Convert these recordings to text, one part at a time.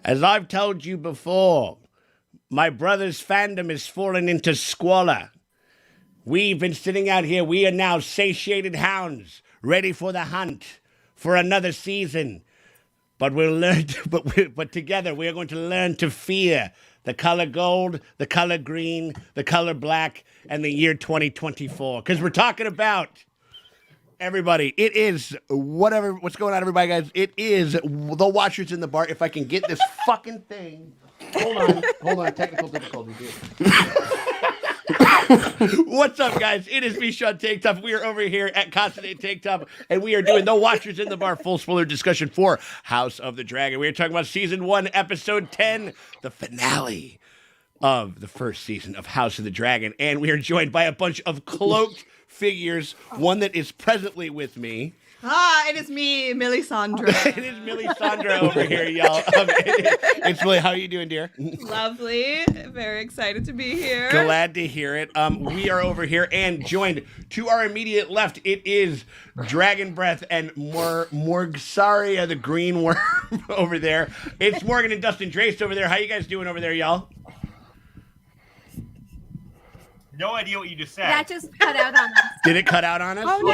As I've told you before, my brother's fandom is falling into squalor. We've been sitting out here. We are now satiated hounds, ready for the hunt for another season. But we'll learn. But together we are going to learn to fear the color gold, the color green, the color black, and the year 2024. Because we're talking about. Everybody, it is what's going on, everybody, guys. It is the Watchers in the Bar. If I can get this fucking thing. Hold on, technical difficulties here. What's up, guys? It is me, Sean Tank Top. We are over here at Constant Tank Top, and we are doing the Watchers in the Bar full spoiler discussion for House of the Dragon. We are talking about Season 1, Episode 10, the finale of the first season of House of the Dragon. And we are joined by a bunch of cloaked figures, one that is presently with me. It is me, Millie Sandra. It is Millie Sandra over here, y'all. It's Millie. How are you doing, dear? Lovely. Very excited to be here. Glad to hear it. We are over here and joined to our immediate left. It is Dragon Breath and Morgsaria, the green worm over there. It's Morgan and Dustin Drace over there. How you guys doing over there, y'all? No idea what you just said. That just cut out on us. Did it cut out on us? Oh, no.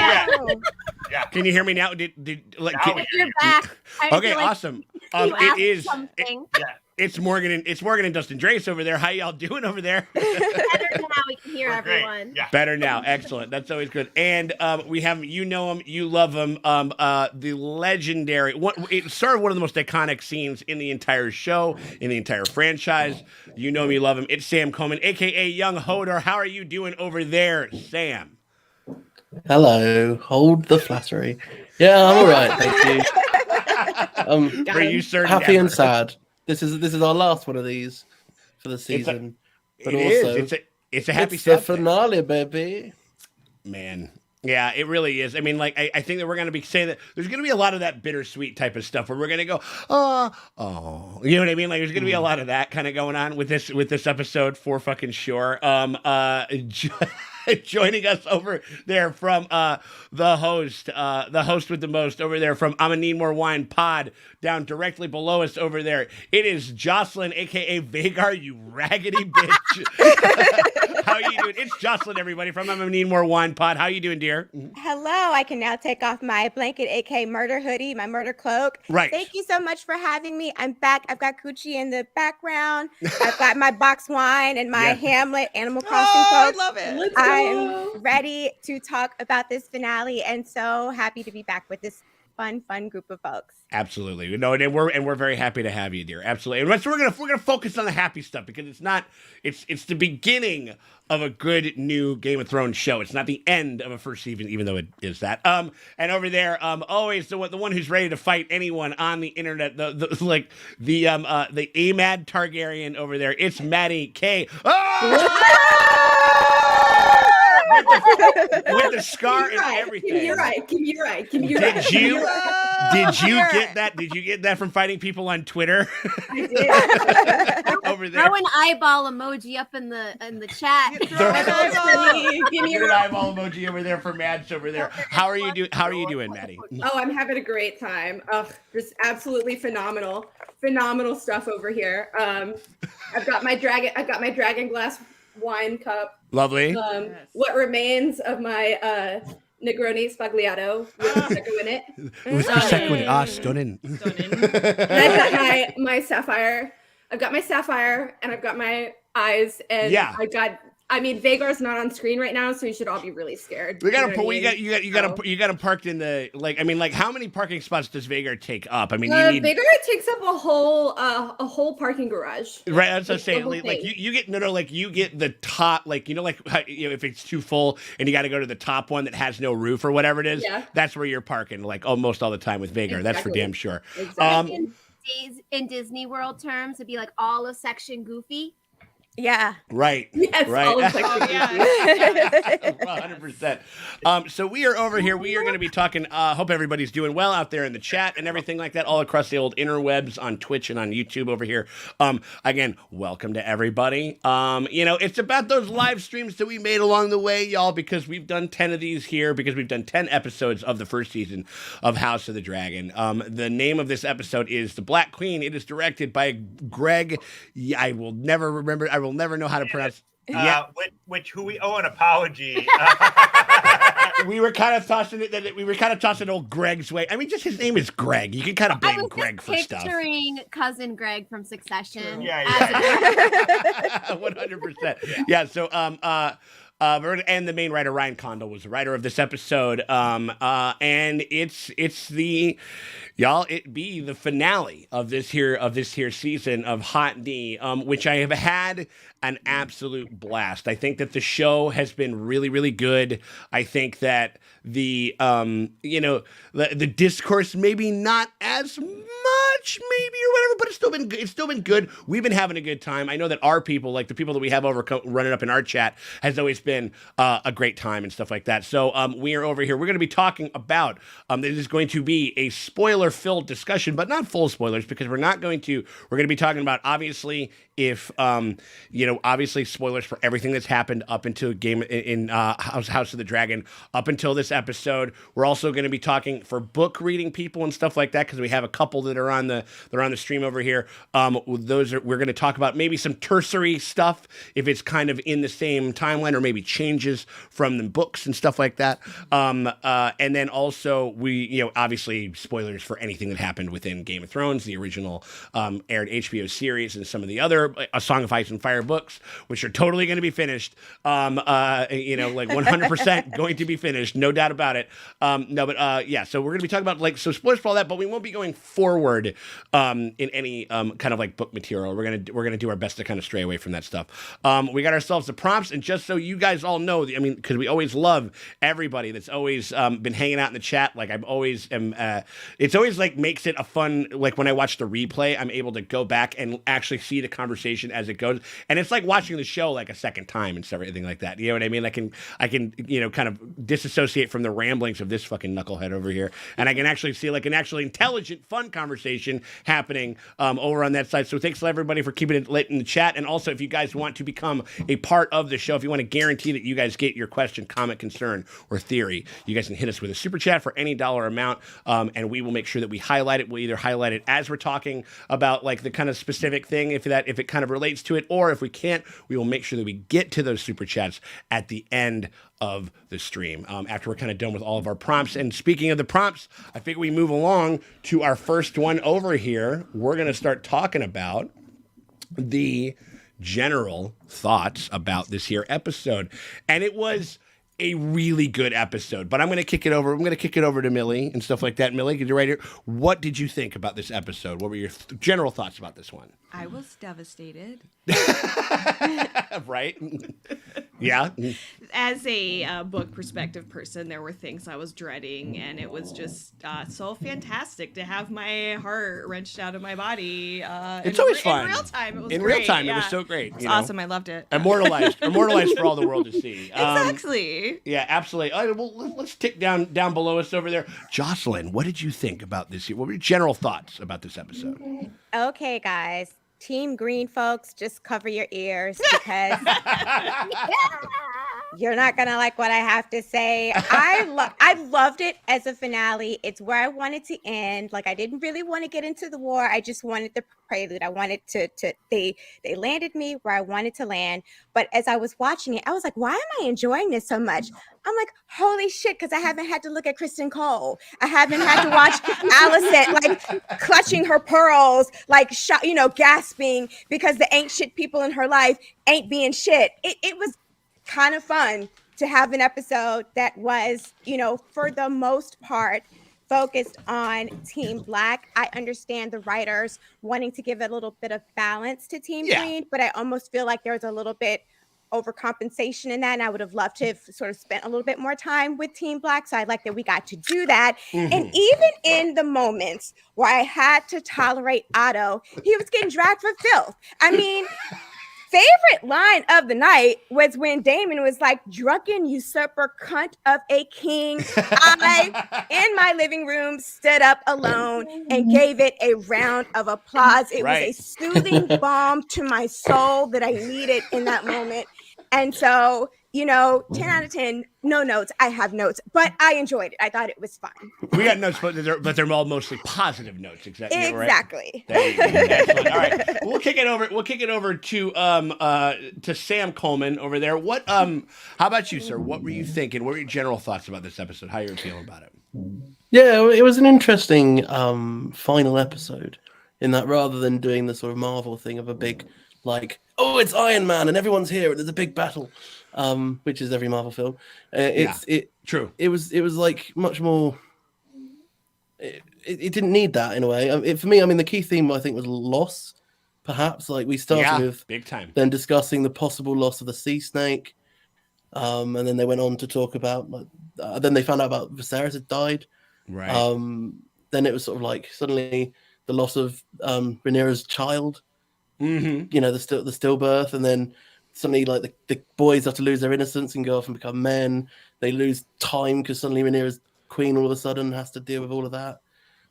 Yeah. Can you hear me now? You're back. Okay, awesome. It is. Yeah. It's Morgan and Dustin Drace over there. How y'all doing over there? Better now we can hear everyone. Yeah. Better now. Excellent. That's always good. And we have, you know him, you love him, the legendary, it's sort of one of the most iconic scenes in the entire show, in the entire franchise. You know him, you love him. It's Sam Coleman, a.k.a. Young Hodor. How are you doing over there, Sam? Hello. Hold the flattery. Yeah, I'm all right, thank you. Are you certain? Happy and sad. This is our last one of these for the season. It's a happy it's the finale, baby. Man. Yeah, it really is. I mean, like, I think that we're going to be saying that there's going to be a lot of that bittersweet type of stuff where we're going to go, oh, you know what I mean? Like, there's going to be a lot of that kind of going on with this episode for fucking sure. Joining us over there from the host with the most over there from I'ma Need More Wine Pod down directly below us over there. It is Jocelyn, a.k.a. Vhagar, you raggedy bitch. How are you doing? It's Jocelyn, everybody, from I'ma Need More Wine Pod. How you doing, dear? Hello. I can now take off my blanket, aka murder hoodie, my murder cloak. Right. Thank you so much for having me. I'm back. I've got Coochie in the background. I've got my box wine and my Hamlet Animal Crossing cloak. I love it. I'm ready to talk about this finale and so happy to be back with this fun group of folks. Absolutely. No, and we're very happy to have you, dear. Absolutely. And so we're gonna focus on the happy stuff because it's the beginning of a good new Game of Thrones show. It's not the end of a first season, even though it is that. And over there, always the one who's ready to fight anyone on the internet, the Amad Targaryen over there. It's Maddy Kay. With the scar and everything. Give me your eye. Did you get that? Did you get that from fighting people on Twitter? I did. Over there. Throw an eyeball emoji up in the chat. Give me an eyeball emoji over there for Mads over there. How are you doing, Maddie? Oh, I'm having a great time. Just absolutely phenomenal stuff over here. I've got my dragon glass wine cup. Lovely. What remains of my Negroni Spagliato with prosecco in it. With prosecco, stunning. And I've got my sapphire. I've got my sapphire, and I've got my eyes, and yeah. Vhagar's not on screen right now, so you should all be really scared. You got him parked in the how many parking spots does Vhagar take up? I mean, Vhagar takes up a whole parking garage. Right, that's what I'm saying. You get the top, if it's too full and you got to go to the top one that has no roof or whatever it is. Yeah. That's where you're parking, like almost all the time with Vhagar. Exactly. That's for damn sure. Exactly. In Disney World terms, it'd be like all of section Goofy. Yeah. Right. Yes, Right. all of Sex Oh, and the yeah. City. 100%. So we are over here. We are going to be talking. Hope everybody's doing well out there in the chat and everything like that, all across the old interwebs on Twitch and on YouTube over here. Again, welcome to everybody. It's about those live streams that we made along the way, y'all, because we've done 10 of these here, because we've done 10 episodes of the first season of House of the Dragon. The name of this episode is The Black Queen. It is directed by Greg. I will never remember. I will never know how to pronounce. Who we owe an apology. We were kind of tossing it. We were kind of tossing old Greg's way. I mean, just his name is Greg. You can kind of I blame was Greg just for stuff. picturing cousin Greg from Succession. Yeah, as 100%. Yeah. So, and the main writer Ryan Condal was the writer of this episode. And it's the. Y'all, it be the finale of this here season of Hot D, which I have had an absolute blast. I think that the show has been really, really good. I think that the discourse maybe not as much, maybe or whatever, but it's still been good. We've been having a good time. I know that our people, like the people that we have over running up in our chat, has always been a great time and stuff like that. So we are over here. We're going to be talking about. This is going to be a spoiler-filled discussion, but not full spoilers, because we're going to be talking about, obviously, obviously spoilers for everything that's happened up until House of the Dragon, up until this episode. We're also going to be talking for book reading people and stuff like that, because we have a couple that are on the stream over here. We're going to talk about maybe some tertiary stuff, if it's kind of in the same timeline, or maybe changes from the books and stuff like that. And then also we, obviously spoilers for anything that happened within Game of Thrones, the original aired HBO series, and some of the other A Song of Ice and Fire books, which are totally going to be finished. Like 100% going to be finished, no doubt about it. So we're going to be talking about spoilers for all that, but we won't be going forward in any kind of like book material. We're gonna do our best to kind of stray away from that stuff. We got ourselves the prompts, and just so you guys all know, because we always love everybody that's always been hanging out in the chat. Like it's always like makes it a fun, like when I watch the replay, I'm able to go back and actually see the conversation as it goes, and it's like watching the show like a second time and everything like that. You know what I mean? I can kind of disassociate from the ramblings of this fucking knucklehead over here, and I can actually see like an actually intelligent, fun conversation happening over on that side. So thanks to everybody for keeping it lit in the chat. And also, if you guys want to become a part of the show, if you want to guarantee that you guys get your question, comment, concern, or theory, you guys can hit us with a super chat for any dollar amount, and we will make sure that we highlight it. We'll either highlight it as we're talking about like the kind of specific thing, if it kind of relates to it, or if we can't, we will make sure that we get to those super chats at the end of the stream, after we're kind of done with all of our prompts. And speaking of the prompts, I think we move along to our first one over here. We're going to start talking about the general thoughts about this here episode. And it was a really good episode, but I'm going to kick it over to Millie and stuff like that. Millie, get you right here. What did you think about this episode? What were your general thoughts about this one? I was devastated. Right? Yeah. As a book perspective person, there were things I was dreading, and it was just so fantastic to have my heart wrenched out of my body. It's always fun. In real time, it was in great. real time, yeah. It was so great. It was awesome. I loved it. Immortalized for all the world to see. Exactly. Yeah, absolutely. All right, well, let's tick down below us over there. Jocelyn, what did you think about this? What were your general thoughts about this episode? Okay, guys. Team Green folks, just cover your ears because you're not gonna like what I have to say. I loved it as a finale. It's where I wanted to end. Like, I didn't really want to get into the war. I just wanted the prelude. I wanted to they landed me where I wanted to land. But as I was watching it, I was like, why am I enjoying this so much? I'm like, holy shit, because I haven't had to look at Kristen Cole. I haven't had to watch Allison like clutching her pearls, like gasping because the ain't shit people in her life ain't being shit. It was kind of fun to have an episode that was, for the most part, focused on Team Black. I understand the writers wanting to give a little bit of balance to Team Green, but I almost feel like there was a little bit overcompensation in that, and I would have loved to have sort of spent a little bit more time with Team Black. So I like that we got to do that. Mm-hmm. And even in the moments where I had to tolerate Otto, he was getting dragged for filth. I mean, favorite line of the night was when Damon was like, "Drunken usurper, cunt of a king." I, in my living room, stood up alone and gave it a round of applause. It was a soothing balm to my soul that I needed in that moment. And so, 10 out of 10, no notes. I have notes, but I enjoyed it. I thought it was fun. We got notes, but they're all mostly positive notes. Exactly. There you go. Excellent. All right, we'll kick it over to Sam Coleman over there. How about you, sir? What were you thinking? What were your general thoughts about this episode? How you were feeling about it? Yeah, it was an interesting final episode in that rather than doing the sort of Marvel thing of a big, like, oh, it's Iron Man and everyone's here and there's a big battle, which is every Marvel film. True. It was like much more. It didn't need that in a way. For me, I mean, the key theme I think was loss. Perhaps like we started with big time, then discussing the possible loss of the sea snake, and then they went on to talk about then they found out about Viserys had died. Right. Then it was sort of like suddenly the loss of Rhaenyra's child. Mm-hmm. The stillbirth, and then suddenly like the boys have to lose their innocence and go off and become men. They lose time because suddenly Rhaenyra's queen all of a sudden has to deal with all of that,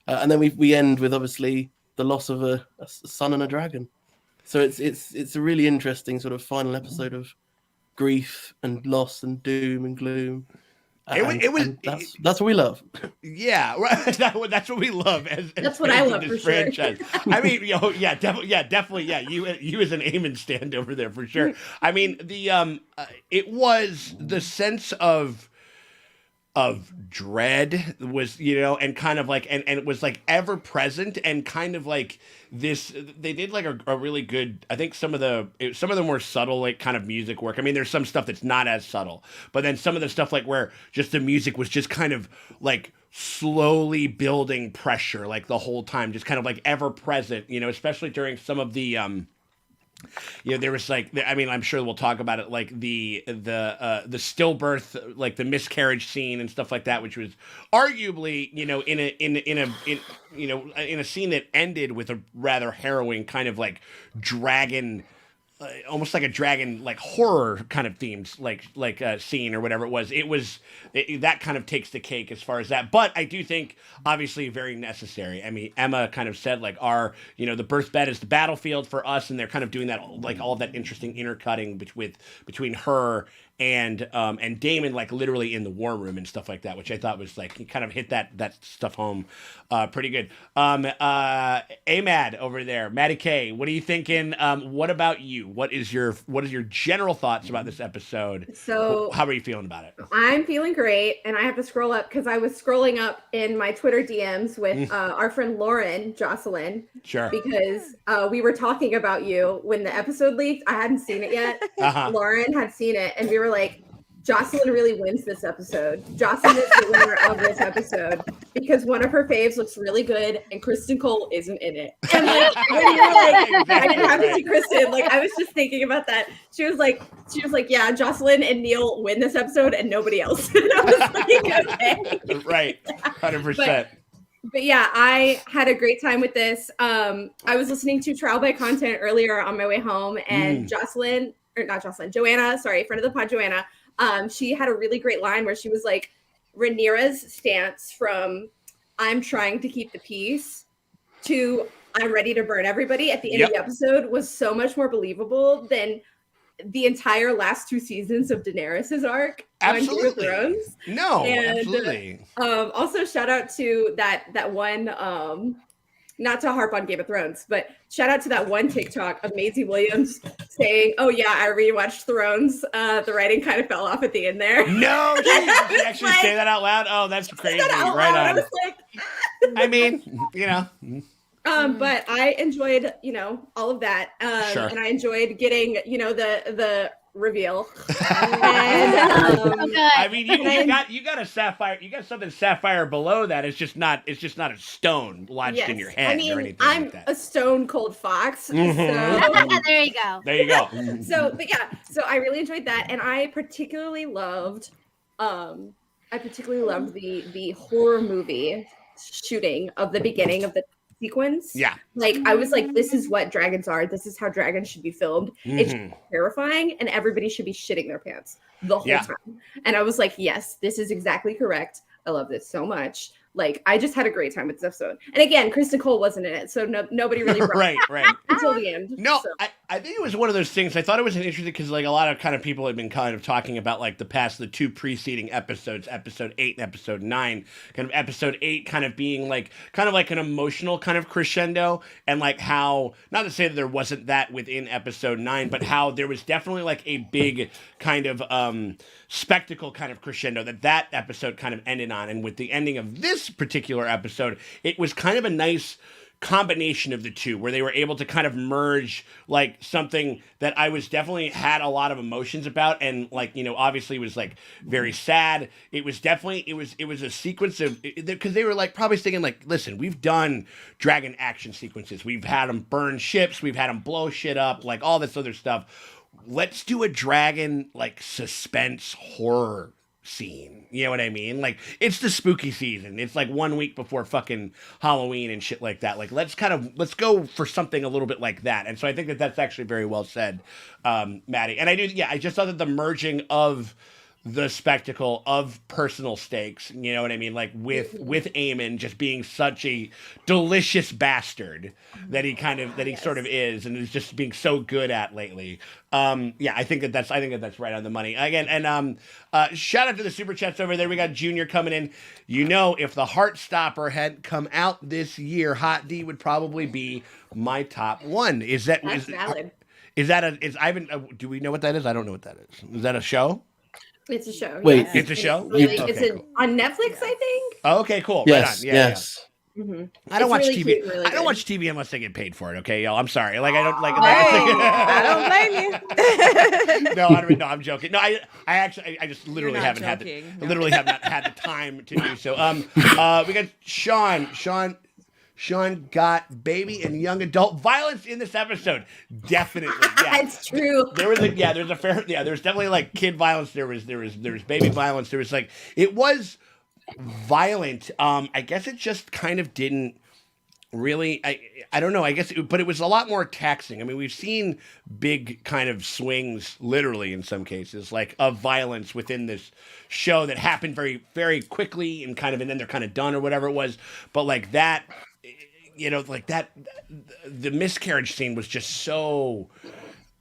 and then we end with obviously the loss of a son and a dragon. So it's a really interesting sort of final episode of grief and loss and doom and gloom. That's what we love. Yeah, right. That's what we love. That's what I love for franchise. Sure. I mean, definitely. Yeah, you as an Aemon stand over there for sure. I mean, it was the sense of dread was, and kind of like, and it was like ever present and kind of like this. They did like a really good. I think some of the more subtle like kind of music work. I mean, there's some stuff that's not as subtle, but then some of the stuff like where just the music was just kind of like slowly building pressure like the whole time, just kind of like ever present. Especially during some of the there was like, I mean, I'm sure we'll talk about it, like the stillbirth, like the miscarriage scene and stuff like that, which was arguably, in a scene that ended with a rather harrowing kind of like dragon, almost like a dragon, like horror kind of themes, like scene or whatever it was. That kind of takes the cake as far as that. But I do think obviously very necessary. I mean, Emma kind of said like the birth bed is the battlefield for us, and they're kind of doing that, like all of that interesting intercutting between her and Damon, like literally in the war room and stuff like that, which I thought was like, he kind of hit that stuff home pretty good. Mad over there, Maddy Kay, what are you thinking? What about you? What is your general thoughts about this episode? So how are you feeling about it? I'm feeling great, and I have to scroll up because I was scrolling up in my Twitter DMs with our friend Lauren Jocelyn. Sure. Because we were talking about you when the episode leaked. I hadn't seen it yet. Lauren had seen it, and we were like, Jocelyn really wins this episode. Jocelyn is the winner of this episode because one of her faves looks really good and Kristen Cole isn't in it. And like, when you were like, I didn't have to see Kristen. Like, I was just thinking about that. She was like, yeah, Jocelyn and Neil win this episode and nobody else. And I was like, okay. Right. 100%. But yeah, I had a great time with this. I was listening to Trial by Content earlier on my way home, and Joanna, friend of the pod, Joanna, she had a really great line where she was like, Rhaenyra's stance from I'm trying to keep the peace to I'm ready to burn everybody at the end of the episode was so much more believable than the entire last 2 seasons of Daenerys's arc on Game of Thrones. Absolutely. Also, shout out to that one, not to harp on Game of Thrones, but shout out to that one TikTok of Maisie Williams saying, "Oh yeah, I rewatched Thrones. The writing kind of fell off at the end there." No, did you actually say that out loud? Oh, that's crazy. Right on. I was like, I mean, but I enjoyed, all of that. Sure. And I enjoyed getting, the reveal. And, I mean, you got a sapphire, you got something sapphire below that. It's just not a stone lodged in your head or anything I'm like that. a stone cold fox. there you go. There you go. So I really enjoyed that, and I particularly loved the horror movie shooting of the beginning of the sequence. Yeah. Like I was like, this is what dragons are. This is how dragons should be filmed. It's terrifying, and everybody should be shitting their pants the whole time. And I was like, yes, this is exactly correct. I love this so much. Like I just had a great time with this episode. And again, Kristen Cole wasn't in it, so nobody really brought right until the end. No, so. I think it was one of those things. I thought it was interesting because like a lot of kind of people had been kind of talking about like the two preceding episodes, episode 8 and episode 9, kind of episode 8 kind of being like kind of like an emotional kind of crescendo, and like how, not to say that there wasn't that within episode 9, but how there was definitely like a big kind of spectacle kind of crescendo that episode kind of ended on. And with the ending of this particular episode, it was kind of a nice combination of the two, where they were able to kind of merge like something that I was definitely had a lot of emotions about, and like, you know, obviously was like very sad. It was definitely it was a sequence of, because they were like probably thinking like, listen, we've done dragon action sequences, we've had them burn ships, we've had them blow shit up, like all this other stuff. Let's do a dragon like suspense horror scene. You know what I mean? Like, it's the spooky season. It's like 1 week before fucking Halloween and shit like that. Like, let's go for something a little bit like that. And so I think that that's actually very well said, Maddie. And I just thought that the merging of the spectacle of personal stakes, you know what I mean? Like with Aemon just being such a delicious bastard that he sort of is, and is just being so good at lately. I think that's right on the money. Again, and shout out to the super chats over there. We got Junior coming in. You know, if the Heartstopper had come out this year, Hot D would probably be my top one. That's valid. Do we know what that is? I don't know what that is. Is that a show? It's a show. Wait, yes. it's a show? Really, Okay, it's cool. on Netflix, I think. Oh, okay, cool. Yes, right on. yes. Yeah. Mm-hmm. I don't watch really TV. cute, really I don't good. watch TV unless I get paid for it. Okay, y'all. I'm sorry. Like I don't like. I don't blame you. No, I'm joking. No, I actually just literally You're not haven't joking. had literally have not had the time to do so. We got Sean. Sean got baby and young adult violence in this episode. Definitely, yeah. It's true. There's definitely like kid violence. There was baby violence. There was like, it was violent. I guess it just kind of didn't really, I don't know, but it was a lot more taxing. I mean, we've seen big kind of swings, literally in some cases, like of violence within this show that happened very, very quickly and then they're kind of done or whatever it was. But like that, you know, like that, the miscarriage scene was just so,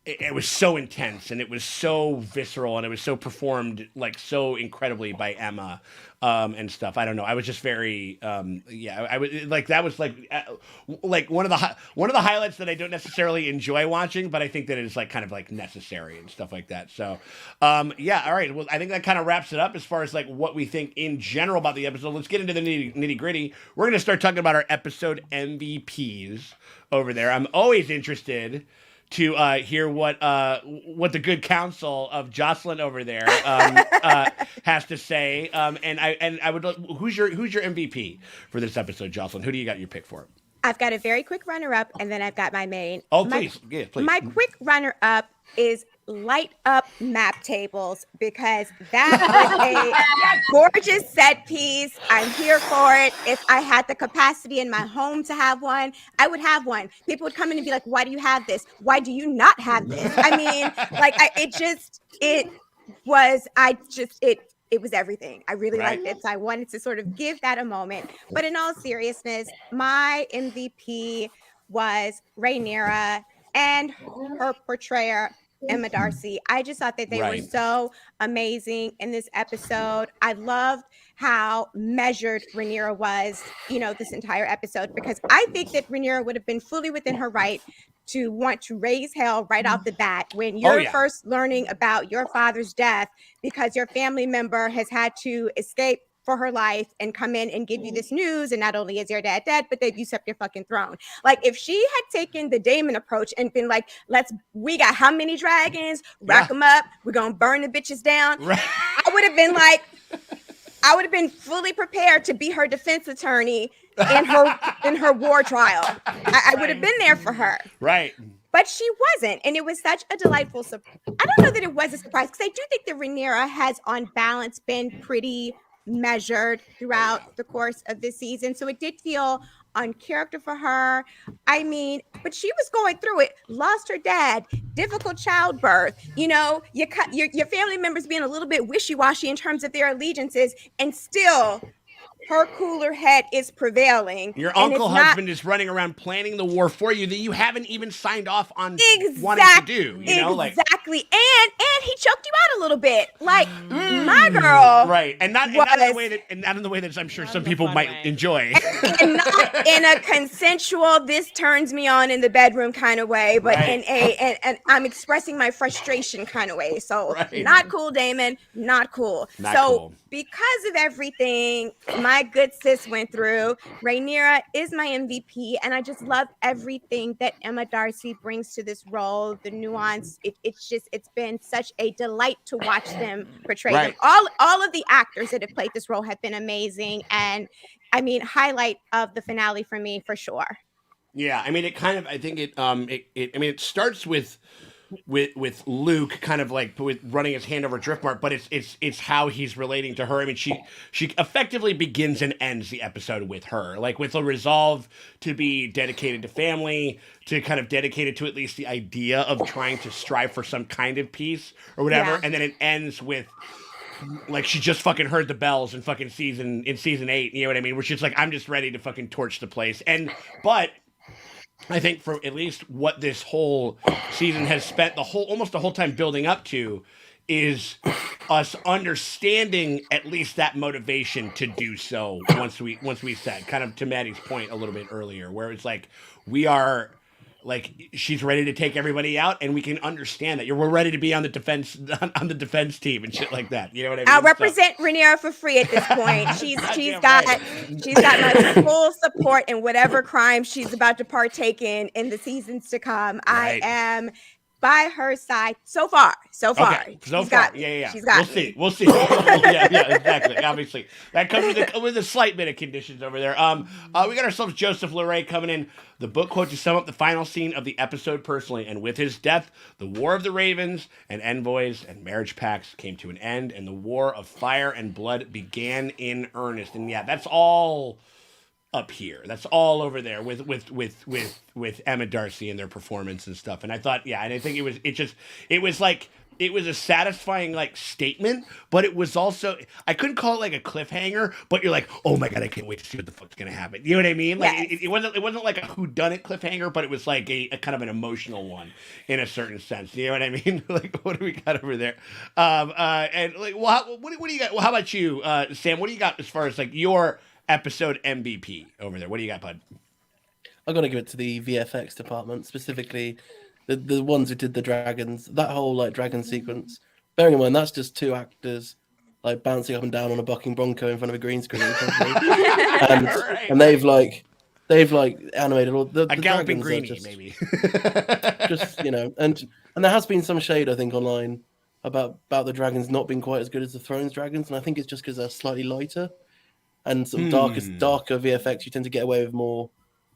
it was so intense and it was so visceral and it was so performed like so incredibly by Emma and stuff. I don't know. I was just very I was like, that was like one of the highlights that I don't necessarily enjoy watching, but I think that it's like kind of like necessary and stuff like that. So all right. Well, I think that kind of wraps it up as far as like what we think in general about the episode. Let's get into the nitty gritty. We're going to start talking about our episode MVPs over there. I'm always interested to hear what the good counsel of Jocelyn over there has to say. And I would, who's your MVP for this episode, Jocelyn? Who do you got your pick for? I've got a very quick runner-up, and then I've got my main. Oh, please. Yeah, please. My quick runner-up is light up map tables, because that was a gorgeous set piece. I'm here for it. If I had the capacity in my home to have one, I would have one. People would come in and be like, why do you have this? Why do you not have this? I mean, like, it was everything. I really liked it. So I wanted to sort of give that a moment. But in all seriousness, my MVP was Rhaenyra and her portrayer, Emma Darcy. I just thought that they were so amazing in this episode. I loved how measured Rhaenyra was, this entire episode, because I think that Rhaenyra would have been fully within her right to want to raise hell right off the bat when you're first learning about your father's death because your family member has had to escape for her life and come in and give you this news. And not only is your dad dead, but they've usurped your fucking throne. Like, if she had taken the Daemon approach and been like, we got how many dragons, rack them up, we're going to burn the bitches down. Right. I would have been fully prepared to be her defense attorney in her war trial. I would have been there for her. Right. But she wasn't. And it was such a delightful surprise. I don't know that it was a surprise, because I do think that Rhaenyra has on balance been pretty measured throughout the course of this season. So it did feel on character for her. I mean, but she was going through it, lost her dad, difficult childbirth, you know, your family members being a little bit wishy-washy in terms of their allegiances, and still her cooler head is prevailing. Your and uncle it's not husband is running around planning the war for you that you haven't even signed off on wanting to do. You know, exactly. And he choked you out a little bit, like my girl, right? And not in the way that I'm sure some people might enjoy, and not in a consensual, this turns me on in the bedroom kind of way, but in and I'm expressing my frustration kind of way. So not cool, Damon, not cool. Not cool. Because of everything my good sis went through, Rhaenyra is my MVP, and I just love everything that Emma Darcy brings to this role. The nuance, it's been such a delight to watch them portray them. All of the actors that have played this role have been amazing, and I mean, highlight of the finale for me for sure. Yeah, I mean, it starts with Luke kind of like with running his hand over Driftmark, but it's how he's relating to her. I mean, she effectively begins and ends the episode with her, like with a resolve to be dedicated to family, to kind of dedicated to at least the idea of trying to strive for some kind of peace or whatever, and then it ends with like she just fucking heard the bells in fucking season 8, you know what I mean? Where she's like, I'm just ready to fucking torch the place. But I think for at least what this whole season has spent almost the whole time building up to is us understanding at least that motivation to do so once we said, kind of to Maddie's point a little bit earlier, where it's like we are like she's ready to take everybody out, and we can understand that we're ready to be on the defense team and shit like that. You know what I mean? I'll represent Rhaenyra for free at this point. She's got my full support in whatever crime she's about to partake in the seasons to come. I am by her side so far. Okay. So far. Yeah. She's got We'll see. yeah, exactly. Obviously, that comes with a slight bit of conditions over there. We got ourselves Joseph Leray coming in. The book quote to sum up the final scene of the episode personally, and with his death, the War of the Ravens and envoys and marriage pacts came to an end, and the War of Fire and Blood began in earnest. And yeah, that's all up here. That's all over there with Emma Darcy and their performance and stuff. And I thought, and I think it was a satisfying like statement, but it was also, I couldn't call it like a cliffhanger, but you're like, oh my God, I can't wait to see what the fuck's gonna happen. You know what I mean? Like it wasn't like a whodunit cliffhanger, but it was like a kind of an emotional one in a certain sense. You know what I mean? Like, what do we got over there? And like, well, what do you got? Well, how about you, Sam? What do you got as far as like your episode MVP over there? What do you got, bud? I've got to give it to the VFX department, specifically the ones who did the dragons. That whole like dragon sequence. Bearing in mind that's just 2 actors like bouncing up and down on a bucking bronco in front of a green screen, and they've animated all the galloping dragons greenie, just, maybe. just and there has been some shade I think online about the dragons not being quite as good as the Thrones dragons, and I think it's just because they're slightly lighter and some darker VFX. You tend to get away with more,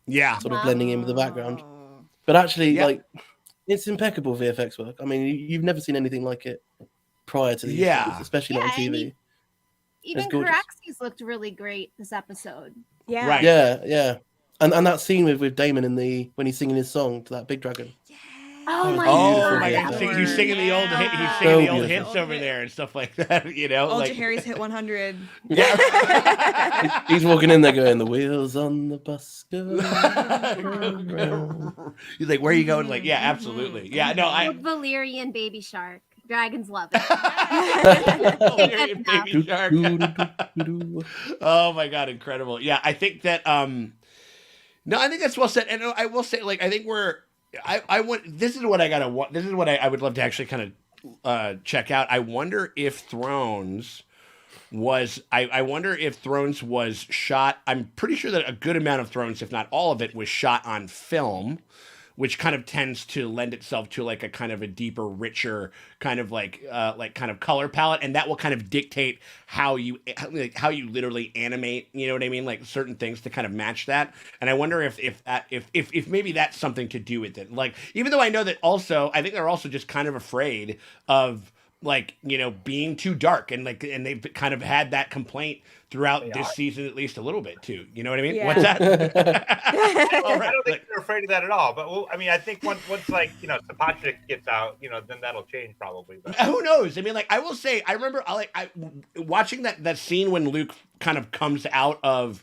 sort of blending in with the background. But actually, like, it's impeccable VFX work. I mean, you've never seen anything like it prior to these shows, especially on TV. I mean, even Caraxes looked really great this episode. Yeah. Right. Yeah. And that scene with Damon when he's singing his song to that big dragon. Oh my God! He's singing the old hits over there and stuff like that. You know, Old like Harry's Hit 100. Yeah, he's walking in there going, "The wheels on the bus go." He's like, "Where are you going?" Like, yeah, absolutely. Yeah, no, Valyrian Baby Shark. Dragons love it. Valyrian Baby Shark. Oh my God, incredible! Yeah, I think that. No, I think that's well said, and I will say, like, I think I want. This is what I would love to actually kind of check out. I wonder if Thrones was. I wonder if Thrones was shot. I'm pretty sure that a good amount of Thrones, if not all of it, was shot on film, which kind of tends to lend itself to like a kind of a deeper, richer kind of like kind of color palette, and that will kind of dictate how you literally animate. You know what I mean? Like certain things to kind of match that. And I wonder if maybe that's something to do with it. Like even though I know that also, I think they're also just kind of afraid of being too dark, and they've kind of had that complaint throughout this season, at least a little bit too. You know what I mean? Yeah. What's that? I don't think they're afraid of that at all. But I think once Sapatrick gets out, then that'll change probably. But. Who knows? I mean, I will say, I remember watching that scene when Luke kind of comes out of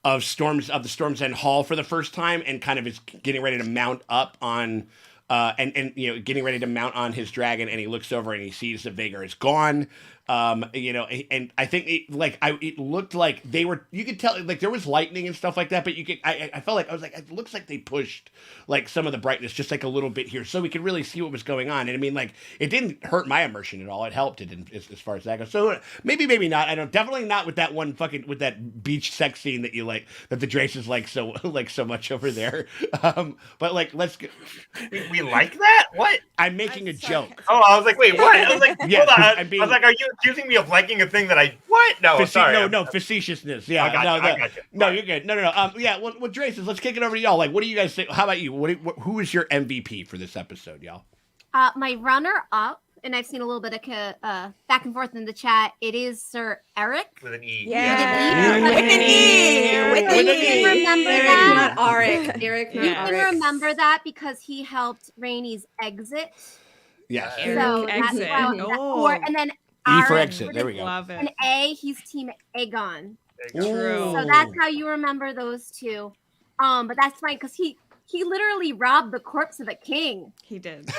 the Storm's End Hall for the first time and kind of is getting ready to mount up on. Getting ready to mount on his dragon, and he looks over and he sees the Vhagar is gone. And I think it looked like they were. You could tell there was lightning and stuff like that, but I felt like I was like, it looks like they pushed some of the brightness just a little bit here, so we could really see what was going on. And I mean, it didn't hurt my immersion at all. It helped it as far as that goes. So maybe not. I don't. Definitely not with that one with that beach sex scene that you that the Draces so much over there. But let's go. We like that? What? I'm making a joke. Oh, I was like, wait, what? I was like, yeah, hold on. I was like, are you accusing me of liking a thing that I what? No, sorry. No, facetiousness. Yeah, I got you. No, you're good. No. Yeah, well, Draces, let's kick it over to y'all. What do you guys think? How about you? Who is your MVP for this episode, y'all? My runner-up, and I've seen a little bit of back and forth in the chat. It is Sir Eric. With an E. Yeah. With an E. With an E. Remember that? Not Auric. Eric, You can remember that because he helped Rhaenys exit. Yes. So that's exit. and then E for Aaron, exit. There we go. Love it. And A, he's Team Aegon. True. So that's how you remember those two. But that's fine because he literally robbed the corpse of a king. He did.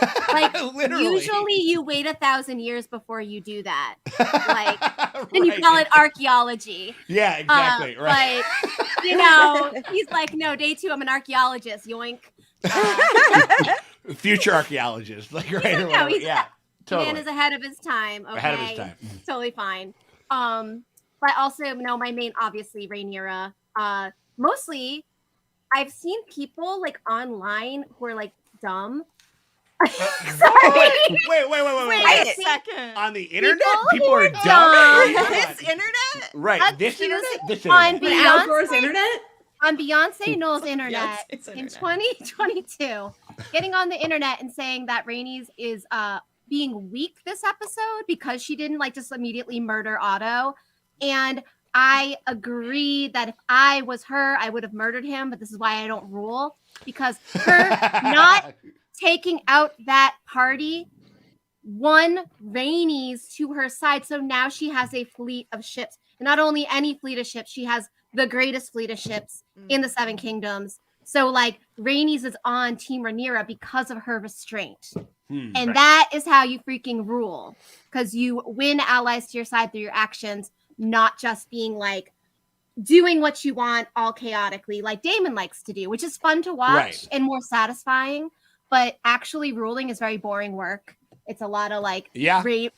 Usually you wait 1,000 years before you do that. And you call it archaeology. Yeah, exactly. Right. But he's like, no, day 2, I'm an archaeologist. Yoink. Future archaeologist, yeah. Totally. Man is ahead of his time. Okay. Ahead of his time. Totally fine. But also, my main, obviously, Rhaenyra. Mostly, I've seen people online who are dumb. Sorry. Wait a second. On the internet, people are dumb. This internet? Right. This internet. On Beyonce's internet. On Beyonce Knowles' internet Beyonce's in internet. 2022, getting on the internet and saying that Rhaenys is being weak this episode because she didn't just immediately murder Otto. And I agree that if I was her, I would have murdered him, but this is why I don't rule, because her not taking out that party won Rhaenys to her side. So now she has a fleet of ships. And not only any fleet of ships, she has the greatest fleet of ships in the Seven Kingdoms. So Rhaenys is on Team Rhaenyra because of her restraint. And that is how you freaking rule. Because you win allies to your side through your actions, not just being doing what you want all chaotically like Daemon likes to do, which is fun to watch and more satisfying. But actually ruling is very boring work. It's a lot of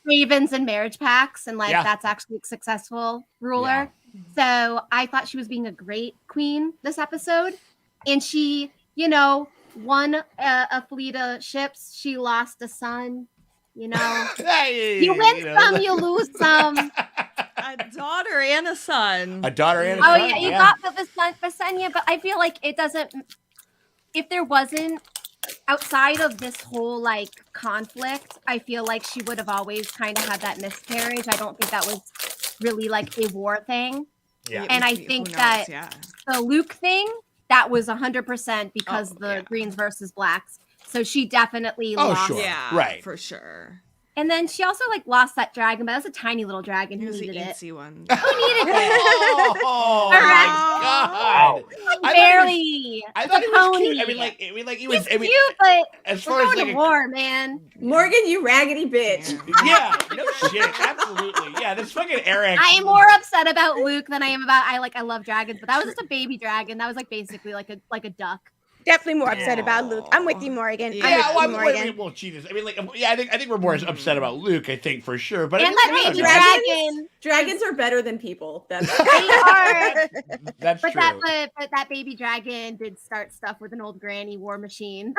ravens and marriage pacts. And that's actually a successful ruler. Yeah. So I thought she was being a great queen this episode. And she, won a fleet of ships. She lost a son. You win some, you lose some. A daughter and a son. A daughter and a son. Oh, yeah, you got the son, yeah, but I feel like it doesn't, if there wasn't, outside of this whole conflict, I feel like she would have always kind of had that miscarriage. I don't think that was really a war thing. Yeah. And I think that the Luke thing, that was 100% because Greens versus Blacks. So she definitely lost. Sure. Yeah, right. For sure. And then she also lost that dragon, but that was a tiny little dragon. Who It was the needed it? easy one. Who needed it? Oh my God! Barely. I thought it was cute. I mean, he was cute, but as we're far as going to war, man. Morgan, you raggedy bitch. Yeah, no shit, absolutely. Yeah, this fucking Eric. I am more upset about Luke than I am about. I love dragons, but that was just a baby dragon. That was basically like a duck. Definitely more upset about Luke. I'm with you, Morgan. Yeah, I'm with you, Morgan. well, Jesus. I mean, I think we're more upset about Luke. I think for sure. But and that baby dragon. Dragons are better than people. They are. That's but true. But that baby dragon did start stuff with an old granny war machine.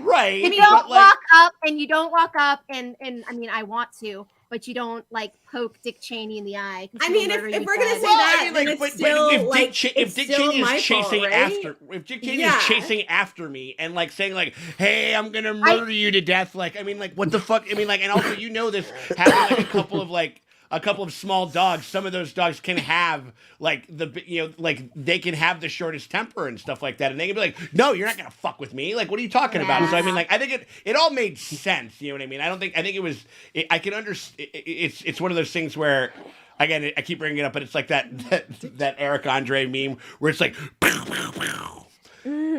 Right. And you don't walk up, and I mean, I want to, but you don't like poke Dick Cheney in the eye. 'cause I he will mean, if murder we're you gonna dead. say that, then it's still if like if Dick Cheney is chasing after, if Dick Cheney is chasing after me and like saying like, "Hey, I'm gonna murder you to death," like, I mean, like, what the fuck? I mean, like, and also, you know, this having like a couple of small dogs. Some of those dogs can have like they can have the shortest temper and stuff like that, and they can be like, "No, you're not gonna fuck with me." Like, what are you talking about? So I mean, like, I think it all made sense. You know what I mean? I think it was. I can understand. It's one of those things where. Again, I keep bringing it up, but it's like that Eric Andre meme where it's like, pow, pow, pow.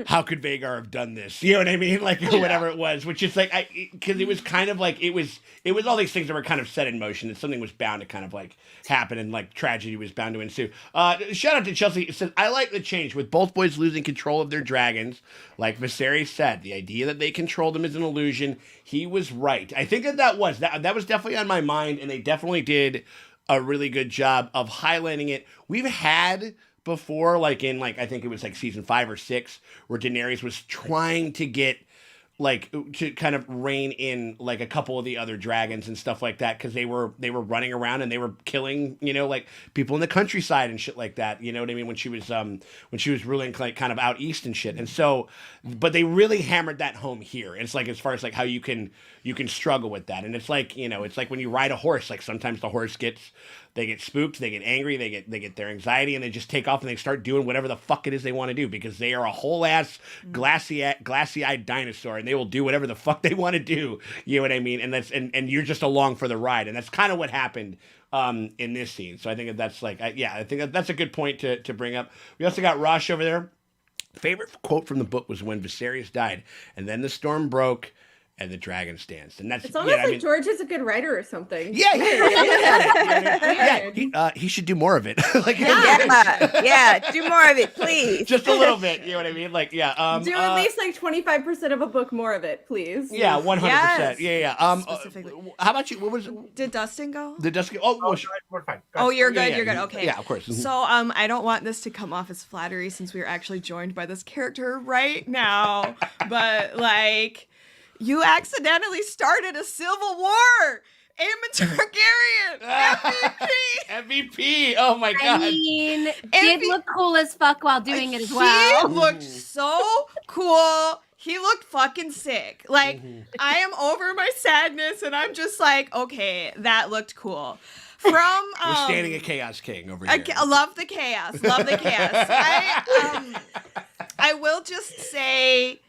How could Vhagar have done this? You know what I mean? Like, or whatever it was, which is like, because it was kind of like, it was all these things that were kind of set in motion, and something was bound to kind of like happen, and like tragedy was bound to ensue. Shout out to Chelsea. It says, I like the change with both boys losing control of their dragons. Like Viserys said, the idea that they control them is an illusion. He was right. I think that was definitely on my mind, and they definitely did a really good job of highlighting it. We've had before, like in like I think it was like season 5 or 6, where Daenerys was trying to get like to kind of rein in like a couple of the other dragons and stuff like that, because they were running around and they were killing, you know, like people in the countryside and shit like that. You know what I mean? When she was ruling like kind of out east and shit. And so, but they really hammered that home here. It's like as far as like how you can struggle with that. And it's like, you know, it's like when you ride a horse, like sometimes the horse they get spooked, they get angry, they get their anxiety, and they just take off and they start doing whatever the fuck it is they want to do, because they are a whole ass glassy-eyed dinosaur, and they will do whatever the fuck they want to do. You know what I mean? And and you're just along for the ride, and that's kind of what happened in this scene. So I think that's like, I think that's a good point to bring up. We also got Rosh over there. Favorite quote from the book was when Viserys died, and then the storm broke. And the dragons danced, and that's it's almost like George is a good writer or something. Yeah, he should do more of it. Like, do more of it, please. Just a little bit, you know what I mean? Like, do at least like 25% of a book more of it, please. Yeah, 100%. Yeah. Specifically. How about you? What was? Did Dustin go? We're fine. Oh, you're good. You're good. Okay. Yeah, of course. Mm-hmm. So, I don't want this to come off as flattery since we are actually joined by this character right now, but like. You accidentally started a civil war. Aemon Targaryen, MVP. Oh my god. I mean, did look cool as fuck while doing it as well. He looked so cool. He looked fucking sick. Like, I am over my sadness, and I'm just like, okay, that looked cool. We're standing a Chaos King over here. I love the chaos. Love the chaos. I will just say.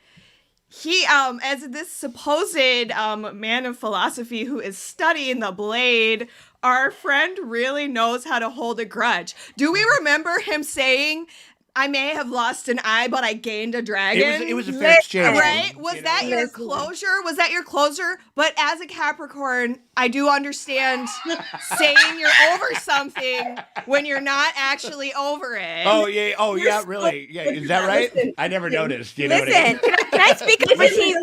He, as this supposed man of philosophy who is studying the blade, our friend really knows how to hold a grudge. Do we remember him saying, I may have lost an eye, but I gained a dragon? It was a fair exchange. Right? Was that your closure? Was that your closure? But as a Capricorn, I do understand saying you're over something when you're not actually over it. Oh, yeah. Oh, yeah, really? Yeah, is that right? I never noticed. You know what I mean? Can I speak up for team?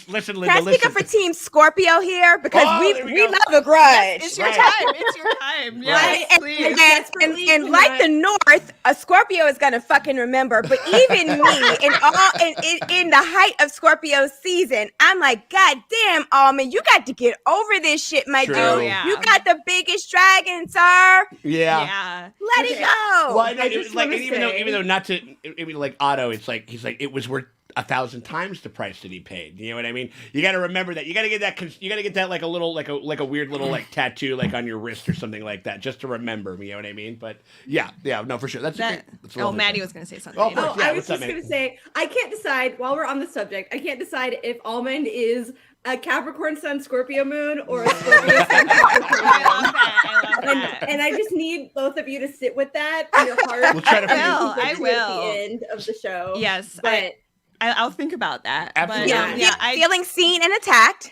Listen, Can I speak up for Team Scorpio here? Because we love a grudge. It's your time. It's your time. Yes, right? Please. And like the North, a Scorpio is gonna fucking remember. But even me, in the height of Scorpio season, I'm like, God damn, Almond, you got to get over this shit, my dude. Oh, yeah. You got the biggest dragon, sir. Yeah. Let it go. Well, I know, even though not to, I mean, like Otto, it's like he's like it was worth 1,000 times the price that he paid. You know what I mean? You got to remember that. You got to get that. You got to get that like a little, like a weird little like tattoo like on your wrist or something like that, just to remember. You know what I mean? But yeah, no, for sure. That's Maddie was going to say something. I was just going to say, I can't decide. While we're on the subject, I can't decide if Almond is a Capricorn Sun Scorpio Moon or a Scorpio Sun Capricorn Moon. I love that. And I just need both of you to sit with that in your heart. We'll try to I will. At the end of the show. Yes, but I'll think about that. Absolutely. But, feeling seen and attacked.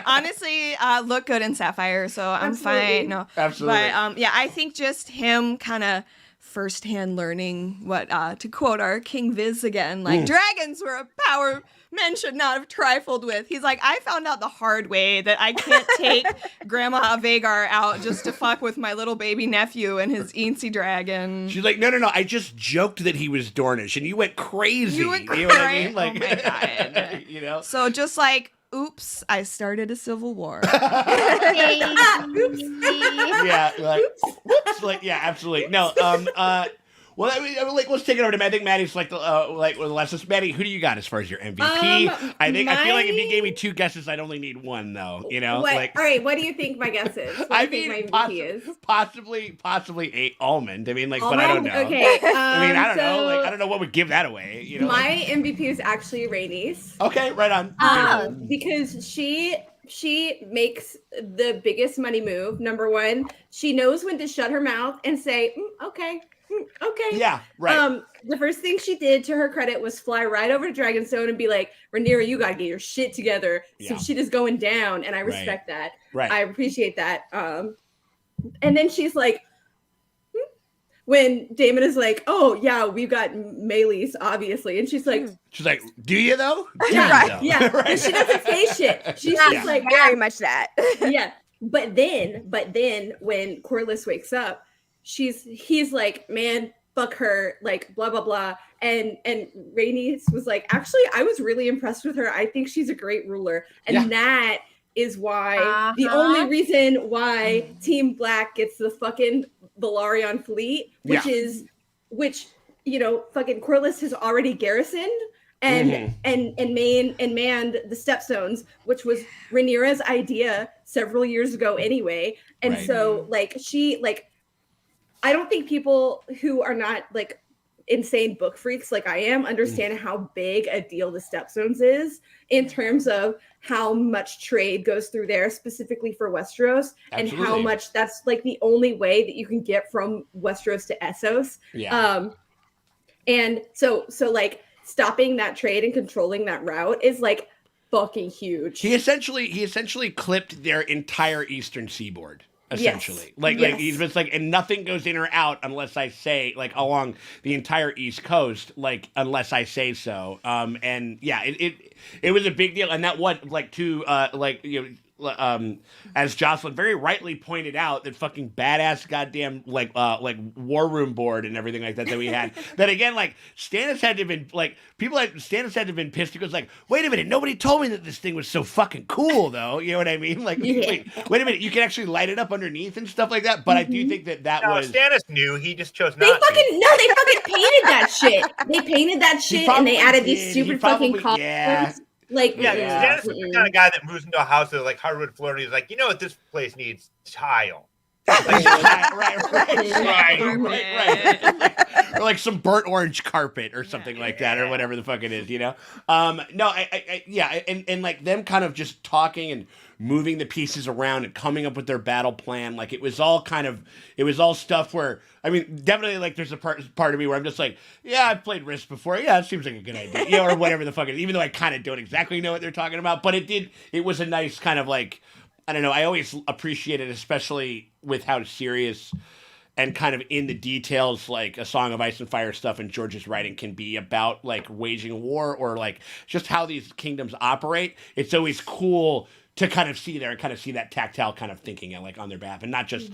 Honestly, look good in Sapphire, so I'm fine. No, absolutely. But I think just him kind of firsthand learning what, to quote our King Viz again, like dragons were a power men should not have trifled with. He's like, I found out the hard way that I can't take Grandma Vhagar out just to fuck with my little baby nephew and his eensy dragon. She's like, no. I just joked that he was Dornish, and you went crazy. You know what I mean? Like, oh my God. you know. So just like oops, I started a civil war. Yeah, like, whoops, like, yeah, absolutely. No, well, I mean, like, let's take it over to Maddie. I think Maddie's like the last. Maddie, who do you got as far as your MVP? I feel like if you gave me 2 guesses, I'd only need 1 though. You know, What? like, All right, what do you think my guess is? What do you think my MVP is? Possibly a almond. I mean, like, but I don't know. Okay. I mean, I don't know. Like, so I don't know what would give that away. You know, my MVP is actually Rhaenys. okay, right on. Because she makes the biggest money move. Number 1, she knows when to shut her mouth and say, okay. Yeah, right. The first thing she did, to her credit, was fly right over to Dragonstone and be like, Rhaenyra, you gotta get your shit together. Some shit is going down, and I respect that. Right. I appreciate that. And then she's like, when Daemon is like, oh yeah, we've got Melees, obviously, and she's like, do you though? Yeah, yeah. Right. And she doesn't say shit. She's just like, very much that. Yeah. But then when Corlys wakes up, he's like, man, fuck her, like, blah blah blah. And Rhaenys was like, actually, I was really impressed with her. I think she's a great ruler. And that is why the only reason why Team Black gets the fucking Velaryon fleet, which you know, fucking Corlys has already garrisoned and manned the Stepstones, which was Rhaenyra's idea several years ago anyway. And so like I don't think people who are not like insane book freaks like I am understand how big a deal the Stepstones is in terms of how much trade goes through there specifically for Westeros. Absolutely. And how much that's like the only way that you can get from Westeros to Essos. And so like stopping that trade and controlling that route is like fucking huge. He essentially clipped their entire eastern seaboard. Essentially, like he's just like, and nothing goes in or out unless I say, like, along the entire East Coast, like, unless I say so. And yeah, it was a big deal, and that what like to like, you know, as Jocelyn very rightly pointed out, that fucking badass goddamn like war room board and everything like that we had. That again, like Stannis had to have been like Stannis had to have been pissed because like, wait a minute, nobody told me that this thing was so fucking cool though. You know what I mean? Like, wait a minute, you can actually light it up underneath and stuff like that. But I do think that was Stannis knew, he just chose not they to. They fucking painted that shit. They painted that shit and they added these stupid fucking colors. Like, Stannis is the kind of guy that moves into a house of like hardwood floor and he's like, you know what, this place needs tile. Like, right. Or like some burnt orange carpet or something like that, or whatever the fuck it is, you know? No, and like them kind of just talking and moving the pieces around and coming up with their battle plan. Like it was all stuff where, I mean, definitely like there's a part of me where I'm just like, yeah, I've played Risk before. Yeah, it seems like a good idea, you know, or whatever the fuck it is, even though I kind of don't exactly know what they're talking about. But it was a nice kind of like, I don't know, I always appreciate it, especially with how serious and kind of in the details, like A Song of Ice and Fire stuff and George's writing can be about like waging war or like just how these kingdoms operate. It's always cool to kind of see there and kind of see that tactile kind of thinking and like on their behalf and not just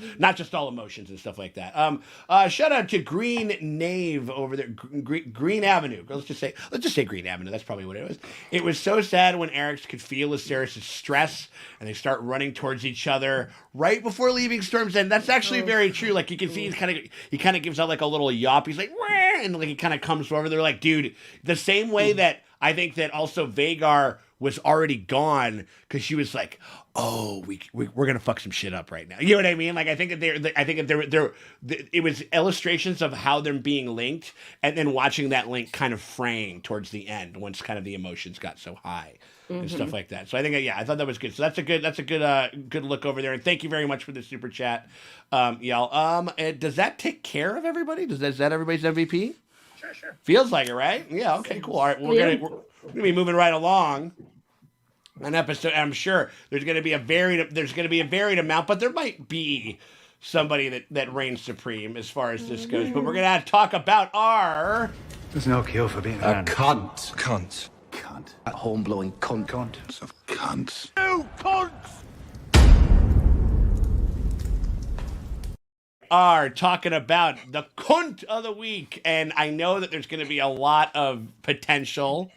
all emotions and stuff like that. Shout out to Green Knave over there, Green Avenue. Let's just say Green Avenue. That's probably what it was. It was so sad when Eric's could feel Viserys' stress and they start running towards each other right before leaving Storm's End. That's actually very true. Like you can see he kind of gives out like a little yawp. He's like, wah! And like he kind of comes over. They're like, dude, the same way that I think that also Vhagar was already gone because she was like, oh, we're gonna fuck some shit up right now. You know what I mean? Like I think that it was illustrations of how they're being linked, and then watching that link kind of fraying towards the end once kind of the emotions got so high and stuff like that. So I think I thought that was good. So that's a good look over there. And thank you very much for the super chat, y'all. Does that take care of everybody? Is that everybody's MVP? Sure. Feels like it, right? Yeah. Okay. Cool. All right. We're gonna be moving right along. An episode. I'm sure there's gonna be a varied amount, but there might be somebody that reigns supreme as far as this goes. But we're gonna have to talk about our. There's no cure for being a cunt. Cunt. That horn-blowing cunt. Cunt of cunts. You cunts! Are talking about the cunt of the week, and I know that there's going to be a lot of potential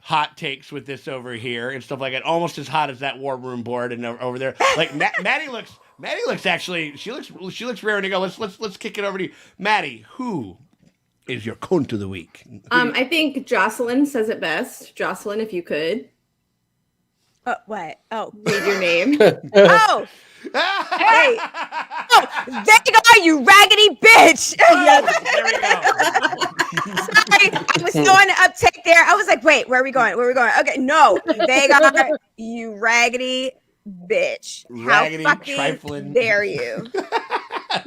hot takes with this over here and stuff like that. Almost as hot as that war room board and over there. Like Maddie looks actually. She looks rare to go. Let's kick it over to you, Maddie. Who is your cunt of the week? I think Jocelyn says it best. Jocelyn, if you could. What? Oh, read your name. Oh, hey. Oh, there you go, you raggedy bitch. There we go. Sorry, I was so on the uptake there. I was like, wait, where are we going? Okay, no, Vhagar, you raggedy bitch. Raggedy, How fucking trifling. dare you?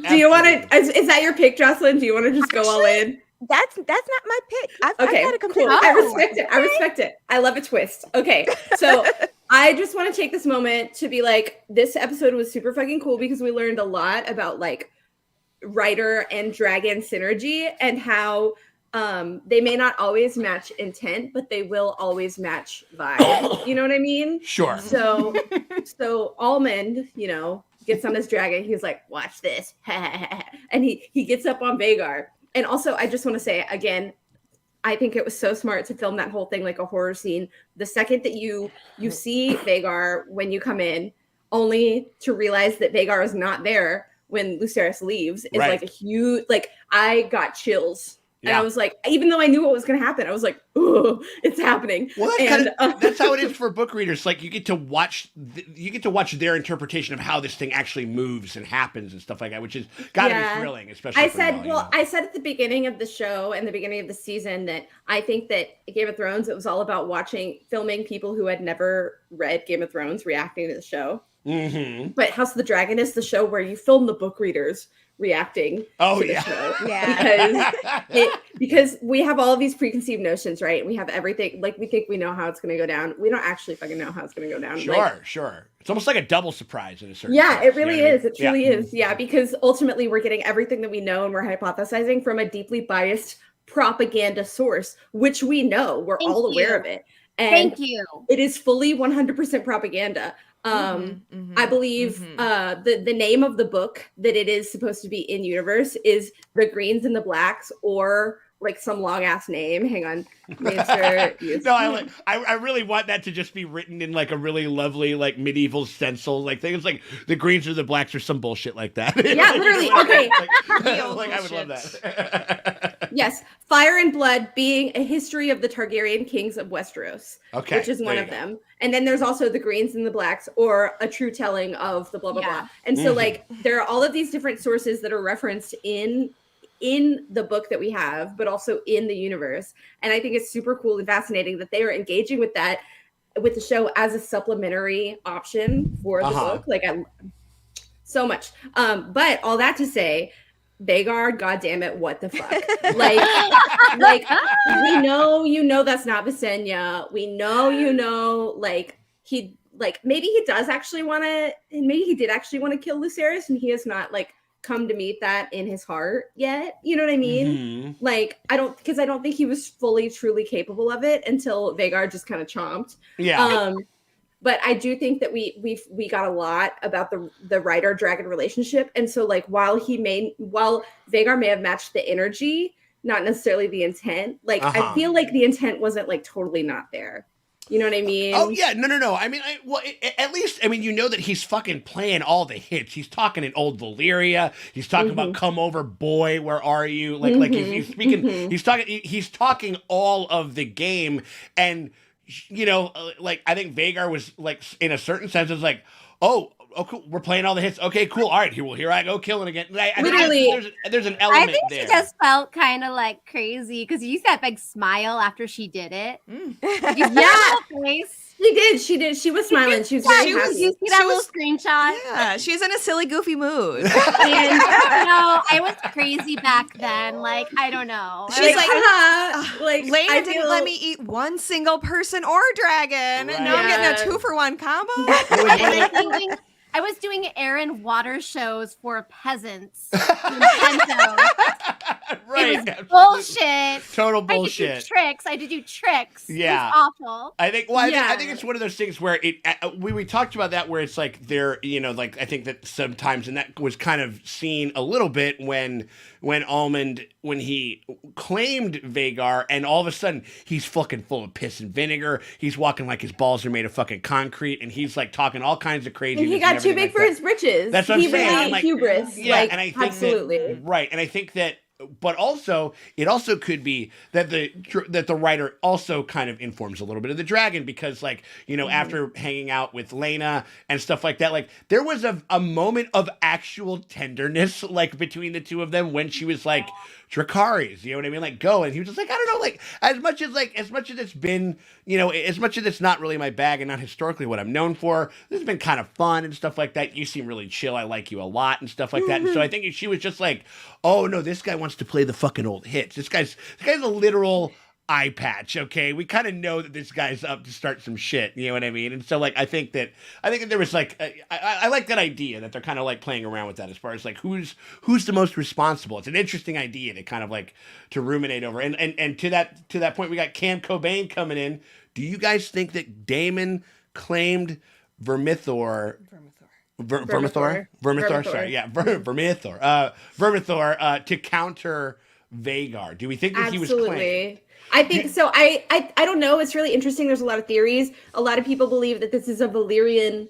Do you want to? Is that your pick, Jocelyn? Do you want to just go all in? That's not my pick. I've got a complete. Cool. I respect it. I love a twist. Okay, so I just want to take this moment to be like, this episode was super fucking cool because we learned a lot about like writer and dragon synergy and how they may not always match intent, but they will always match vibe. You know what I mean? Sure. So Almond, gets on his dragon. He's like, watch this, and he gets up on Vhagar. And also, I just want to say again, I think it was so smart to film that whole thing like a horror scene. The second that you see Vhagar when you come in, only to realize that Vhagar is not there when Lucerys leaves is like a huge, like I got chills. And I was like, even though I knew what was going to happen, I was like, oh, it's happening. Well, that's how it is for book readers. Like you get to watch their interpretation of how this thing actually moves and happens and stuff like that, which is gotta be thrilling, especially. I said at the beginning of the show and the beginning of the season that I think that Game of Thrones, it was all about filming people who had never read Game of Thrones reacting to the show. Mm-hmm. But House of the Dragon is the show where you film the book readers reacting to the show. Yeah. Because we have all of these preconceived notions, right? We have everything, like we think we know how it's going to go down. We don't actually fucking know how it's going to go down. Sure. It's almost like a double surprise in a certain sense. It really is. It truly is. Yeah, because ultimately we're getting everything that we know and we're hypothesizing from a deeply biased propaganda source, which we know. We're all aware of it. And Thank you. It is fully 100% propaganda. I believe the name of the book that it is supposed to be in universe is The Greens and the Blacks, or like some long ass name. Hang on. No, I really want that to just be written in like a really lovely like medieval stencil like thing. It's like the Greens or the Blacks or some bullshit like that. Yeah, literally. Okay. Like I would love that. Yes, Fire and Blood being a history of the Targaryen kings of Westeros, which is one of them. And then there's also the Greens and the Blacks, or a true telling of the blah, blah, blah. And so like there are all of these different sources that are referenced in the book that we have, but also in the universe. And I think it's super cool and fascinating that they are engaging with that, with the show as a supplementary option for the book. Like so much. But all that to say, Vhagar, goddammit, what the fuck? like we know that's not Visenya. We know like maybe he did actually want to kill Lucerys, and he has not like come to meet that in his heart yet. You know what I mean? Mm-hmm. Like I don't think he was fully truly capable of it until Vhagar just kind of chomped. Yeah. But I do think that we got a lot about the writer dragon relationship, and so like while Vhagar may have matched the energy, not necessarily the intent. Like I feel like the intent wasn't like totally not there. You know what I mean? Oh yeah, no. I mean, at least you know that he's fucking playing all the hits. He's talking in old Valyria. He's talking about "Come over, boy, where are you?" Like he's speaking. He's talking all of the game, and like I think Vhagar was like in a certain sense is like, oh, cool, we're playing all the hits. Okay, cool. All right, here I go killing again. Literally, there's an element. I think there. She just felt kind of like crazy because you used that big smile after she did it. She did. She was smiling. She was very happy. You see that little screenshot? Yeah, she was in a silly, goofy mood. And I was crazy back then. Like, I don't know. She's like Lena didn't let me eat one single person or dragon. And now I'm getting a 2-for-1 combo. I was doing Aaron water shows for peasants. Right. It was absolutely. bullshit. Total I had to bullshit. do tricks. Yeah. It was awful. I think. Well, Yeah. I think it's one of those things where we talked about that where it's like there, like I think that sometimes, and that was kind of seen a little bit when Almond when he claimed Vhagar, and all of a sudden he's fucking full of piss and vinegar. He's walking like his balls are made of fucking concrete, and he's like talking all kinds of crazy. And he got too big for his britches. That's what I'm he saying. Really I'm like, hubris. Yeah, like, and I think absolutely. right, and I think that. But also, it also could be that the writer also kind of informs a little bit of the dragon because, like, after hanging out with Lena and stuff like that, like there was a moment of actual tenderness, like between the two of them when she was like, Dracarys, you know what I mean? Like, go, and he was just like, I don't know, like as much as it's been, as much as it's not really my bag and not historically what I'm known for, this has been kind of fun and stuff like that. You seem really chill. I like you a lot and stuff like that. And so I think she was just like, oh no, this guy wants to play the fucking old hits. This guy's a literal eye patch. Okay, we kind of know that this guy's up to start some shit. You know what I mean? And so like I think that there was like I like that idea that they're kind of like playing around with that as far as like who's the most responsible. It's an interesting idea to kind of like to ruminate over. And to that point, we got Cam Cobain coming in. Do you guys think that Daemon claimed Vermithor? Vermithor. Sorry, yeah, Vermithor. Vermithor to counter Vhagar. Do we think that he was claimed? I think so. I don't know. It's really interesting. There's a lot of theories. A lot of people believe that this is a Valyrian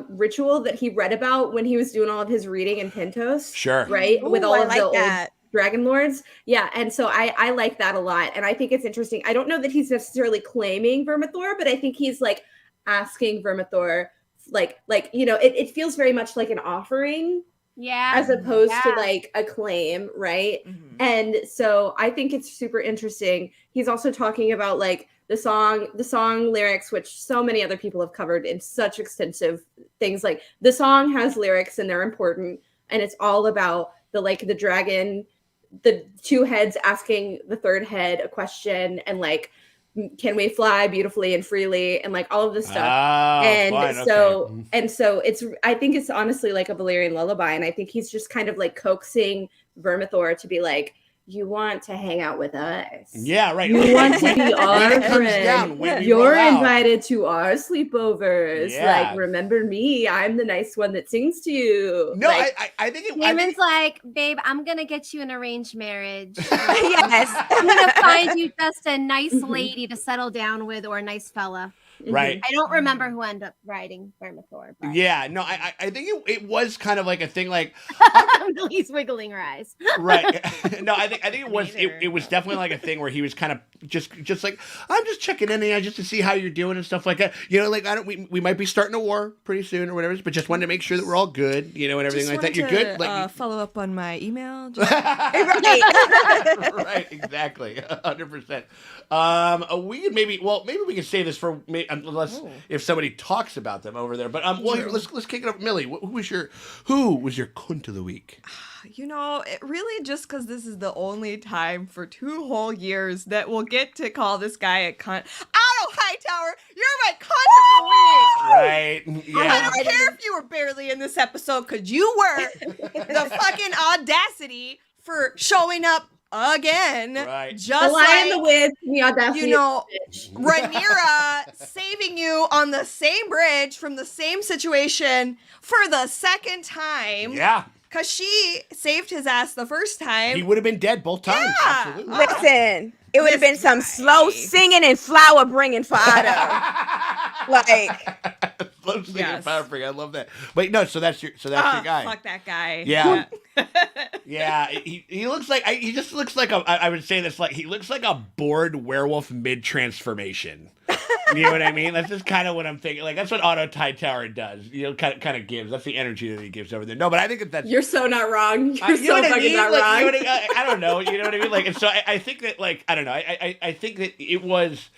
ritual that he read about when he was doing all of his reading in Pentos. Sure. Right? Ooh, with all I of like the old that. Dragon Lords. Yeah. And so I like that a lot. And I think it's interesting. I don't know that he's necessarily claiming Vermithor, but I think he's like asking Vermithor, it feels very much like an offering. Yeah. As opposed to like a claim, right? Mm-hmm. And so I think it's super interesting. He's also talking about like the song lyrics, which so many other people have covered in such extensive things. Like the song has lyrics and they're important, and it's all about the dragon, the two heads asking the third head a question, and like, can we fly beautifully and freely, and like all of this stuff. And so it's, I think it's honestly like a Valyrian lullaby. And I think he's just kind of like coaxing Vermithor to be like, you want to hang out with us. Yeah, right. You want to be our friend. You're invited to our sleepovers. Yeah. Like, remember me? I'm the nice one that sings to you. No, like, I think it. Damon's like, babe, I'm gonna get you an arranged marriage. Yes. I'm gonna find you just a nice lady to settle down with, or a nice fella. Right. I don't remember who ended up writing Vermithor. Yeah, no, I think it was kind of like a thing like He's wiggling her eyes. Right. No, I think it was definitely like a thing where he was kind of just like, I'm just checking in just to see how you're doing and stuff like that. Like we might be starting a war pretty soon or whatever, but just wanted to make sure that we're all good, and everything like that. You're good. Like follow up on my email. Right, exactly, 100%. We could maybe we can save this for unless if somebody talks about them over there. But here, let's kick it up, Millie. Who was your cunt of the week? It really just because this is the only time for 2 whole years that we'll get to call this guy a cunt. Otto Hightower, you're my cunt of the week. Right. Yeah. I don't care if you were barely in this episode, because you were the fucking audacity for showing up again. Right. Just the lion, like, the witch, the audacity. Rhaenyra saving you on the same bridge from the same situation for the second time. Yeah. Because she saved his ass the first time. He would have been dead both times. Yeah. Absolutely. Listen, it would have been some slow singing and flower bringing for Otto. Like, slow singing and flower bringing. I love that. But no, so that's your guy. Fuck that guy. Yeah. Yeah. He looks like he just looks like I would say this, like he looks like a bored werewolf mid transformation. You know what I mean? That's just kind of what I'm thinking. Like that's what Otto Hightower does. Kind of gives. That's the energy that he gives over there. No, but I think that's you're so not wrong. You're so fucking I mean? not like, wrong. You know I don't know. You know what I mean? Like, and so I think that like I don't know. I think that it was.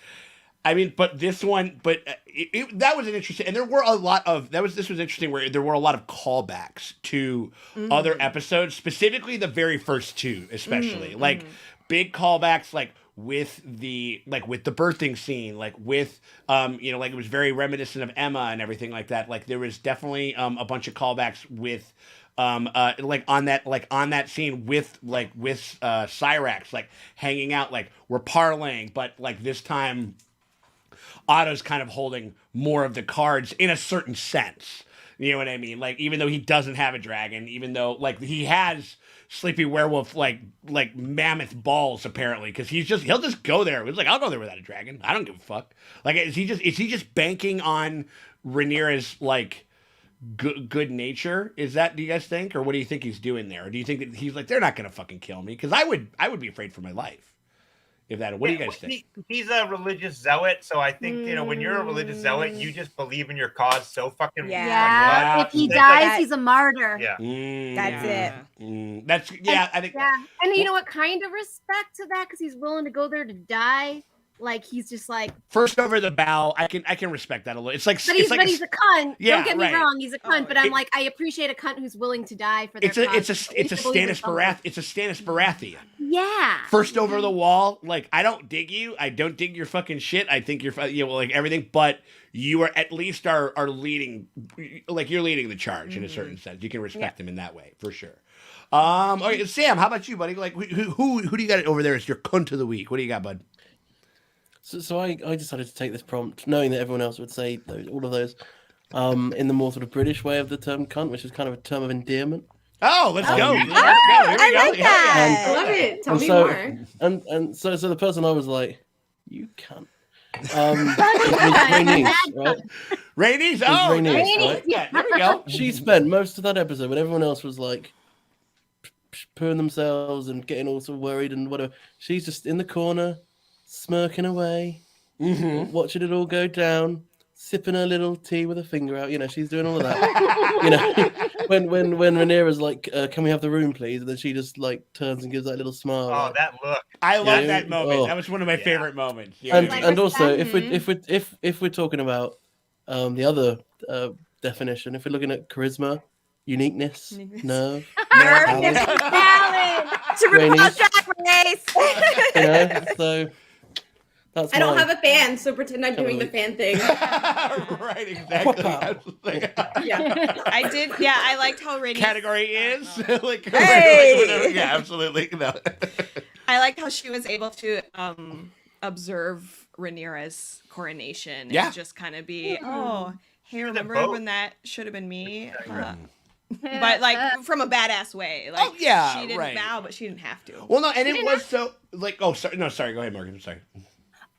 I mean, but this one, that was an interesting, and there were a lot of this was interesting where there were a lot of callbacks to other episodes, specifically the very first 2, especially like big callbacks, like with the birthing scene, like with like it was very reminiscent of Emma and everything like that. Like there was definitely a bunch of callbacks with like on that scene with Cyrax, like hanging out, like we're parlaying, but like this time Otto's kind of holding more of the cards in a certain sense. You know what I mean? Like, even though he doesn't have a dragon, even though like he has sleepy werewolf like mammoth balls apparently, because he'll just go there. He's like, I'll go there without a dragon. I don't give a fuck. Like, is he just banking on Rhaenyra's like good nature? Is that, do you guys think, or what do you think he's doing there? Or do you think that he's like, they're not gonna fucking kill me? Because I would be afraid for my life. If that, what do you guys think? He's a religious zealot, so I think when you're a religious zealot, you just believe in your cause so fucking. Yeah. If he dies, he's a martyr. Yeah. That's it. That's I think. Yeah, and you know what? Kind of respect to that because he's willing to go there to die. Like he's just like first over the bow. I can respect that a little. It's like, but he's a cunt. Yeah, don't get me wrong, he's a cunt. But I'm like, I appreciate a cunt who's willing to die for their cause. It's a Stannis Baratheon. Yeah. First over the wall. Like, I don't dig you. I don't dig your fucking shit. I think you're like everything, but you are at least are leading, like you're leading the charge in a certain sense. You can respect him in that way for sure. Okay, Sam, how about you, buddy? Like, who do you got over there as your cunt of the week? What do you got, bud? So I decided to take this prompt, knowing that everyone else would say all of those, in the more sort of British way of the term cunt, which is kind of a term of endearment. Oh, let's go. Let's go. Here we go. I like that. I love it. Tell me so, more. And so the person I was like, you cunt. Rhaenys, right? Rhaenys? Oh, Rhaenys, right? Yeah, there we go. She spent most of that episode when everyone else was like pooing themselves and getting all sort of worried and whatever. She's just in the corner, smirking away, watching it all go down, sipping her little tea with her finger out. You know, she's doing all of that. You know, when Rhaenyra's like, "Can we have the room, please?" And then she just like turns and gives that little smile. Oh, like, that look! I love that moment. That was one of my favorite moments. Yeah. And also, if we're talking about the other definition, if we're looking at charisma, uniqueness, nerve, Talent. To RuPaul's Drag Race. you know, so that's I don't have a fan, so pretend I'm doing the fan thing. Right, exactly. Yeah. I did. Yeah, I liked how Rhaenys. Category is like, Hey! yeah, absolutely. No. I liked how she was able to observe Rhaenyra's coronation and just kind of be, oh, hey, remember when that should have been me? But like from a badass way. Like, she didn't vow, but she didn't have to. Well, no, and it was so like, oh, sorry, no, sorry, go ahead, Morgan. I'm sorry.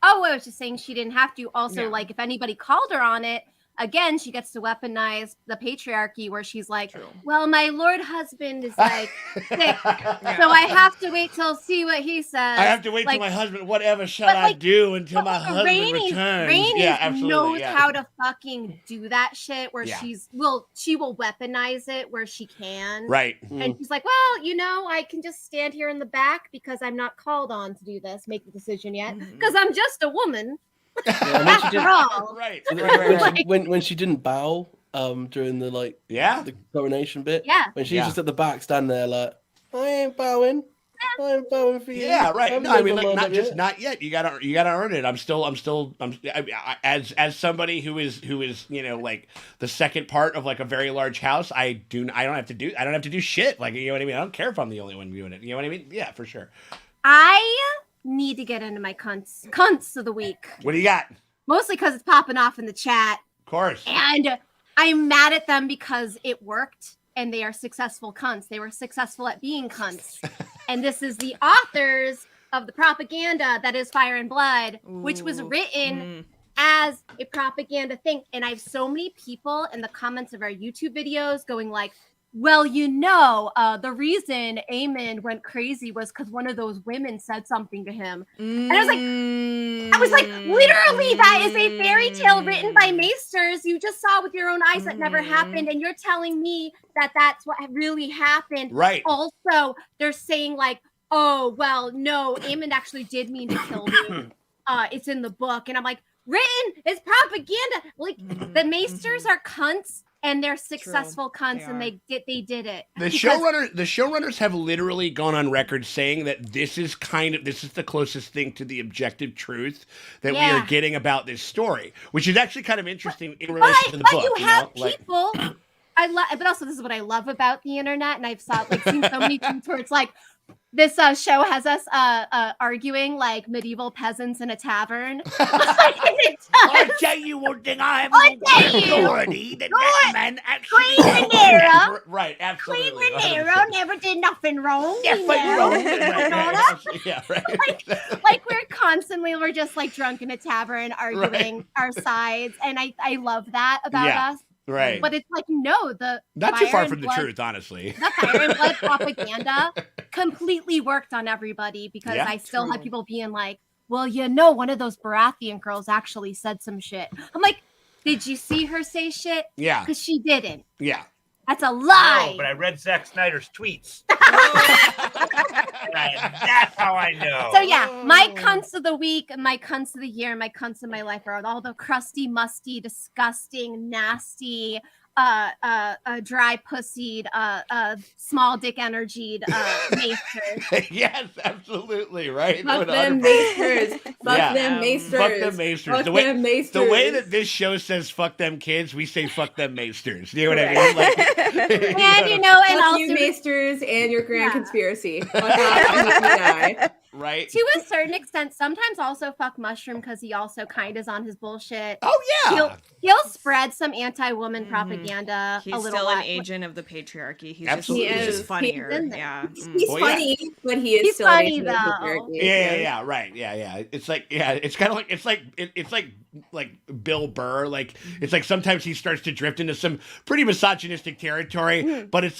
Oh, I was just saying she didn't have to. Also, like, if anybody called her on it, again, she gets to weaponize the patriarchy where she's like, well, my lord husband is like sick, so I have to wait till see what he says. I have to wait till my husband, whatever shall I do until my husband returns? Rhaenys knows how to fucking do that shit where she will weaponize it where she can. Right. And she's like, well, you know, I can just stand here in the back because I'm not called on to do this, make the decision yet, because I'm just a woman. After all, right. When she didn't bow during the the coronation bit, when she's just at the back standing there like, I ain't bowing for you. Yeah, right. No, I mean, like, not yet. You gotta earn it. I'm as somebody who is you know, like the second part of like a very large house. I don't have to do shit. Like, you know what I mean? I don't care if I'm the only one doing it. You know what I mean? Yeah, for sure. I need to get into my cunts of the week. What do you got? Mostly because it's popping off in the chat. Of course. And I'm mad at them because it worked and they are successful cunts. They were successful at being cunts. And this is the authors of the propaganda that is Fire and Blood, which was written as a propaganda thing. And I have so many people in the comments of our YouTube videos going like, well, you know, the reason Aemon went crazy was because one of those women said something to him. And I was like, literally, that is a fairy tale written by maesters. You just saw with your own eyes that never happened. And you're telling me that that's what really happened. Right. Also, they're saying like, oh, well, no, Aemon actually did mean to kill me. It's in the book. And I'm like, written, it's propaganda. Like, the maesters are cunts. And they're successful cunts, and they did it. The showrunners have literally gone on record saying that this is the closest thing to the objective truth that we are getting about this story, which is actually kind of interesting in relation to the book. But you have people. but also this is what I love about the internet, and I've seen so many tweets where it's like, this show has us arguing like medieval peasants in a tavern. I'll tell you one thing, I have authority that man actually... Queen Rhaenyra. Right, absolutely. Queen Rhaenyra never did nothing wrong. Yeah, right. Like we're just like drunk in a tavern arguing our sides, and I love that about us. Right. But it's like, no, not too far from the truth, honestly. The Fire and Blood propaganda completely worked on everybody, because I still had people being like, well, one of those Baratheon girls actually said some shit. I'm like, did you see her say shit? Yeah. Because she didn't. Yeah. That's a lie. No, but I read Zack Snyder's tweets. That's how I know. So yeah, my cunts of the week, my cunts of the year, my cunts of my life are all the crusty, musty, disgusting, nasty, dry pussied, small dick energied maesters. Yes, absolutely, right. Fuck them maesters. Fuck them maesters. Fuck them maesters. Fuck them maesters. The way that this show says "fuck them kids," we say "fuck them maesters." You know what I mean? Like, and fuck also you maesters and your grand conspiracy. Fuck off and you die. Right. To a certain extent, sometimes also fuck Mushroom, because he also kind of is on his bullshit. Oh yeah. He'll spread some anti-woman propaganda. He's a little still an lot. agent of the patriarchy. He's Absolutely. just, he's just funnier. Yeah. He's funny, but he is He's still an funny, agent of the though. patriarchy. Yeah, right. Yeah. It's like, it's kind of like, it's like Bill Burr. Like, it's like sometimes he starts to drift into some pretty misogynistic territory, but it's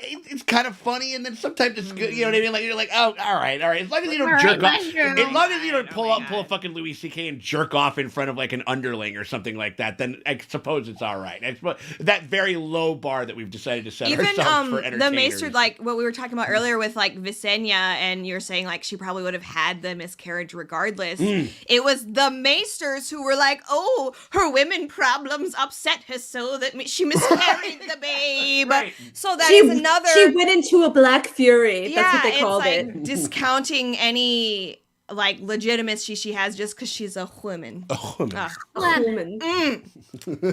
it's kind of funny, and then sometimes it's good. You know what I mean? Like, you're like, oh, all right. As long as you don't jerk off, as long as you don't pull a fucking Louis C.K. and jerk off in front of like an underling or something like that, then I suppose it's all right. It's that very low bar that we've decided to set ourselves for entertainers. The maester, like what we were talking about earlier with like Visenya, and you're saying like she probably would have had the miscarriage regardless. It was the maesters who were like, oh, her women problems upset her so that she miscarried the babe. Right. So that is another. She went into a black fury. That's what they called it's it. like discounting any like legitimacy she has just because she's a woman. A woman. Woman.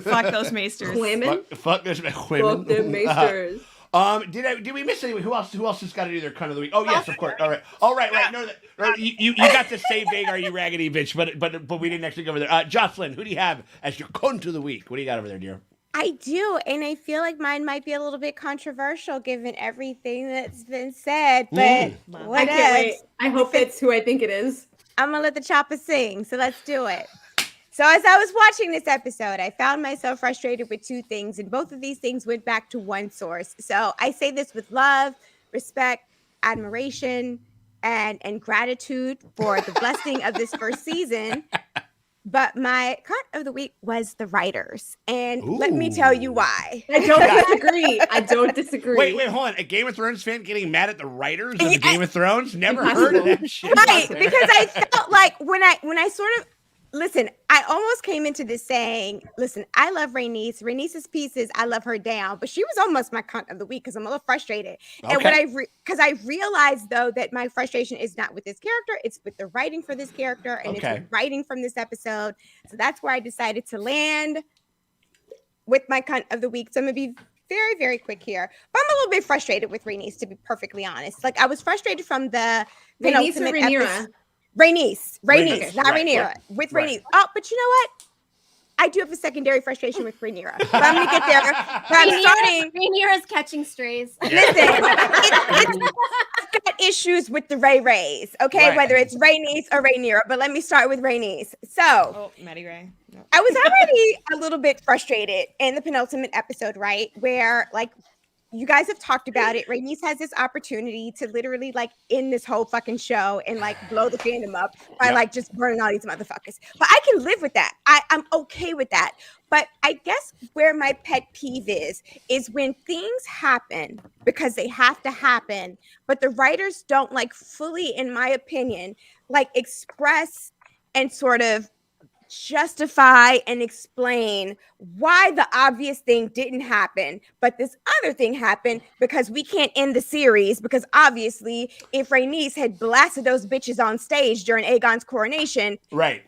Fuck those maesters. Women. Fuck those women. Fuck them maesters. Did we miss anyone? Who else has got to do their cunt of the week? Oh yes, of course. All right. No, right. You got to say big, are you raggedy bitch? But we didn't actually go over there. Jocelyn, who do you have as your cunt of the week? What do you got over there, dear? I do, and I feel like mine might be a little bit controversial given everything that's been said, but I can't wait. I hope it's who I think it is. I'm gonna let the chopper sing, so let's do it. So as I was watching this episode, I found myself frustrated with two things, and both of these things went back to one source. So I say this with love, respect, admiration, and gratitude for the blessing of this first season. But my cunt of the week was the writers. And let me tell you why. I don't disagree. Wait, hold on. A Game of Thrones fan getting mad at the writers of the Game of Thrones? Never heard of that shit. Right, because I felt like when I sort of listen, I almost came into this saying, listen, I love Rhaenys. Rhaenys' pieces, I love her down, but she was almost my cunt of the week because I'm a little frustrated. Okay. And when because I realized though that my frustration is not with this character, it's with the writing for this character, and it's the writing from this episode. So that's where I decided to land with my cunt of the week. So I'm gonna be very, very quick here. But I'm a little bit frustrated with Rhaenys, to be perfectly honest. Like I was frustrated from the Rhaenys or Rhaenyra? Rhaenys, Okay. not Rhaenyra. With Rhaenys. Oh, but you know what? I do have a secondary frustration with Rhaenyra. But I'm gonna get there. But I'm starting. Rhaenyra's catching strays. Listen, I've got issues with the Rays, okay? Whether it's Rhaenys or Rhaenyra, but let me start with Rhaenys. So, Maddie Kay. No. I was already a little bit frustrated in the penultimate episode, right? Where like you guys have talked about it. Rhaenys has this opportunity to literally like end this whole fucking show and like blow the fandom up by like just burning all these motherfuckers. But I can live with that. I'm okay with that. But I guess where my pet peeve is when things happen because they have to happen, but the writers don't like fully, in my opinion, like express and sort of justify and explain why the obvious thing didn't happen, but this other thing happened, because we can't end the series, because obviously if Rhaenys had blasted those bitches on stage during Aegon's coronation, Right.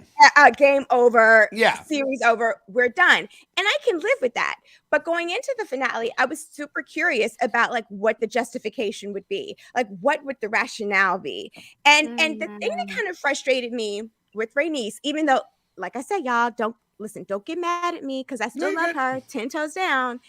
Game over, Yeah. series over, we're done. And I can live with that. But going into the finale, I was super curious about like what the justification would be, like what would the rationale be. And the thing that kind of frustrated me with Rhaenys, even though, like I said, y'all, don't get mad at me because I still love her 10 toes down.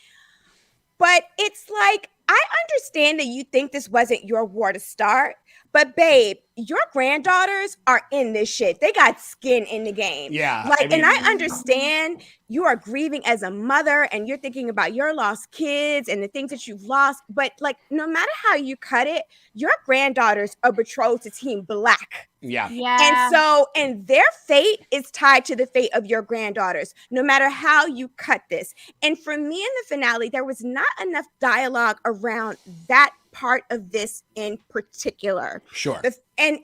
But it's like, I understand that you think this wasn't your war to start, but babe, your granddaughters are in this shit. They got skin in the game. Yeah. Like, I mean, and I understand you are grieving as a mother and you're thinking about your lost kids and the things that you've lost. But like, no matter how you cut it, your granddaughters are betrothed to Team Black. Yeah. And so, and their fate is tied to the fate of your granddaughters, no matter how you cut this. And for me in the finale, there was not enough dialogue around that part of this in particular. Sure. And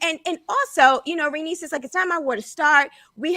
also, you know, Rhaenys is like, it's not my war to start. We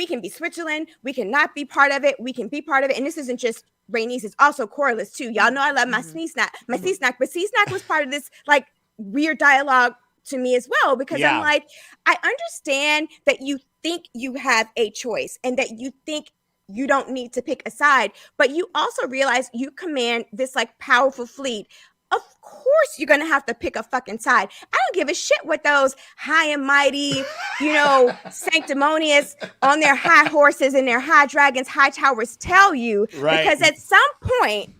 can be Switzerland. We cannot be part of it. We can be part of it. And this isn't just Rhaenys, it's also Corlys too. Y'all know I love my Sea-Snack, but Sea-Snack was part of this like weird dialogue to me as well, because I'm like, I understand that you think you have a choice and that you think you don't need to pick a side, but you also realize you command this like powerful fleet. Of course you're gonna have to pick a fucking side. I don't give a shit what those high and mighty, you know, sanctimonious on their high horses and their high dragons, high towers tell you, because at some point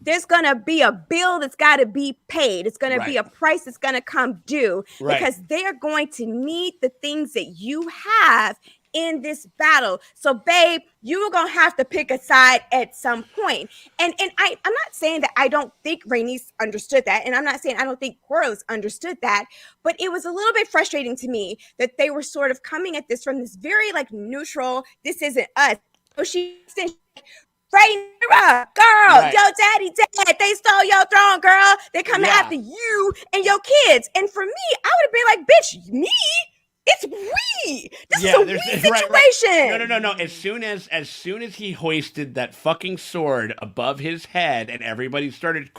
there's going to be a bill that's got to be paid. It's going to be a price that's going to come due, because they're going to need the things that you have in this battle. So, babe, you're going to have to pick a side at some point. And I'm not saying that I don't think Rhaenys understood that. And I'm not saying I don't think Corlys understood that. But it was a little bit frustrating to me that they were sort of coming at this from this very, like, neutral, this isn't us. So she said, Rhaenyra, girl, your daddy dead. They stole your throne, girl. They coming after you and your kids. And for me, I would have been like, bitch, me? It's we. This is a we situation. No. As soon as he hoisted that fucking sword above his head and everybody started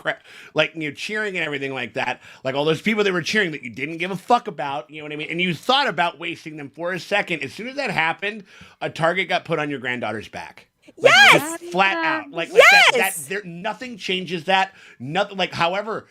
cheering and everything like that, like all those people that were cheering that you didn't give a fuck about, you know what I mean? And you thought about wasting them for a second. As soon as that happened, a target got put on your granddaughter's back. Like, yes, just flat out. Like that nothing changes that. Nothing, like however,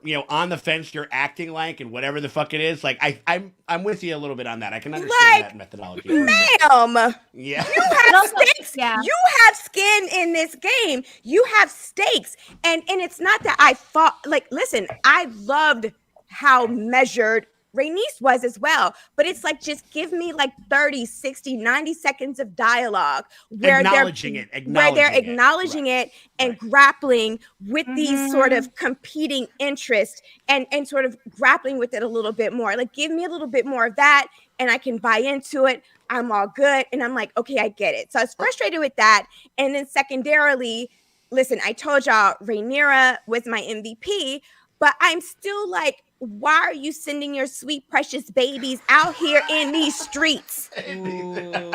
you know, on the fence you're acting like and whatever the fuck it is. Like I'm with you a little bit on that. I can understand that methodology. Ma'am. Yeah. You have stakes. Yeah. You have skin in this game. You have stakes. And it's not that I fought, like, listen, I loved how measured Rhaenys was as well, but it's like, just give me like 30, 60, 90 seconds of dialogue where they're acknowledging it and grappling with these sort of competing interests and sort of grappling with it a little bit more. Like, give me a little bit more of that and I can buy into it. I'm all good. And I'm like, okay, I get it. So I was frustrated with that. And then secondarily, listen, I told y'all Rhaenyra was my MVP, but I'm still like, why are you sending your sweet, precious babies out here in these streets? Solo.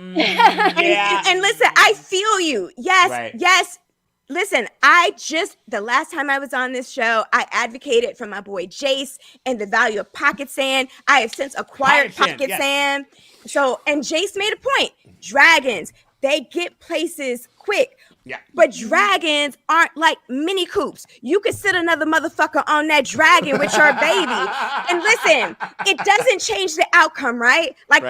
And listen, I feel you. Yes. Listen, the last time I was on this show, I advocated for my boy Jace and the value of pocket sand. I have since acquired pocket sand. So, and Jace made a point. Dragons, they get places quick. Yeah. But dragons aren't like mini coops. You could sit another motherfucker on that dragon with your baby. And listen, it doesn't change the outcome, right? Like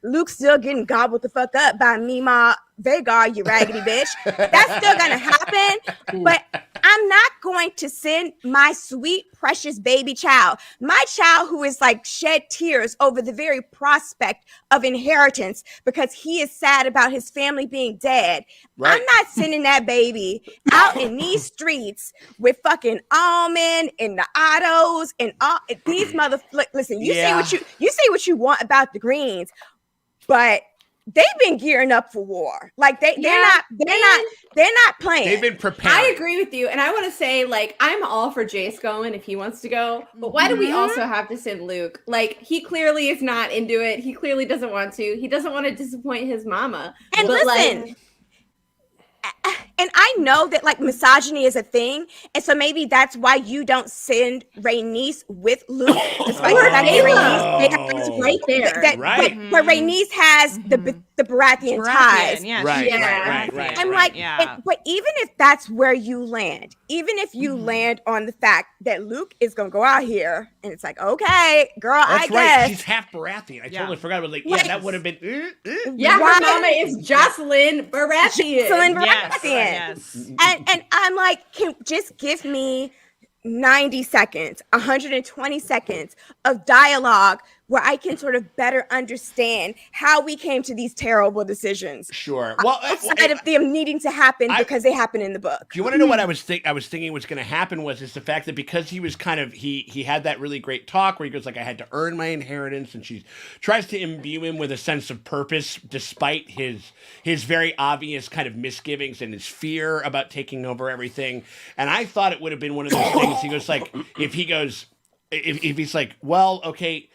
Luke's still getting gobbled the fuck up by Mima Vagar, you raggedy bitch. That's still gonna happen. But I'm not going to send my sweet, precious baby child, my child who is like shed tears over the very prospect of inheritance because he is sad about his family being dead. I'm not sending that baby out in these streets with fucking Almond and the Ottos and all these motherfuckers. Listen, you say what you want about the Greens, but they've been gearing up for war. Like they're not playing. They've been preparing. I agree with you, and I want to say, like, I'm all for Jace going if he wants to go, but why do we also have to send Luke? Like, he clearly is not into it. He clearly doesn't want to. He doesn't want to disappoint his mama. And but listen, and I know that like misogyny is a thing, and so maybe that's why you don't send Rhaenys with Luke, despite the fact that Rhaenys right there, right? But Rhaenys has the Baratheon ties, right. I'm like, but even if that's where you land, even if you land on the fact that Luke is gonna go out here, and it's like, okay, girl, That's I guess right. She's half Baratheon. I totally forgot about that would have been. Yeah, her mama is Jocelyn Baratheon. Jocelyn Baratheon. Yes. And I'm like, just give me 90 seconds, 120 seconds of dialogue where I can sort of better understand how we came to these terrible decisions. Sure. Well, outside of them needing to happen because they happen in the book. Do you want to know what I was thinking was going to happen was the fact that because he was kind of he had that really great talk where he goes like, I had to earn my inheritance, and she tries to imbue him with a sense of purpose despite his very obvious kind of misgivings and his fear about taking over everything. And I thought it would have been one of those things. He goes like, if he's like, well, okay.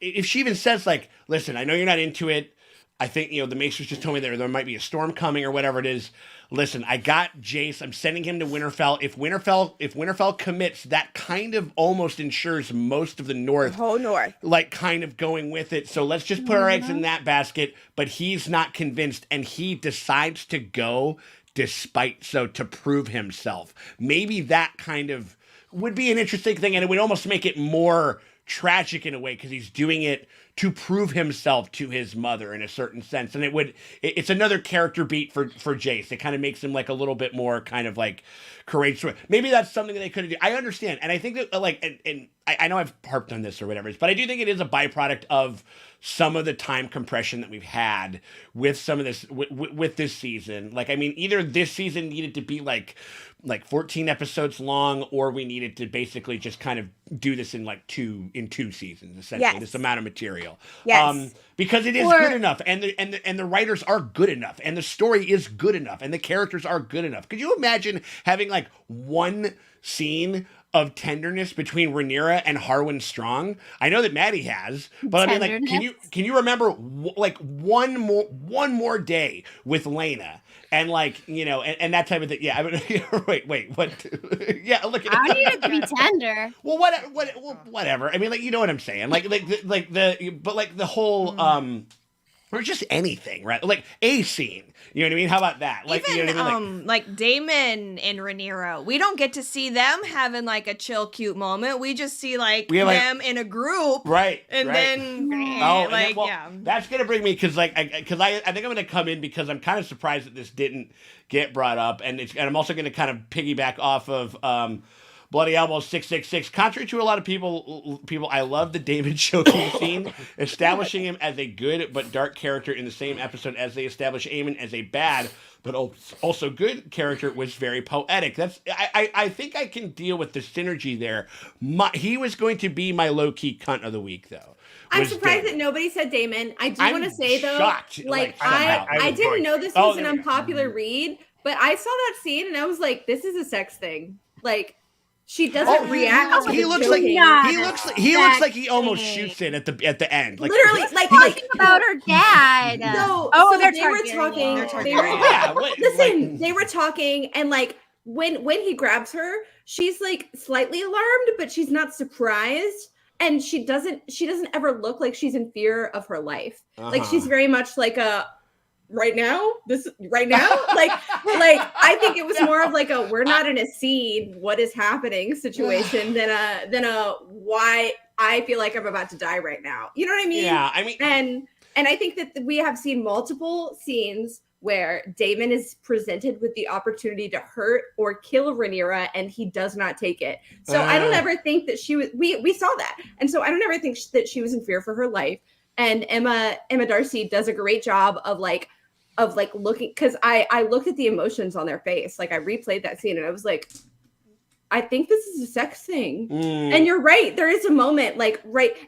If she even says like, listen, I know you're not into it. I think, the Maesters just told me there might be a storm coming or whatever it is. Listen, I got Jace. I'm sending him to Winterfell. If Winterfell commits, that kind of almost ensures most of the North. The whole North. Like kind of going with it. So let's just put our eggs in that basket. But he's not convinced and he decides to go to prove himself. Maybe that kind of would be an interesting thing, and it would almost make it more tragic in a way because he's doing it to prove himself to his mother in a certain sense, and it's another character beat for Jace. It kind of makes him like a little bit more kind of like courageous. Maybe that's something that they could do. I understand, and I think that like, and I know I've harped on this or whatever, but I do think it is a byproduct of some of the time compression that we've had with some of this with this season. Like, I mean, either this season needed to be like 14 episodes long, or we needed to basically just kind of do this in two seasons, essentially. This amount of material. Yes. Because it is good enough, and the writers are good enough, and the story is good enough, and the characters are good enough. Could you imagine having like one scene of tenderness between Rhaenyra and Harwin Strong? I know that Maddie has, but I mean, like, can you remember like one more day with Lena and like, and that type of thing? Yeah, I mean, wait, what? Yeah, look. I need it to be tender. Well, whatever. I mean, like, you know what I'm saying? Like the whole or just anything, right? Like a scene. You know what I mean? How about that? Like, even, you know what I mean? Like Daemon and Rhaenyra, we don't get to see them having like a chill, cute moment. We just see like them in a group, right? And then, that's gonna bring me because I think I'm gonna come in because I'm kind of surprised that this didn't get brought up, and I'm also gonna kind of piggyback off of Bloody Elbow 666. Contrary to a lot of people, I love the David choking scene, establishing him as a good but dark character in the same episode as they establish Aemon as a bad but also good character was very poetic. I think I can deal with the synergy there. He was going to be my low-key cunt of the week, though. I'm surprised that nobody said Daemon. I do want to say, though, shocked, I didn't know this was an unpopular read, but I saw that scene and I was like, this is a sex thing. Like, she doesn't react. He looks like he almost shoots it at the end. Like, literally, like about her dad. No, they were talking. Listen, they were talking, and like when he grabs her, she's like slightly alarmed, but she's not surprised, and she doesn't ever look like she's in fear of her life. Like she's very much like a. Right now, like I think it was more of like a we're not in a scene, what is happening situation than a why I feel like I'm about to die right now. You know what I mean? Yeah, I mean, and I think that we have seen multiple scenes where Daemon is presented with the opportunity to hurt or kill Rhaenyra, and he does not take it. So I don't ever think that she was. We saw that, and so I don't ever think that she was in fear for her life. And Emma Darcy does a great job of looking, because I looked at the emotions on their face. Like I replayed that scene and I was like, I think this is a sex thing. And you're right. There is a moment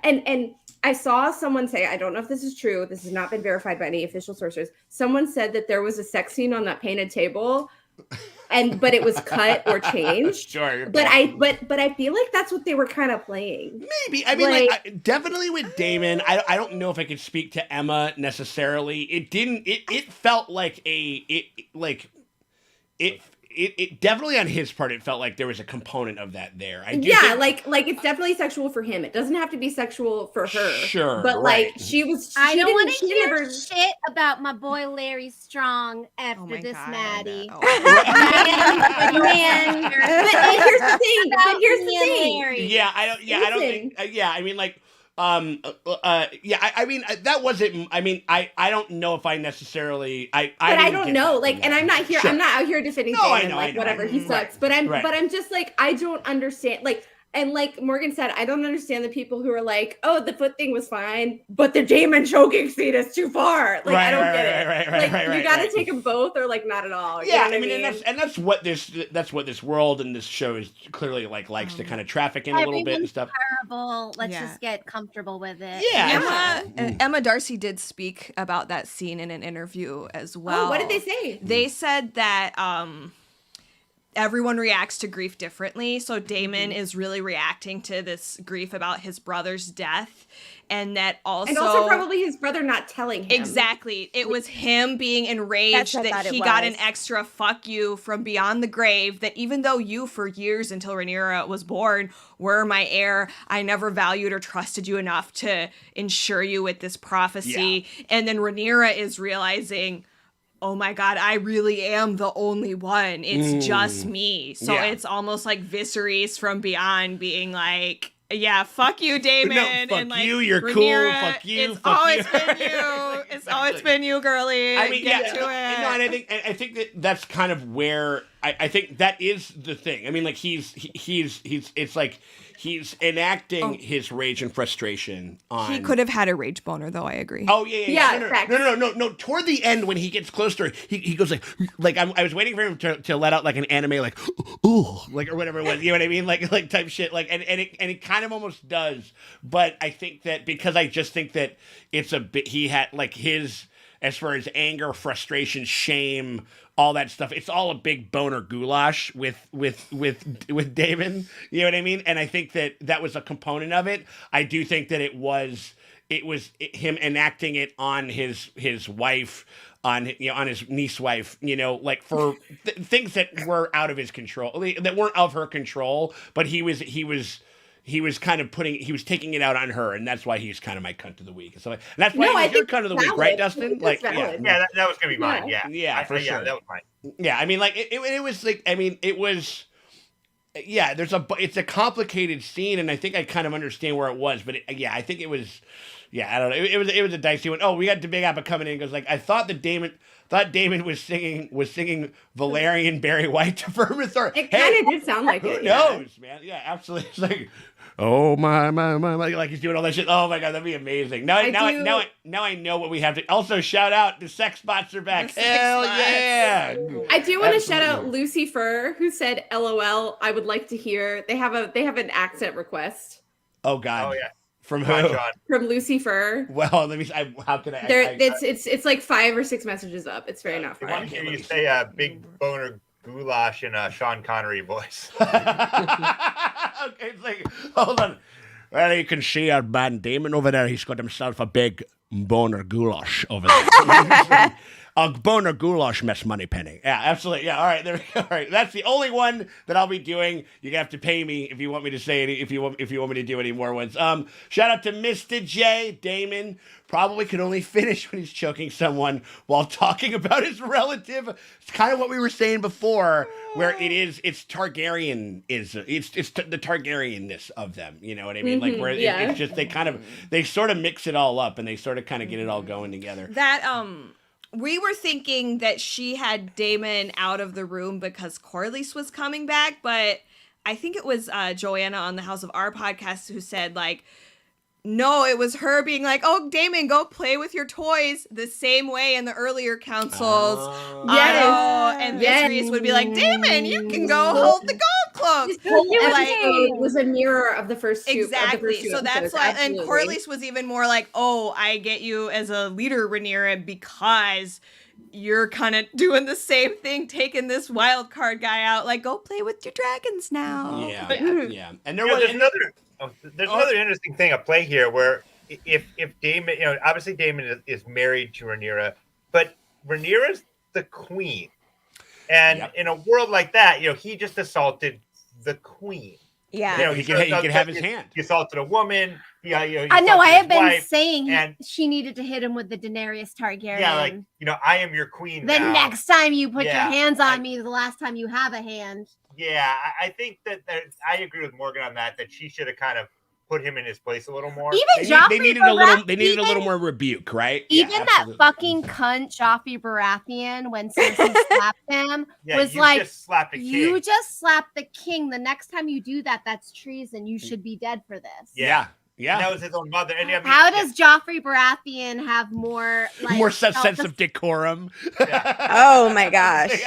and I saw someone say, I don't know if this is true. This has not been verified by any official sources. Someone said that there was a sex scene on that painted table, but it was cut or changed. Sure. But I feel like that's what they were kind of playing. Maybe. I mean, definitely with Damon. I don't know if I could speak to Emma necessarily. It didn't. It felt like it definitely on his part. It felt like there was a component of that there. I do think, like it's definitely sexual for him. It doesn't have to be sexual for her. Sure, but right. like she was. I don't want to hear shit about my boy Larry Strong after this, God. Maddie. Man, but here's the thing. Larry. Yeah, I don't. Yeah, I don't think. I mean, like. I mean, that wasn't. I mean, I don't know if I necessarily. But I don't know. Like, and I'm not here. Sure. I'm not out here defending No, Damon. Like, whatever, he sucks. But I'm just like, I don't understand. Like. And like Morgan said, I don't understand the people who are like, "Oh, the foot thing was fine, but the Damon choking scene is too far." Like, I don't get it. You got to take them both, or like not at all. Yeah, you know I mean, and that's what this world and this show is clearly like likes to kind of traffic in a little bit and stuff. Terrible. Let's just get comfortable with it. Yeah, Emma Darcy did speak about that scene in an interview as well. Oh, what did they say? They said that everyone reacts to grief differently. So Damon is really reacting to this grief about his brother's death. And that also probably his brother not telling him. Exactly. It was him being enraged that he got an extra fuck you from beyond the grave, that even though you for years until Rhaenyra was born were my heir, I never valued or trusted you enough to ensure you with this prophecy. Yeah. And then Rhaenyra is realizing, oh my God, I really am the only one. It's just me. So it's almost like Viserys from Beyond being like, yeah, fuck you, Damon. No, fuck and like, you, you're Rhaenyra, cool, fuck you, it's fuck always you. been you. It's always been you, girly. I mean, Get to it. No, and I think that's kind of where I think that is the thing. I mean, like he's it's like he's enacting his rage and frustration on. He could have had a rage boner, though. I agree. Oh yeah. No. Toward the end, when he gets close to her, he goes like I was waiting for him to let out like an anime like ooh like or whatever it was. You know what I mean? Like type shit. Like and it kind of almost does. But I think that because I just think that it's a bit he had like his as far as anger, frustration, shame, all that stuff. It's all a big boner goulash with Damon. You know what I mean? And I think that was a component of it. I do think that it was him enacting it on his wife, on his niece wife, like for things that were out of his control, that weren't of her control, but he was kind of he was taking it out on her, and that's why he's kind of my cunt of the week. So that's why he's your cunt of the week, right, Dustin? Like, that was gonna be mine. Yeah, for sure. Yeah, that was mine. Yeah, I mean, like it was like, I mean, it was. Yeah, it's a complicated scene, and I think I kind of understand where it was, but I think it was. Yeah, I don't know. It was a dicey one. Oh, we got the Big Appa coming in and goes like, I thought Damon was singing Valerian Barry White to Vermithor. It kind of did sound like it. Who knows, man? Yeah, absolutely. It's like, oh my, like he's doing all that shit. Oh my God, that'd be amazing. Now I know what we have to. Also, shout out the sex bots are back. Hell yeah! I do want to shout out Lucy Fur, who said, "LOL, I would like to hear." They have an accent request. Oh God. Oh yeah. From who? From Lucy Fur. Well, let me. How can I? It's like 5 or 6 messages up. It's very not far. I want to hear you say big boner goulash in a Sean Connery voice. Okay, it's like, hold on. Well, you can see our man Damon over there. He's got himself a big boner goulash over there. A boner goulash, Miss Moneypenny. Yeah, absolutely. Yeah, all right, there we go. All right, that's the only one that I'll be doing. You're gonna have to pay me if you want me to say any. If you want me to do any more ones. Shout out to Mr. J. Damon. Probably could only finish when he's choking someone while talking about his relative. It's kind of what we were saying before, where it's Targaryen it's the Targaryenness of them. You know what I mean? Like where it's just they sort of mix it all up and they sort of kind of get it all going together. That we were thinking that she had Damon out of the room because Corlys was coming back, but I think it was Joanna on the House of R podcast who said like, no, it was her being like, oh, Damon, go play with your toys the same way in the earlier councils. Otto and Viserys would be like, Damon, you can go hold the golf cloak. This whole Like- episode was a mirror of the first two. Exactly. So that's episodes, why, absolutely. and Corlys was even more like, "Oh, I get you as a leader, Rhaenyra, because you're kind of doing the same thing, taking this wild card guy out. Like, go play with your dragons now." Yeah. And there You know, was there's another interesting thing at play here, where if Daemon, obviously Daemon is married to Rhaenyra, but Rhaenyra's the queen, and in a world like that, he just assaulted the queen. Yeah. he could have his hand. He assaulted a woman. I know. I have been saying she needed to hit him with the Daenerys Targaryen. Yeah, like I am your queen. The now. next time you put your hands on me, the last time you have a hand. Yeah, I think that I agree with Morgan on that. That she should have kind of put him in his place a little more. Even Joffrey they needed a little more rebuke, right? Even that fucking cunt Joffrey Baratheon, when Cersei slapped him, was like, "You just slapped the king. The next time you do that, that's treason. You should be dead for this." Yeah. And that was his own mother. And how does Joffrey Baratheon have more sense of decorum? Oh my gosh.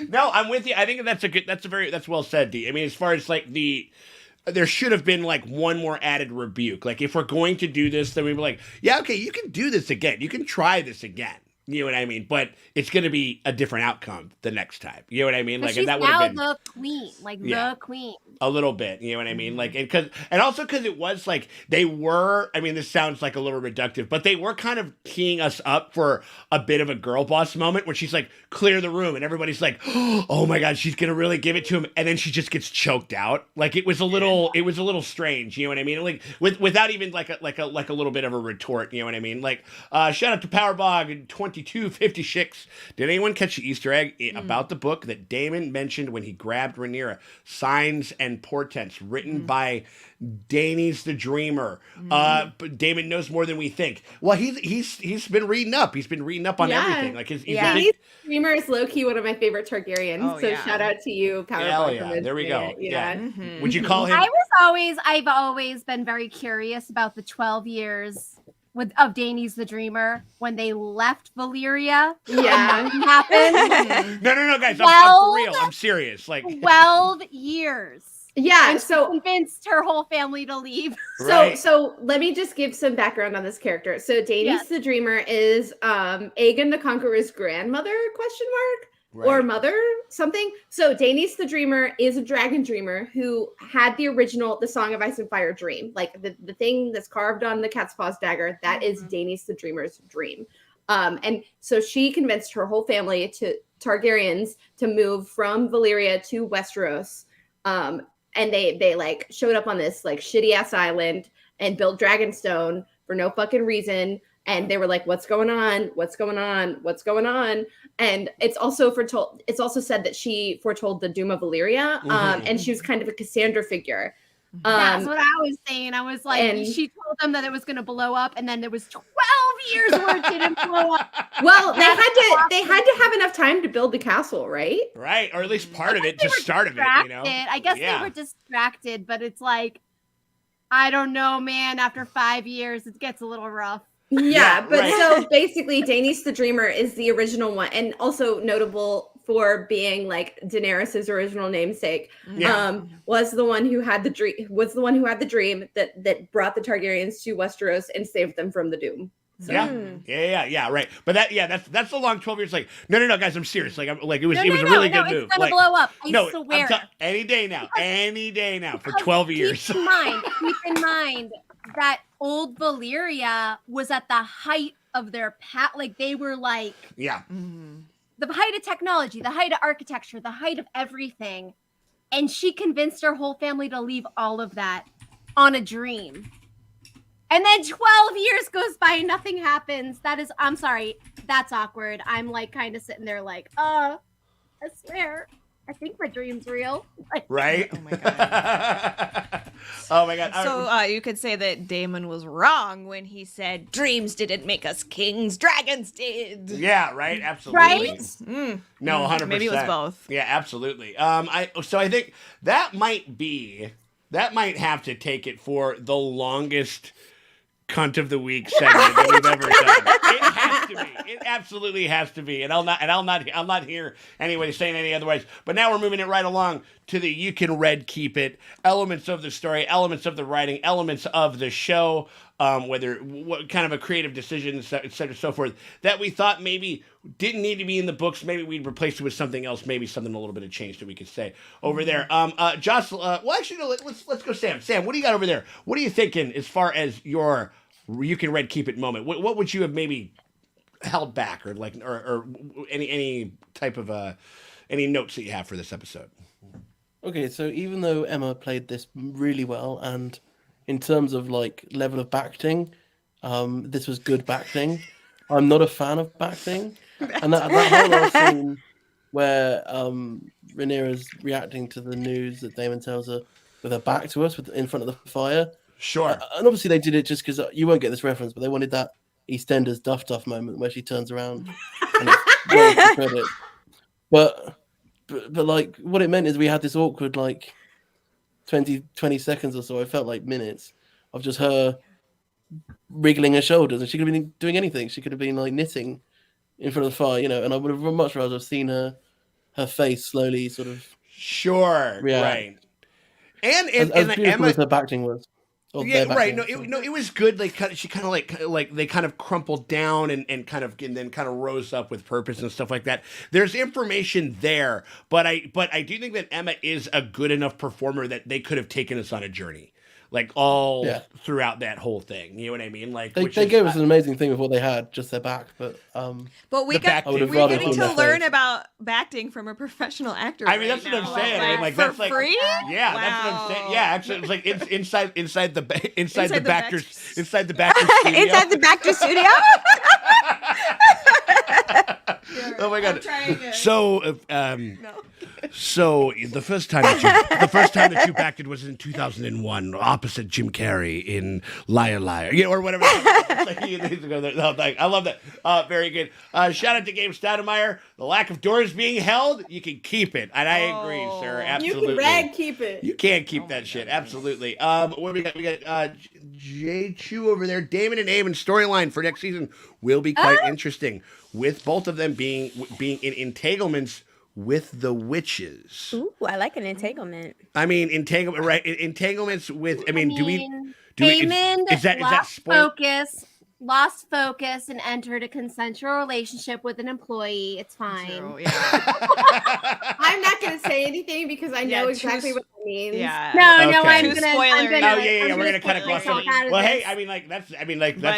No, I'm with you. I think that's well said, D. I mean, as far as there should have been one more added rebuke. Like, if we're going to do this, then we'd be like, yeah, okay, you can do this again. You can try this again. You know what I mean? But it's going to be a different outcome the next time. You know what I mean? She's that would now have been the queen, the queen. A little bit, you know what I mean? And also because it was they were, I mean, this sounds like a little reductive, but they were kind of teeing us up for a bit of a girl boss moment where she's like, clear the room. And everybody's like, oh my God, she's going to really give it to him. And then she just gets choked out. It was a little strange. You know what I mean? Without even like a little bit of a retort. You know what I mean? Shout out to Powerbog 2256. Did anyone catch the Easter egg about the book that Daemon mentioned when he grabbed Rhaenyra? Signs and portents written by Rhaenys the Dreamer. But Daemon knows more than we think. Well, he's been reading up. He's been reading up on everything. Rhaenys the Dreamer is low key one of my favorite Targaryens. Shout out to you, Powerball. Yeah, there we go. Yeah. Mm-hmm. Would you call him? I've always been very curious about the 12 years of Rhaenys the Dreamer when they left Valyria. Yeah. Nothing happened. No, guys. I'm for real. I'm serious. 12 years. Yeah, and so convinced her whole family to leave. So let me just give some background on this character. So Rhaenys the Dreamer is Aegon the Conqueror's grandmother? ? Or mother, something. So Rhaenys the Dreamer is a dragon dreamer who had the Song of Ice and Fire dream, the thing that's carved on the cat's paw's dagger. That is Rhaenys the Dreamer's dream. And so she convinced her whole family Targaryens to move from Valyria to Westeros. And they showed up on this shitty ass island and built Dragonstone for no fucking reason. And they were like, what's going on? What's going on? What's going on? And it's also said that she foretold the doom of Valyria. And she was kind of a Cassandra figure. That's what I was saying. I was like, she told them that it was going to blow up, and then there was 12 years where it didn't blow up. Well, they had to have enough time to build the castle, right? Right, or at least part of it, just start of it, you know? I guess they were distracted, but it's I don't know, man. After 5 years, it gets a little rough. Yeah, but so basically, Rhaenys the Dreamer is the original one, and also notable for being Daenerys's original namesake. Was the one who had the dream that brought the Targaryens to Westeros and saved them from the doom. So. Yeah, right. But that's the long 12 years. No, guys, I'm serious. It was a really good move. It's gonna blow up. I swear. Any day now for 12 years. Keep in mind that old Valyria was at the height of their they were the height of technology, the height of architecture, the height of everything. And she convinced her whole family to leave all of that on a dream. And then 12 years goes by and nothing happens. I'm sorry, that's awkward. I'm kind of sitting there I swear, I think my dream's real. Right? Oh my God. Oh my God. So you could say that Daemon was wrong when he said dreams didn't make us kings, dragons did. Yeah, right? Absolutely. Right? No, 100%. Maybe it was both. Yeah, absolutely. So I think that might have to take it for the longest cunt of the week segment that we've ever done. It has to be. It absolutely has to be. And I'm not here anyway saying any otherwise. But now we're moving it right along to the you can red keep it elements of the story, elements of the writing, elements of the show. What kind of a creative decision, et cetera, so forth, that we thought maybe didn't need to be in the books. Maybe we'd replace it with something else. Maybe something a little bit of change that we could say over there. Jocelyn, well, actually, no, let's go, Sam. Sam, what do you got over there? What are you thinking as far as your you can red keep it moment? What would you have maybe held back or any type of any notes that you have for this episode? Okay, so even though Emma played this really well, and in terms of like level of backting, this was good backting. I'm not a fan of backting, and that whole last scene where Rhaenyra's reacting to the news that Daemon tells her with her back to us, in front of the fire. Sure. And obviously they did it just because you won't get this reference, but they wanted that EastEnders Duff moment where she turns around and it's well to credit. But like what it meant is we had this awkward like 20 seconds or so. I felt like minutes of just her wriggling her shoulders, and she could have been doing anything. She could have been like knitting in front of the fire, and I would have much rather have seen her face slowly sort of react. Right. And as beautiful Emma, as her backting was. Yeah, right. No, it was good. Like she kind of like they kind of crumpled down and then kind of rose up with purpose and stuff like that. There's information there, but I do think that Emma is a good enough performer that they could have taken us on a journey, like throughout that whole thing. You know what I mean? Like they gave us an amazing thing with what they had, just their back. But we're getting to learn about backting from a professional actor. I mean, that's what I'm saying. Like for that's like free. Yeah, wow. That's what I'm saying. Yeah, actually, it's like it's inside the backer Inside the backer studio. Inside the backer studio. Oh my god! So, no. So the first time that you backed it was in 2001, opposite Jim Carrey in Liar Liar, or whatever. I love that. Very good. Shout out to Gabe Stoudemire. The lack of doors being held, you can keep it, and I agree, sir. Absolutely. You can keep it. You can't keep that shit. Absolutely. What we got Jay Chu over there. Damon and Aemon storyline for next season will be quite interesting, with both of them being in entanglements with the witches. Ooh, I like an entanglement. I mean, entanglement, right? Entanglements with. I mean, do we? Aemon Is that lost focus and entered a consensual relationship with an employee. It's fine. True, yeah. I'm not going to say anything because I know exactly what it means. Yeah. No, Okay. I'm gonna. We're gonna kind of gloss over. Well, hey, I mean, that's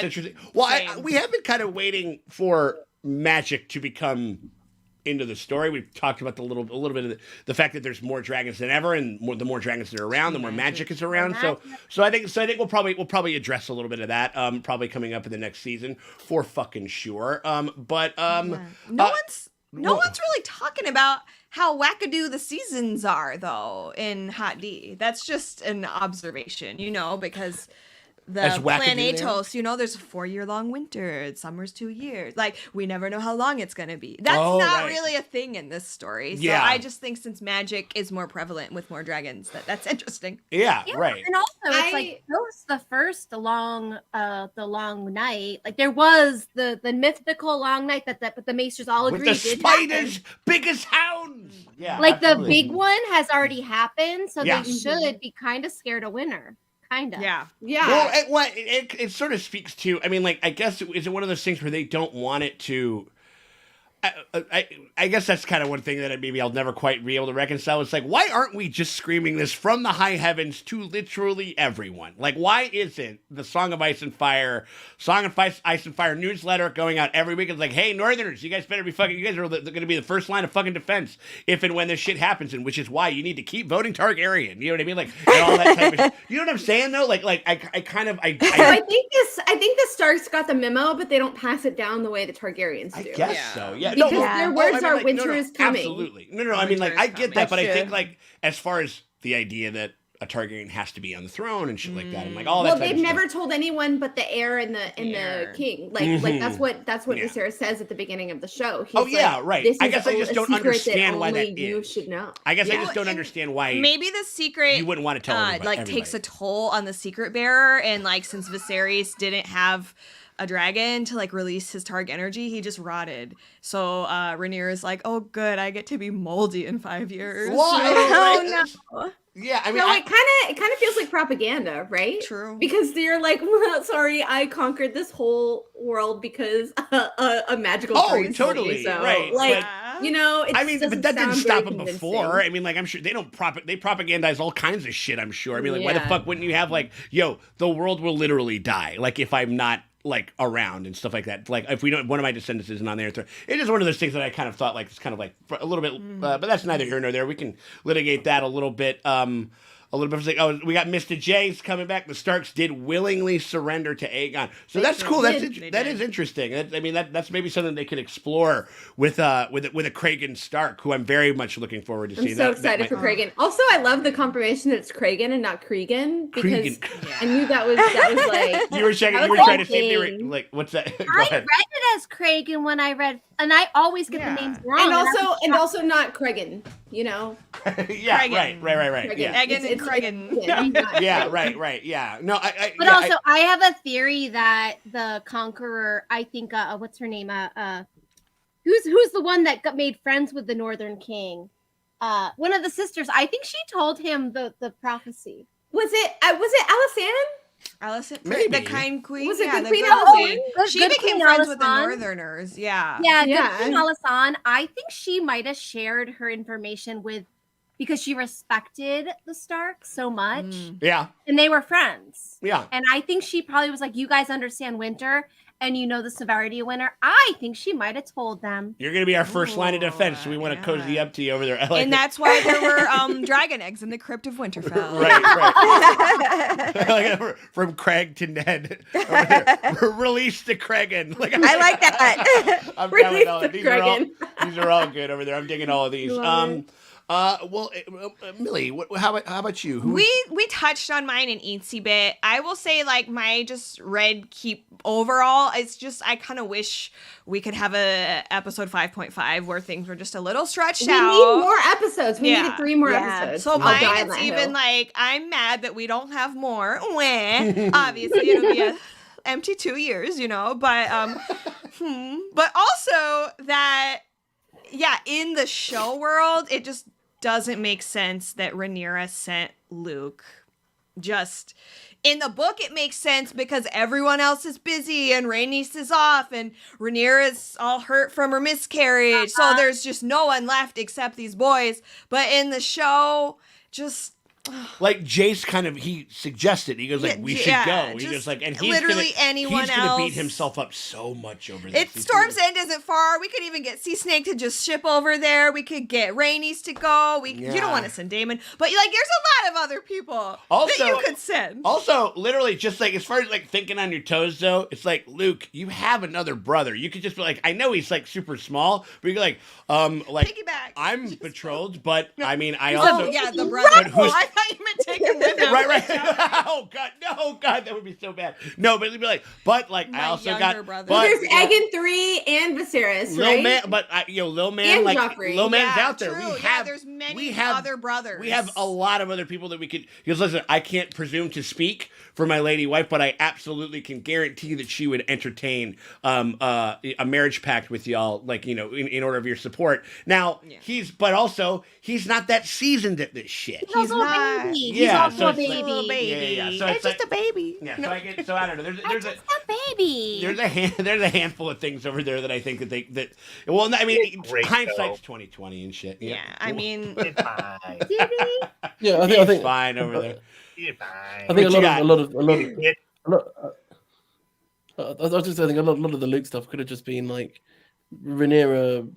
interesting. Well, we have been kind of waiting for magic to become into the story. We've talked about a little bit of the fact that there's more dragons than ever, and the more dragons that are around, the more magic is around. So I think we'll probably address a little bit of that. Probably coming up in the next season for fucking sure. No one's really talking about how wackadoo the seasons are though in Hot D. That's just an observation, because the Planetos, there's a 4-year-long winter. Summer's 2 years. Like, we never know how long it's going to be. That's not really a thing in this story. So I just think since magic is more prevalent with more dragons, that's interesting. Yeah, right. And also, it's like, that was the first long night. Like, there was the mythical long night that the Maesters all agreed with the spiders, biggest hounds. Yeah, like absolutely. The big one has already happened, so they should be kind of scared of winter. Kind of. Yeah. Well, it sort of speaks to, I mean, like, I guess, is it one of those things where they don't want it to, I guess that's kind of one thing that maybe I'll never quite be able to reconcile. It's like, why aren't we just screaming this from the high heavens to literally everyone? Like, why isn't the Song of Ice and Fire newsletter going out every week? It's like, hey, Northerners, you guys better be fucking, you guys are going to be the first line of fucking defense if and when this shit happens, and which is why you need to keep voting Targaryen. You know what I mean? Like, and all that type of shit. You know what I'm saying, though? Like, I think the Starks got the memo, but they don't pass it down the way the Targaryens do. I guess so, yeah. Because their words are winter is coming. Absolutely. No. I mean, like, I get that, but I think, like, as far as the idea that a Targaryen has to be on the throne and shit like that, and like all that. Well, type they've of never stuff. told anyone but the heir and the king. Like that's what Yeah. Viserys says at the beginning of the show. He's Oh, yeah, like, right. This I is guess I just a don't secret understand why that only you is. should know. I guess I Yeah. just don't understand why. Maybe the secret you wouldn't want to tell everybody. like takes a toll on the secret bearer, and like since Viserys didn't have a dragon to like release his Targ energy, he just rotted. So Rhaenyra's like, oh good, I get to be moldy in 5 years. Why? Oh no. Yeah, I mean, No, it kind of feels like propaganda, right? True. Because you're like, well, sorry, I conquered this whole world because a magical. Oh, prince told me totally, so. right, Like, but- you know, it I mean, doesn't but that didn't sound stop very them convincing. before. I mean, like, I'm sure they don't they propagandize all kinds of shit. I'm sure. I mean, like, why the Yeah. fuck wouldn't you have like, yo, the world will literally die. Like, if I'm not like around and stuff like that. Like, if we don't, one of my descendants isn't on there. It is one of those things that I kind of thought like it's kind of like a little bit, but that's neither here nor there. We can litigate that a little bit. A little bit. Like, oh, we got Mr. J's coming back. The Starks did willingly surrender to Aegon, so that's cool. That is interesting. I mean, that's maybe something they could explore with a Kragan Stark, who I'm very much looking forward to seeing. I'm so excited for Kragan. Also, I love the confirmation that it's Kragan and not Cregan because I knew that was like you were checking. that You were was trying to say thinking. they were like, what's that? Go I ahead. read it as Kragan when I read, and I always get the names wrong. And also not Kragan, you know. Yeah, right. Kragan. Yeah. Egan and Kragan. Yeah, right. Yeah. No, But yeah, also, I have a theory that the Conqueror, I think, what's her name? Who's the one that got made friends with the Northern King? One of the sisters. I think she told him the prophecy. Was it Alicent, Maybe. the kind queen. Was it yeah, the the Queen good Alicent? queen. Good- She good became Queen friends with the Alicent. Northerners. Yeah. Yeah, Yeah. good Queen Alicent. I think she might have shared her information with, because she respected the Starks so much, Yeah. and they were friends. Yeah. And I think she probably was like, "You guys understand winter, and you know the severity of winter." I think she might have told them. You're gonna be our first line of defense, so we want to cozy up to you over there. I like And it. that's why there were dragon eggs in the crypt of Winterfell. Right. From Craig to Ned. Over there. Release the Kragan. Like, I like that. I'm Release down with all the of these. Kragan. These are all good over there. I'm digging all of these. Millie, how about you? We touched on mine an eensy bit. I will say, like, my just red keep overall. It's just I kind of wish we could have a episode 5.5 where things were just a little stretched We out. need more episodes. We Yeah. needed 3 more Yeah. episodes. So I'll die mine, on it's that even hill. like I'm mad that we don't have more. Wah. Obviously, it'll be a empty 2 years, you know. But but also that, yeah, in the show world, it just doesn't make sense that Rhaenyra sent Luke. Just in the book, it makes sense because everyone else is busy and Rhaenys is off and Rhaenyra's all hurt from her miscarriage. So there's just no one left except these boys. But in the show, just like Jace he suggested. He goes like, we should go. He just goes like, and he's literally anyone he's gonna beat else. himself up so much over this. Storm's End isn't far. We could even get Sea Snake to just ship over there. We could get Rhaenys to go. You don't want to send Daemon, but like, there's a lot of other people that you could send. Also, literally, just like as far as like thinking on your toes, though, it's like, Luke, you have another brother. You could just be like, I know he's like super small, but you're like piggyback. I'm betrothed, but I mean, I Oh also yeah, the brother. But who's- I thought you meant take him with him. right. Oh God, no, God, that would be so bad. No, but it'd be like, but like, I also got, younger brother. but There's Aegon 3 and Viserys, Lil right? Man, but Lil Man, And like Joffrey. Lil Man's Yeah, out there. true. We Yeah, have, there's many we have other brothers. We have a lot of other people that we could. Because listen, I can't presume to speak for my lady wife, but I absolutely can guarantee that she would entertain a marriage pact with y'all, like, you know, in order of your support. Now but also he's not that seasoned at this shit. He's also a baby. Yeah, He's so also a it's like- baby. Yeah. So it's it's just a baby. Yeah, so I don't know. There's a baby. there's a handful of things over there that I think that well, I mean, Great, hindsight's 20/20 and shit. Yeah, I mean, It's fine. Yeah, I He's think fine over there. It's fine. I think What you got? a lot of It- I was just saying a lot of the Luke stuff could have just been like Rhaenyra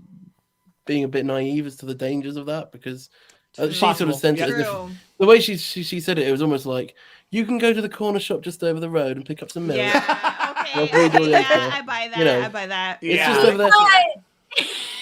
being a bit naive as to the dangers of that, because she sort Possible. of sent it as if, true. the way she said it, it was almost like, you can go to the corner shop just over the road and pick up some milk. Yeah, Well, okay. we do it, I buy that. you know. I buy that. It's Yeah. just over there.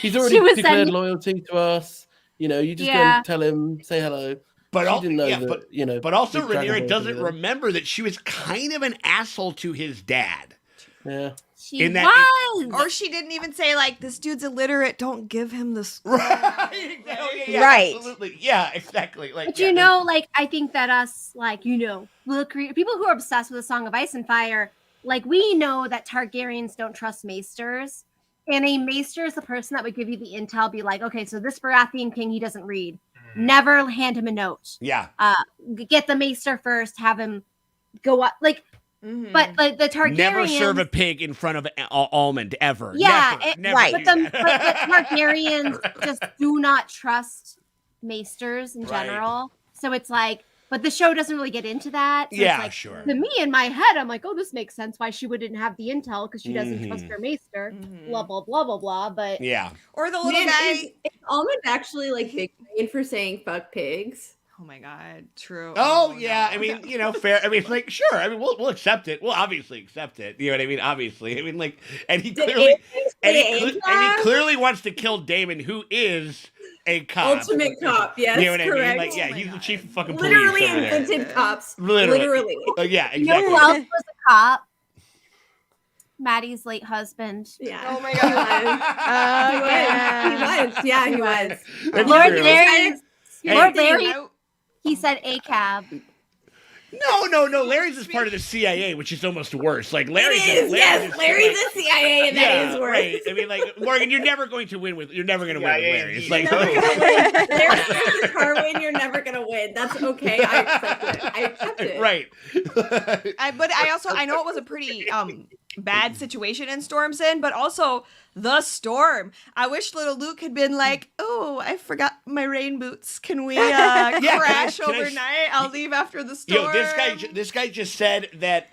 He's already She was declared sending- loyalty to us. You know, you just go Yeah. and tell him, say hello. But she didn't know that, but also big dragon Rhaenyra was doesn't gonna be remember that she was kind of an asshole to his dad. there. Yeah. She In that- was. Or she didn't even say like, this dude's illiterate, don't give him the school. Right. Right. Absolutely. Yeah, exactly. Like, But yeah. like, I think that us, like, people who are obsessed with A Song of Ice and Fire, like, we know that Targaryens don't trust maesters. And a maester is the person that would give you the intel, be like, okay, so this Baratheon king, he doesn't read. Never hand him a note. Yeah. Get the maester first, have him go up. Like, but like the Targaryens. Never serve a pig in front of Almond, ever. Yeah, Never right. do But the that. Targaryens just do not trust maesters in Right. general. So it's like, but the show doesn't really get into that. So Yeah, it's like, sure. To me, in my head, I'm like, oh, this makes sense why she wouldn't have the intel because she doesn't trust her maester. Blah blah blah blah blah. But Yeah. Or the little guy. Is Almond actually like big brain for saying fuck pigs? Oh my god, true. Oh, yeah, no. I mean, fair. I mean, like, sure. I mean, we'll accept it. We'll obviously accept it. You know what I mean? Obviously. I mean, like, and he clearly, and he clearly wants to kill Damon, who is a cop. Ultimate cop, yes, You know what I mean? correct. Like, yeah, Oh my he's the God. chief of fucking Literally police over there. invented cops. Literally. Yeah, you know exactly. who else was a cop? Maddie's late husband. Yeah. Oh my god. He was. Yeah, he was. That's Lord true. Larry's. Hey. Lord Larry. He said ACAB. No. Larry's is part of the CIA, which is almost worse. Like, Larry's Larry's the CIA, and that is worse. Right. I mean, like, Morgan, you're never going to win with Larry. It's like, Larry's Carwin, you're never gonna win. That's okay. I accept it. right. But I know it was a pretty bad situation in Storm's End, but also the storm. I wish little Luke had been like, "Oh, I forgot my rain boots. Can we crash can I overnight? I'll leave after the storm." Yo, this guy just said that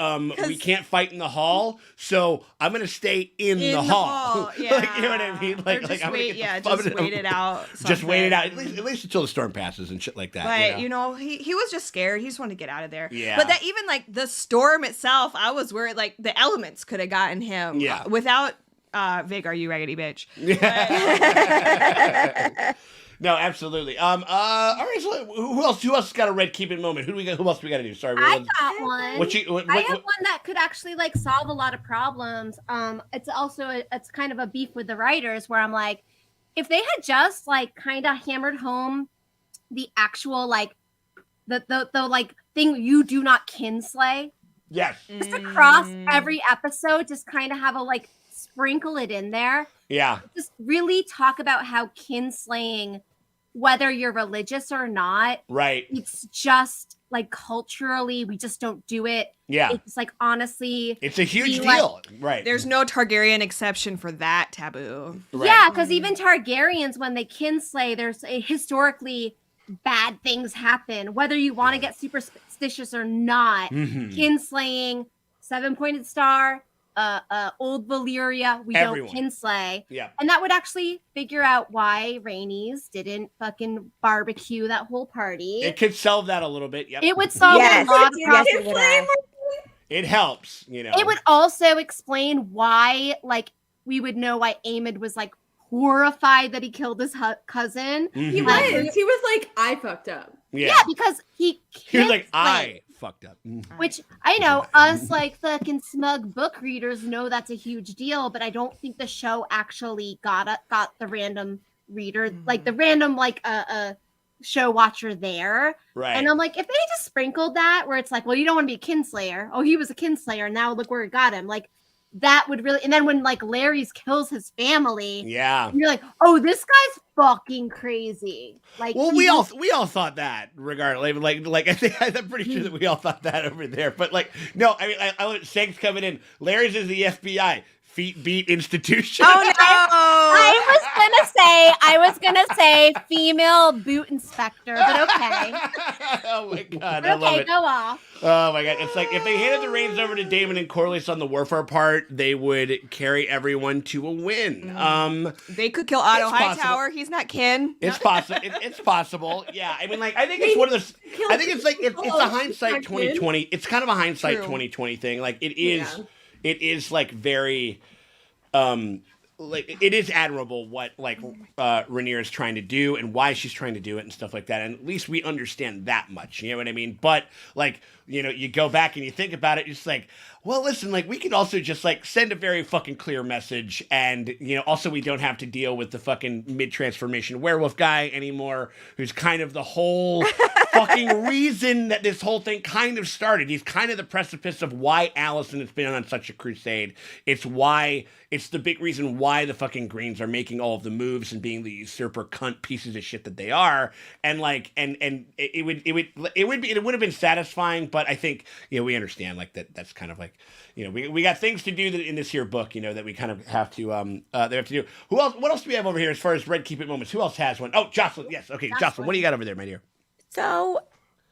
we can't fight in the hall, so I'm gonna stay in the hall. Yeah. Like, you know what I mean? Like, Or just I'm wait, gonna just wait it out. Just wait it out. something. At least until the storm passes and shit like that. But you know? he was just scared. He just wanted to get out of there. Yeah. But that even like the storm itself, I was worried like the elements could have gotten him. Yeah. Without Vig, are you raggedy bitch? No, absolutely. All right. So who else got a red keeping moment? Who else do we got to do? Sorry. I got one. I have one that could actually like solve a lot of problems. It's also it's kind of a beef with the writers where I'm like, if they had just like kind of hammered home the actual like the like thing you do not kinslay. Yes. Just across every episode, just kind of have a like sprinkle it in there. Yeah. Just really talk about how kinslaying, whether you're religious or not, Right. it's just like culturally, we just don't do it. Yeah. It's like honestly, It's a huge we, deal. Right. There's no Targaryen exception for that taboo. Right. Yeah, because even Targaryens, when they kinslay, there's historically bad things happen. Whether you want to get superstitious or not, kinslaying, 7-pointed star, old Valyria, we Everyone. don't kinslay. Yeah. And that would actually figure out why Rhaenys didn't fucking barbecue that whole party. It could solve that a little bit. Yep. It would solve Yes. a lot of Yes, problems. it would. It helps, you know. It would also explain why, like, we would know why Aemond was like horrified that he killed his cousin. He Like, was. He was like, I fucked up. yeah, because he was like, kinslayed. I fucked up. Which I know us like fucking smug book readers know that's a huge deal, but I don't think the show actually got the random reader, like the random like show watcher there. Right. And I'm like, if they just sprinkled that where it's like, well, you don't want to be a kinslayer. Oh, he was a kinslayer. Now look where it got him. Like that would really, and then when like Larry's kills his family, Yeah. you're like, oh, this guy's fucking crazy. Like, Well, he we was- all thought that, regardless. Like I think I'm pretty sure that we all thought that over there. But like, no, I mean, I Shanks coming in. Larry's is the FBI. Feet beat institution. Oh no! I was gonna say female boot inspector, but okay. Oh my god, But I love okay, it. go off. Oh my god, it's like if they handed the reins over to Damon and Corlys on the warfare part, they would carry everyone to a win. They could kill Otto It's possible. Hightower. He's not kin. It's possible. It's possible. Yeah, I mean, like, I think it's one of those. I think it's like it's a hindsight 2020. It's kind of a hindsight True. 2020 thing. Like it is. It is like very. like it is admirable what like Rhaenyra is trying to do and why she's trying to do it and stuff like that. And at least we understand that much. You know what I mean? But like, you know, you go back and you think about it, it's like, well, listen, like we could also just like send a very fucking clear message, and you know, also we don't have to deal with the fucking mid-transformation werewolf guy anymore, who's kind of the whole fucking reason that this whole thing kind of started. He's kind of the precipice of why Allison has been on such a crusade. It's the big reason why the fucking Greens are making all of the moves and being the usurper cunt pieces of shit that they are. And like, and it would have been satisfying, but I think, you know, we understand like that's kind of like, you know, we got things to do in this here book, you know, that we kind of have to do. Who else? What else do we have over here as far as red keep it moments? Who else has one? Oh, Jocelyn. Yes. Okay, Jocelyn. What do you got over there, my dear? So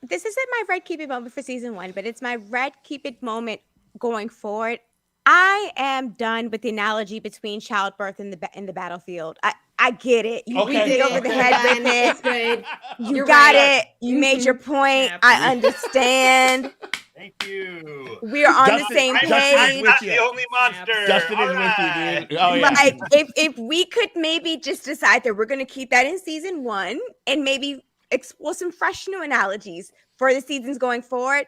this isn't my red keep it moment for season 1, but it's my red keep it moment going forward. I am done with the analogy between childbirth and the battlefield. I get it. We did over the head with it. It's good. You You're got right. it. You made your point. I understand. Thank you. We are on Dustin- the same Dustin is page. with Not you. the only monster. Dustin is All with you, right. dude. Oh yeah. Like if we could maybe just decide that we're going to keep that in season 1 and maybe explore some fresh new analogies for the seasons going forward,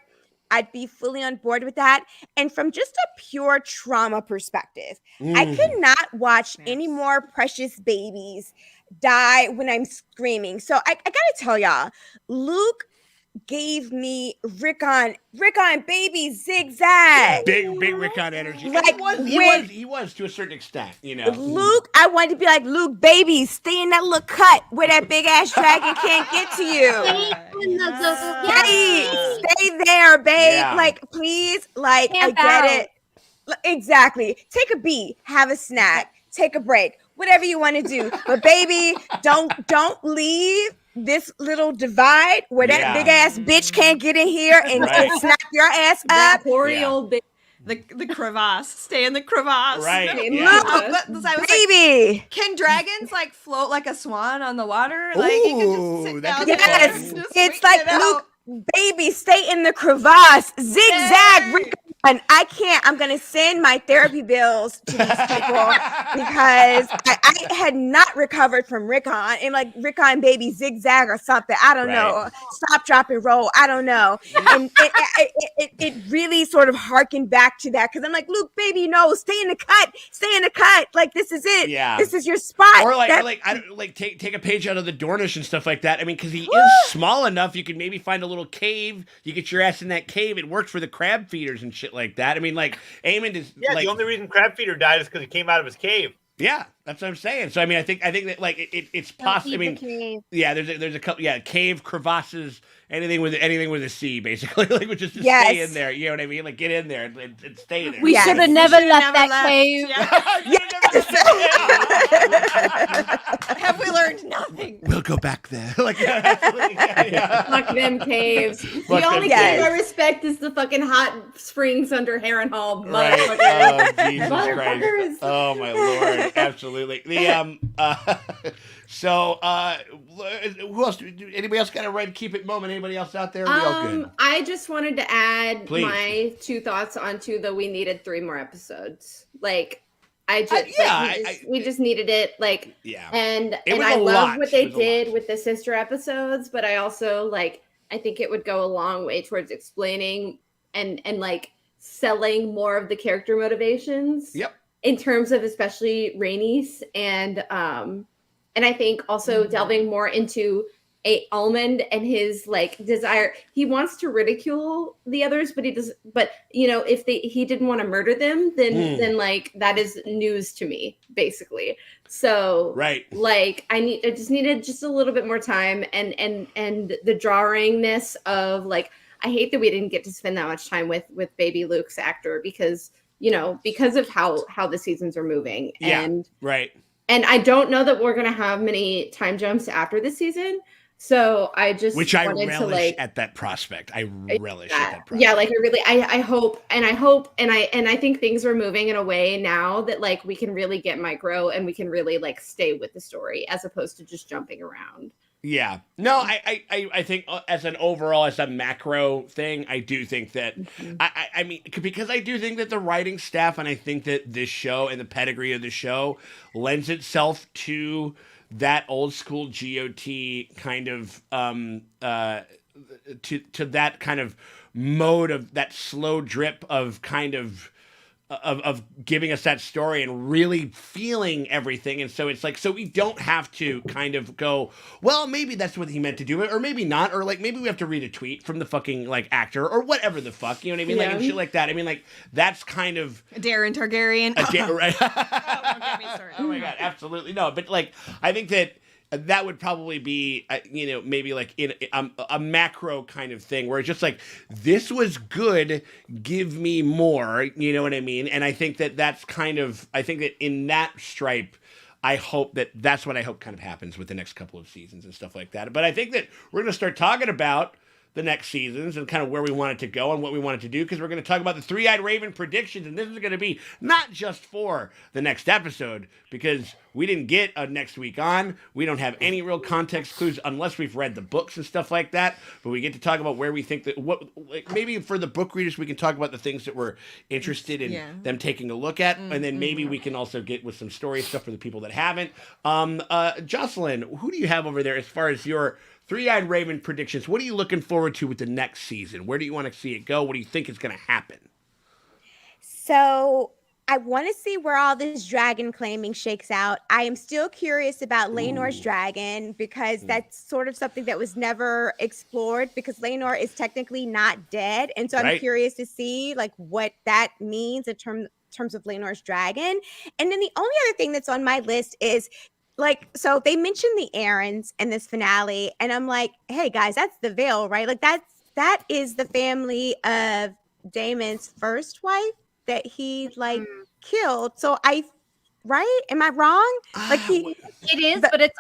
I'd be fully on board with that. And from just a pure trauma perspective, I could not watch any more precious babies die when I'm screaming. So I gotta tell y'all, Luke gave me Rickon baby zigzag. Big Rickon energy. Like, And he was to a certain extent, you know. Luke, I wanted to be like, Luke, baby, stay in that little cut where that big ass dragon can't get to you. Stay there, babe. Yeah. Like, please, like, Camp I get out. it. Exactly. Take a beat, have a snack, take a break, whatever you want to do. But baby, don't leave this little divide where that big ass bitch can't get in here and snap your ass That up. hoary old bitch. The crevasse. Stay in the crevasse. Right. Okay, Yeah. Baby. Can dragons like float like a swan on the water? Like you can Ooh, just sit that down could be there Yes, and just it's wait like it out. Luke, baby, stay in the crevasse, zigzag. Yay. And I can't. I'm gonna send my therapy bills to these people because I had not recovered from Rickon and like Rickon baby zigzag or something. I don't know. Stop, drop, and roll. I don't know. And it really sort of harkened back to that because I'm like, Luke, baby, no, stay in the cut. Stay in the cut. Like this is it. Yeah. This is your spot. Or That- I don't like take a page out of the Dornish and stuff like that. I mean, because he is small enough, you could maybe find a little cave. You get your ass in that cave. It worked for the crab feeders and shit like that. I mean, like Aemond is The only reason Crabfeeder died is because he came out of his cave. Yeah, that's what I'm saying. So I mean, I think that like it's possible. I mean, yeah, there's a couple, cave, crevasses, anything with a C, basically, like just to stay in there. You know what I mean? Like get in there and stay there. We should have never left that cave. Have we learned nothing? We'll go back there. Like absolutely, Fuck them caves. Fuck The only them cave caves. I respect is the fucking hot springs under Harrenhal. Right. Motherfuckers. Oh, Jesus Motherfuckers. Christ. Oh, my Lord. Absolutely. The so who else? Anybody else got a red keep it moment? Anybody else out there? We all good. I just wanted to add Please. my 2 thoughts onto the we needed 3 more episodes. Like I just we just needed it. Like and was I a love lot. what they It was a did with the sister episodes, but I also like I think it would go a long way towards explaining and like selling more of the character motivations. Yep. In terms of especially Rhaenys and I think also delving more into Almond and his like desire. He wants to ridicule the others, but he does. But you know, if he didn't want to murder them, then like that is news to me, basically. So like I just needed just a little bit more time and the drawingness of like I hate that we didn't get to spend that much time with baby Luke's actor because of how the seasons are moving. And I don't know that we're going to have many time jumps after this season. So I just I wanted relish to like at that prospect. I relish at that prospect. Yeah, like I hope and I think things are moving in a way now that like we can really get micro and we can really like stay with the story as opposed to just jumping around. Yeah. No, I think as an overall, as a macro thing, I do think that, I mean, because I do think that the writing staff, and I think that this show and the pedigree of the show lends itself to that old school GOT kind of, to that kind of mode of that slow drip of kind of giving us that story and really feeling everything. And so it's like, so we don't have to kind of go, well, maybe that's what he meant to do, or maybe not, or like maybe we have to read a tweet from the fucking like actor or whatever the fuck, you know what I mean? Like and shit like that. I mean, like that's kind of Darren Targaryen. right? Don't get me started. Oh my god, absolutely no. But like, I think that would probably be, you know, maybe like in a macro kind of thing where it's just like, this was good, give me more, you know what I mean? And I think that that's kind of, I think that in that stripe, I hope that's what I hope kind of happens with the next couple of seasons and stuff like that. But I think that we're going to start talking about the next seasons and kind of where we want it to go and what we want it to do, because we're going to talk about the Three-Eyed Raven predictions, and this is going to be not just for the next episode, because we didn't get a next week on. We don't have any real context clues unless we've read the books and stuff like that, but we get to talk about where we think that, what, like maybe for the book readers, we can talk about the things that we're interested in them taking a look at, and then maybe we can also get with some story stuff for the people that haven't. Jocelyn, who do you have over there as far as your Three-Eyed Raven predictions? What are you looking forward to with the next season? Where do you want to see it go? What do you think is going to happen? So I want to see where all this dragon claiming shakes out. I am still curious about Rhaenyra's dragon, because that's sort of something that was never explored, because Rhaenyra is technically not dead. And so I'm curious to see like what that means in terms of Rhaenyra's dragon. And then the only other thing that's on my list is, like, so they mentioned the Aarons in this finale, and I'm like, hey guys, that's the Vale, right? Like that is the family of Daemon's first wife that he like killed. So right? Am I wrong? Like it is, but it's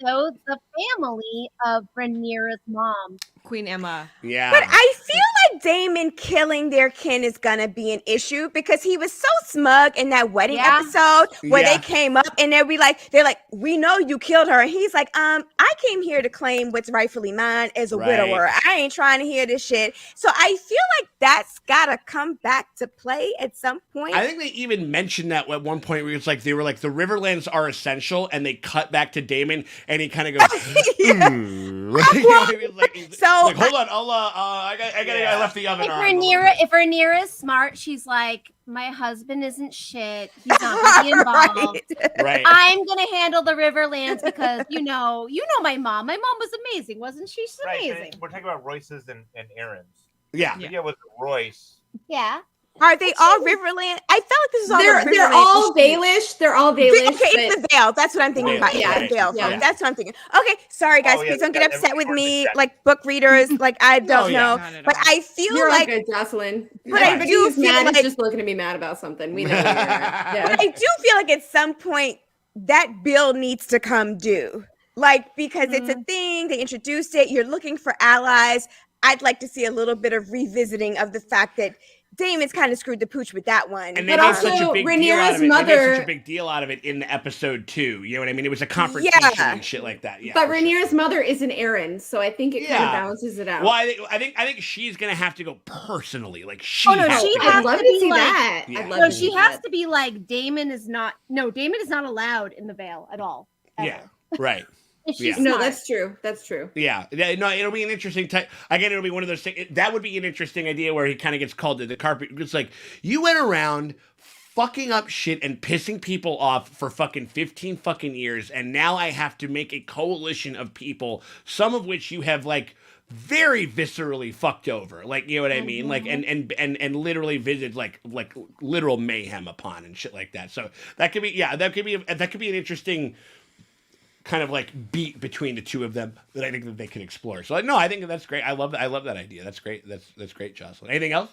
also the family of Rhaenyra's mom, Queen Emma. Yeah. But I feel like Daemon killing their kin is gonna be an issue, because he was so smug in that wedding episode where they came up and they're like, we know you killed her, and he's like, I came here to claim what's rightfully mine as a widower. I ain't trying to hear this shit. So I feel like that's gotta come back to play at some point. I think they even mentioned that at one point where it's like they were like, the Riverlands are essential, and they cut back to Daemon and he kind of goes, like, hold on, I left the oven. If Rhaenyra is smart, she's like, my husband isn't shit. He's not gonna be involved. Right. I'm gonna handle the Riverlands, because you know my mom. My mom was amazing, wasn't she? She's amazing. We're talking about Royces and Aarons. Yeah. Yeah, with Royce. Yeah. Are they all Riverland? I felt like this is all they're all Valish. They're all Valish. Okay, it's the Vale. That's what I'm thinking about. Yeah, the Vale. Yeah. That's what I'm thinking. Okay, sorry guys, please don't get upset with me, like book readers. Like I don't know, but I feel you're like good, Jocelyn. But I do feel mad. like He's just looking to be mad about something. We know. Yeah. But I do feel like at some point that bill needs to come due, like because it's a thing. They introduced it. You're looking for allies. I'd like to see a little bit of revisiting of the fact that Daemon's kind of screwed the pooch with that one. And they made such a big deal out of it. They made such a big deal out of it in the episode 2. You know what I mean? It was a confrontation and shit like that. Yeah. But Rhaenyra's mother is an Aaron, so I think it kind of balances it out. Well, I think she's gonna have to go personally. Like she. I'd love to see that. Yeah. I'd love So to she see has that. to be like, Damon is not allowed in the Vale at all. Ever. Yeah. Right. She's No, smart. that's true. That's true. Yeah, no, it'll be an interesting type. Again, it'll be one of those things. That would be an interesting idea where he kind of gets called to the carpet. It's like, you went around fucking up shit and pissing people off for fucking 15 fucking years, and now I have to make a coalition of people, some of which you have like very viscerally fucked over, like, you know what I mean, like, and literally visited like literal mayhem upon and shit like that. So that could be that could be an interesting kind of like beat between the two of them that I think that they can explore. So no, I think that's great. I love that idea. That's great. That's great, Jocelyn. Anything else?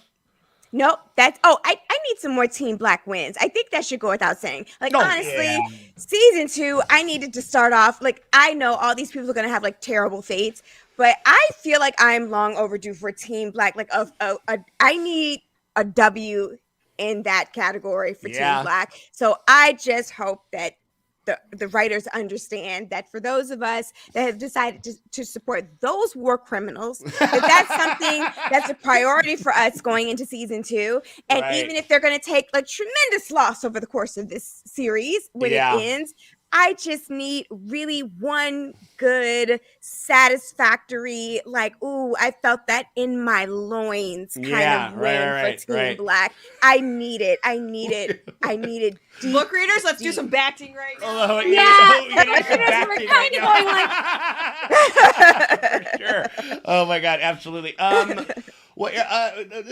Nope. I need some more Team Black wins. I think that should go without saying. Like, honestly, season 2, I needed to start off, like, I know all these people are going to have like terrible fates, but I feel like I'm long overdue for Team Black. Like, I need a W in that category for Team Black. So I just hope that the writers understand that for those of us that have decided to support those war criminals, that's something that's a priority for us going into season 2. And even if they're going to take a tremendous loss over the course of this series when it ends, I just need really one good, satisfactory, like, ooh, I felt that in my loins kind of win for Team Black. I need it. Book readers, let's do some bacting right now. We're kind of going like. For sure. Oh my God, absolutely.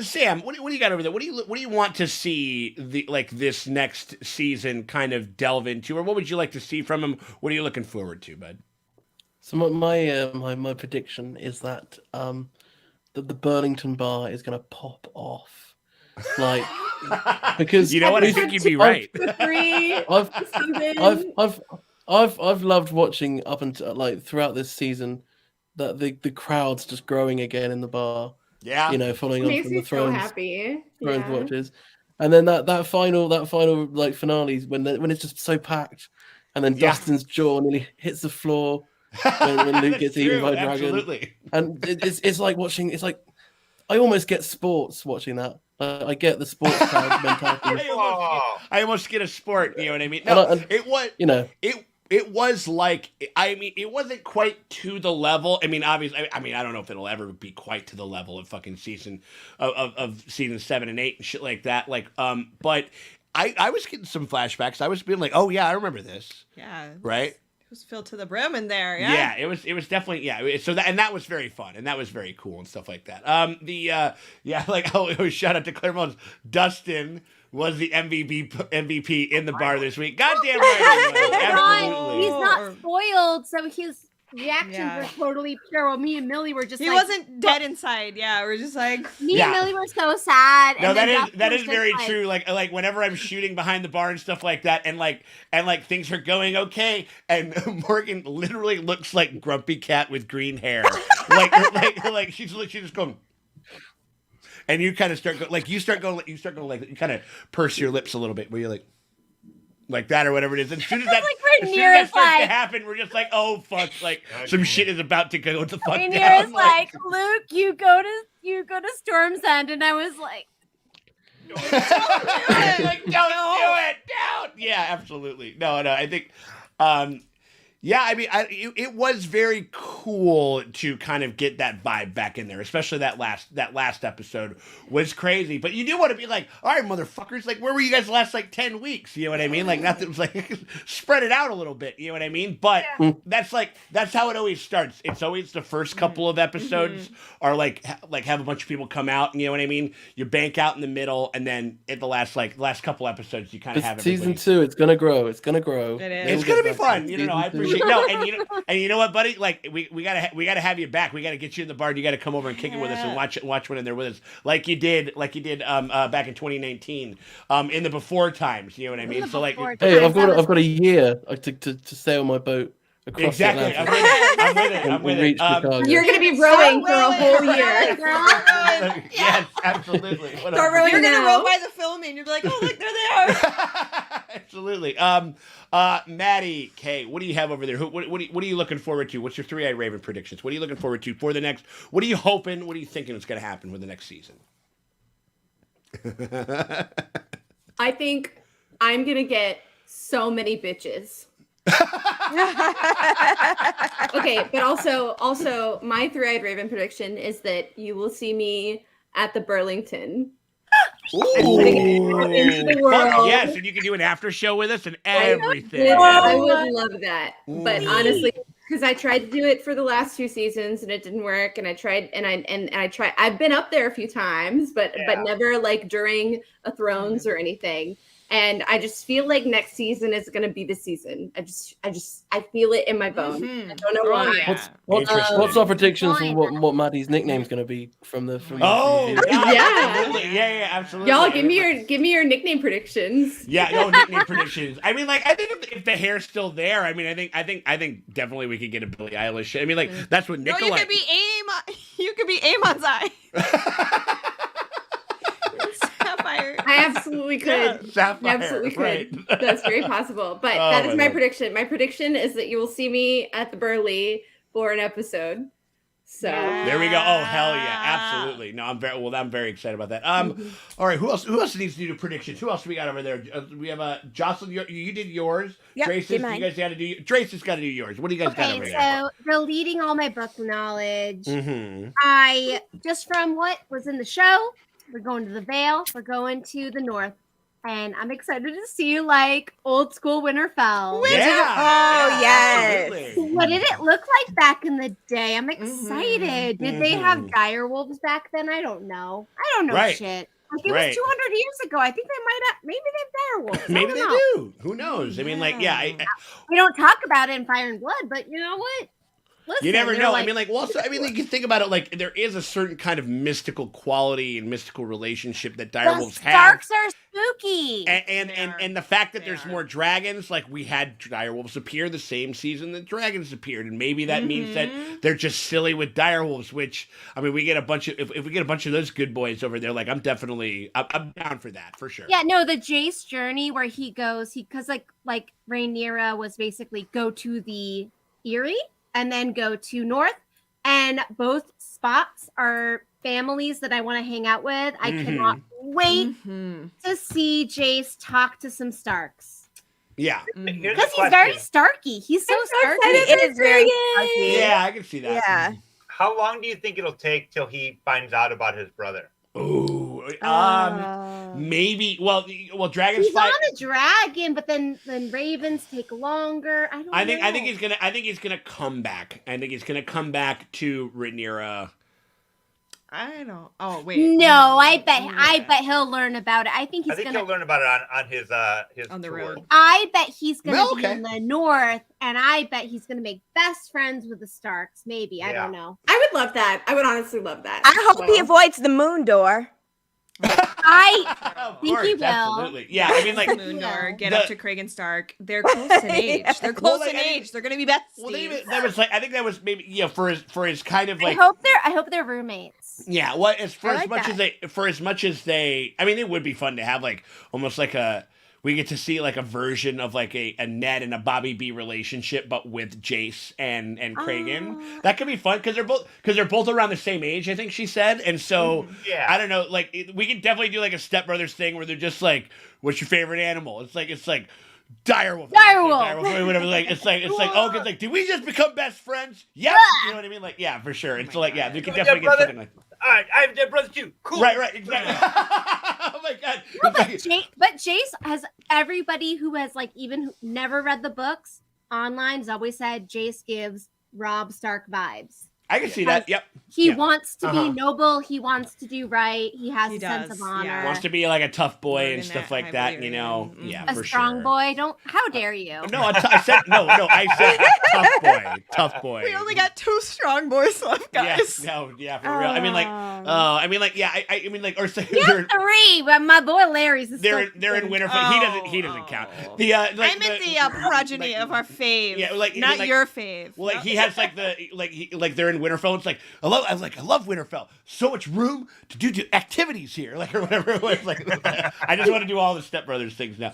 Sam, what do you got over there? What do you want to see this next season kind of delve into, or what would you like to see from him? What are you looking forward to, bud? So my prediction is that the Burlington bar is going to pop off, like, because you know what, I think you'd be right. I've loved watching up until throughout this season that the crowd's just growing again in the bar. Yeah, following on from the Thrones. So happy. Thrones watches, and then that final finale when it's just so packed, and then Dustin's jaw nearly hits the floor when Luke gets eaten by a dragon. Absolutely. And it's like watching. It's like I almost get sports watching that. I get the sports crowd mentality. I almost get a sport. You know what I mean? No, it was. It was like, I mean, it wasn't quite to the level. I mean, obviously, I don't know if it'll ever be quite to the level of fucking season of season 7 and 8 and shit like that. But I was getting some flashbacks. I was being like, oh yeah, I remember this. Yeah. Right. It was filled to the brim in there. Yeah. Yeah. It was definitely, yeah. So that was very fun and that was very cool and stuff like that. Shout out to Claremont. Dustin was the MVP in the bar this week. Goddamn right. Absolutely. He's not spoiled, so his reactions were totally pure. Well, me and Millie were just he wasn't dead inside. Yeah, we're just like me and Millie were so sad. No, that is very true. Like whenever I'm shooting behind the bar and stuff like that, and things are going okay, and Morgan literally looks like Grumpy Cat with green hair. like she's just going. And you kind of start going, you kind of purse your lips a little bit, where you're like that or whatever it is. And as soon as that, as soon as that starts to happen, we're just like, oh fuck, some shit is about to go the fuck down. Rhaenyra's like, Luke, you go to Storm's End, and I was like, don't do it, don't. Yeah, absolutely. No, I think. Yeah, I mean, it was very cool to kind of get that vibe back in there, especially that last episode was crazy. But you do want to be like, all right, motherfuckers, where were you guys the last 10 weeks? You know what I mean? Nothing was spread it out a little bit. You know what I mean? But that's how it always starts. It's always the first couple of episodes are have a bunch of people come out. You know what I mean? You bank out in the middle, and then at the last couple episodes, you kind of have season 2. It's gonna grow. It's gonna grow. It is. It's gonna be fun. I appreciate. No, and you know what, buddy? We gotta have you back. We gotta get you in the bar. And you gotta come over and kick it with us and watch one in there with us, like you did back in 2019, in the before times. You know what I mean? So hey, I've got a year to sail my boat across exactly. Atlantic. I'm with it. You're gonna be rowing for a whole year. Yes, absolutely. You're gonna row by the filming. You'll be like, oh look, there they are. Absolutely. Maddy Kay, what do you have over there? What are you looking forward to? What's your three-eyed raven predictions? What are you looking forward to for the next? What are you hoping? What are you thinking is going to happen with the next season? I think I'm gonna get so many bitches. Okay, but also my three-eyed raven prediction is that you will see me at the Burlington. Ooh. Into the world. Yes, and you can do an after show with us and everything. I would love that. But honestly, because I tried to do it for the last 2 seasons and it didn't work, and I tried I've been up there a few times, but never during a Thrones or anything. And I just feel like next season is going to be the season. I feel it in my bones. I don't know why. What's our predictions for what Maddie's nickname is going to be from the yeah, absolutely. Y'all give me your nickname predictions. Yeah, nickname predictions. I mean, I think if the hair's still there, I mean, I think definitely we could get a Billie Eilish. I mean, that's what Nicola. No, you could be Amon's eye. Sapphire Sapphire. I absolutely could. Yeah, Sapphire, I absolutely could. right. That's very possible. But Oh, that is my my God. prediction. My prediction is that you will see me at the Burley for an episode. So There we go. Oh hell yeah, absolutely. No, I'm very excited about that. All right, who else needs to do predictions? Who else do we got over there? We have Jocelyn. You did yours. Yep, Trace, did you mine. guys got to do. Trace has got to do yours. What do you guys got over Okay, there? so deleting all my book knowledge. Mm-hmm. I just from what was in the show, we're going to the Vale, we're going to the North, and I'm excited to see like old school Winterfell. Oh, yes. absolutely. What did it look like back in the day? I'm excited. Did they have dire wolves back then? I don't know. I don't know Right. shit. Like it Right. was 200 years ago. I think they might have. Maybe they have dire wolves. Maybe I they don't know. do. Who knows? I mean, like, yeah. We don't talk about it in Fire and Blood, but you know what? Listen, You never they're know. like- I mean, like, well, also, I mean, like, you think about it, like, there is a certain kind of mystical quality and mystical relationship that the direwolves have. Starks are spooky. And the fact that there's more dragons, like we had direwolves appear the same season that dragons appeared, and maybe that means that they're just silly with direwolves. Which I mean, we get a bunch of if we get a bunch of those good boys over there, like I'm down for that for sure. Yeah, no, the Jace journey where he goes, because like Rhaenyra was basically go to the Eyrie and then go to North, and both spots are families that I want to hang out with. I cannot wait to see Jace talk to some Starks. Yeah, Here's Because the he's very question. Starky. He's so Starky. It is very Starky. yeah, I can see that. Yeah. How long do you think it'll take till he finds out about his brother? Ooh, maybe. Well, dragons He's fight. on a dragon, but then ravens take longer. I don't know. I think he's gonna come back. I think he's gonna come back to Rhaenyra. I don't. Oh wait. No, I bet he'll learn about it. I think I think gonna. he'll learn about it on his On the tour. road. I bet he's gonna Well, be okay. in the North, and I bet he's gonna make best friends with the Starks. Maybe I don't know. I would love that. I would honestly love that. I hope he avoids the moon door. I Of think he course, will. absolutely. Yeah, I mean, like, Moondor, get the- up to Craig Stark. They're close in age. They're close like, in I think- age. They're gonna be besties. well, that was like, I think that was maybe for his kind of like. I hope they're roommates. Yeah, well, as like much as they, I mean, it would be fun to have like almost like we get to see like a version of like a Ned and a Bobby B relationship, but with Jace and Kragan. That could be fun because they're both around the same age, I think she said, and so Yeah. I don't know, like we could definitely do like a Step Brothers thing where they're just like, "What's your favorite animal?" It's like direwolf. Direwolf. Or whatever. Like it's like oh, cause like, did we just become best friends? Yep. You know what I mean? Like yeah, for sure. It's like yeah, we could Yeah, definitely get brother. something like. All right, I have dead brothers too. Cool. Right, exactly. Oh my god. No, but Jace has everybody who has like even who never read the books online has always said Jace gives Robb Stark vibes. I can see that. Yep. He Yeah. wants to be noble. He wants to do right. He has He a sense does, of honor. yeah. Wants to be like a tough boy Learning and stuff that like that, you know. Iberian. Yeah, A for strong sure. boy. How dare you? No, I said no. I said tough boy. We only got 2 strong boys left, guys. Yeah, for real. I mean, like, yeah. I mean, like, or say Yeah, 3. But my boy Larry's. Is they're still in Winterfell. He doesn't count. The I meant the progeny of our fave. Yeah, like not like, your fave. Well, like he has like they're in Winterfell. It's like I love Winterfell. So much room to do activities here, like or whatever it was. Like I just want to do all the Step Brothers things now.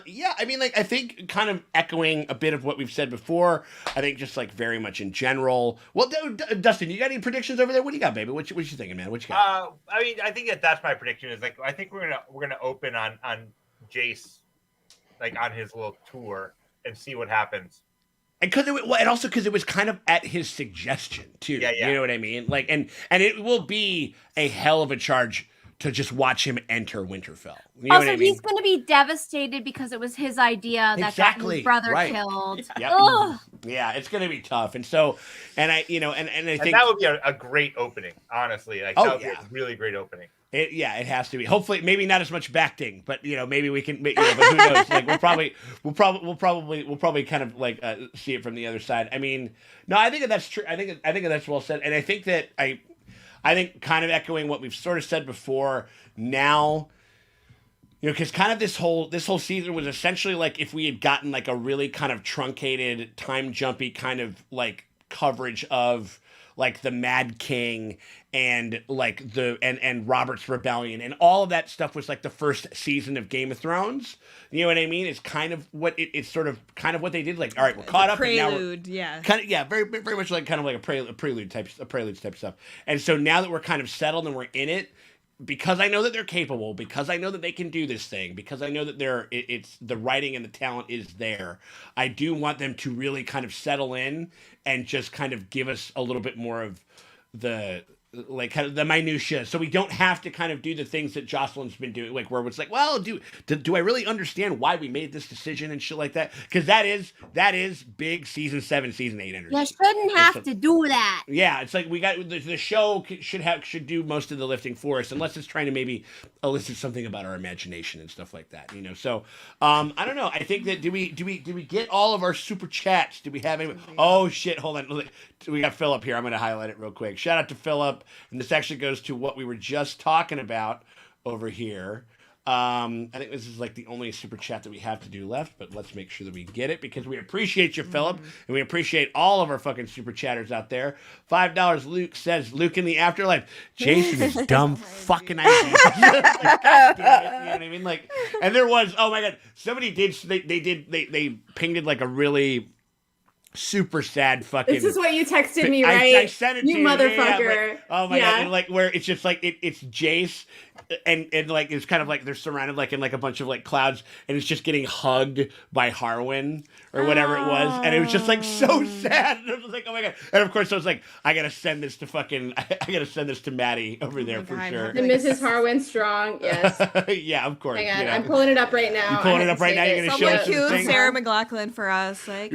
Yeah, I mean, like I think kind of echoing a bit of what we've said before. I think just like very much in general. Well, Dustin, you got any predictions over there? What do you got, baby? What you thinking, man? What you got? I mean, I think that's my prediction. Is like I think we're gonna open on Jace, like on his little tour and see what happens. And also because it was kind of at his suggestion too. Yeah. You know what I mean? Like, and it will be a hell of a charge to just watch him enter Winterfell. You know also, what I mean? he's going to be devastated because it was his idea that got his brother killed. Yep. Ugh. Yeah, it's going to be tough. And so, and I think that would be a great opening. Honestly, like that would be a really great opening. It has to be. Hopefully, maybe not as much bacting, but maybe we can. But who knows? Like we'll probably kind of like see it from the other side. I mean, no, I think that's true. I think that's well said, and I think that I think kind of echoing what we've sort of said before. Now, because kind of this whole season was essentially like if we had gotten like a really kind of truncated, time jumpy kind of like coverage of like the Mad King and like and Robert's Rebellion and all of that stuff was like the first season of Game of Thrones. You know what I mean? It's kind of what it's sort of kind of what they did. Like, all right, we're caught up. Prelude, And now yeah. very much like kind of like a prelude type stuff. And so now that we're kind of settled and we're in it, because I know that they're capable, because I know that they can do this thing, because I know that it's the writing and the talent is there. I do want them to really kind of settle in and just kind of give us a little bit more of the like kind of the minutia, so we don't have to kind of do the things that Jocelyn's been doing, like where it's like, well, do I really understand why we made this decision and shit like that? Because that is big season 7, season 8 energy. You shouldn't have to do that. Yeah, it's like we got the show should do most of the lifting for us, unless it's trying to maybe elicit something about our imagination and stuff like that, you know. So I don't know. I think that do we get all of our super chats? Do we have any? Oh shit! Hold on. We got Philip here. I'm going to highlight it real quick. Shout out to Philip, and this actually goes to what we were just talking about over here. I think this is like the only super chat that we have to do left, but let's make sure that we get it because we appreciate you, Philip, and we appreciate all of our fucking super chatters out there. $5. Luke says, Luke in the afterlife. Jason is dumb fucking idea. Like, God damn it, you know what I mean? Like, and there was, oh my God, somebody did, they pinged like a really super sad fucking. This is what you texted me, right? I sent it to you, motherfucker. Yeah, oh my God! And like where it's just like it's Jace, and like it's kind of like they're surrounded like in like a bunch of like clouds, and it's just getting hugged by Harwin or whatever it was, and it was just like so sad. And I was like, oh my God! And of course I was like, I gotta send this to Maddie over there for sure. And Mrs. Harwin Strong, yes. Yeah, of course. Hang on, you know. I'm pulling it up right now. You pulling it up right now? You're gonna show us the Someone thing? cute Sarah McLachlan for us, like.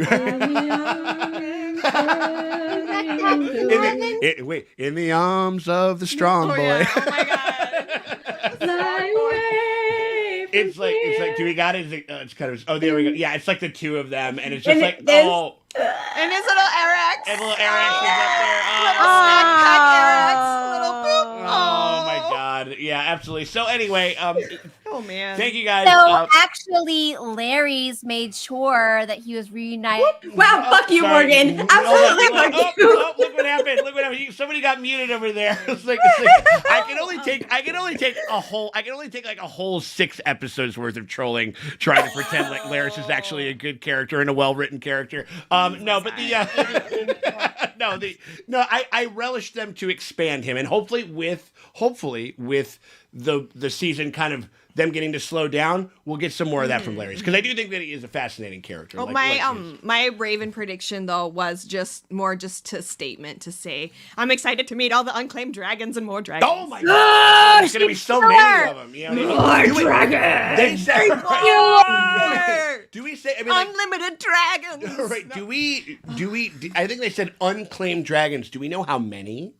In the arms of the strong boy. Yeah. Oh my God. It's like do we got it? It's kind of there we go. Yeah, it's like the two of them, and it's just like oh, and his little Eric. And little Eric is up there. Little snack pack Eric. Little boop. Oh my God. Yeah, absolutely. So anyway, oh man. Thank you guys. So actually, Larry's made sure that he was reunited. Wow, fuck you, Morgan. Absolutely fuck you. Oh, look what happened. Look what happened. Somebody got muted over there. It's like I can only take like a whole 6 episodes worth of trolling trying to pretend like Laris is actually a good character and a well-written character. No, but I relish them to expand him, and hopefully with the season kind of them getting to slow down, we'll get some more of that from Larry's, because I do think that he is a fascinating character. Oh, my Raven prediction though was just a statement to say I'm excited to meet all the unclaimed dragons and more dragons. Oh my God! There's gonna be so many of them. Yeah, more dragons. They say more. Do we say unlimited dragons? Right? Do we? I think they said unclaimed dragons. Do we know how many?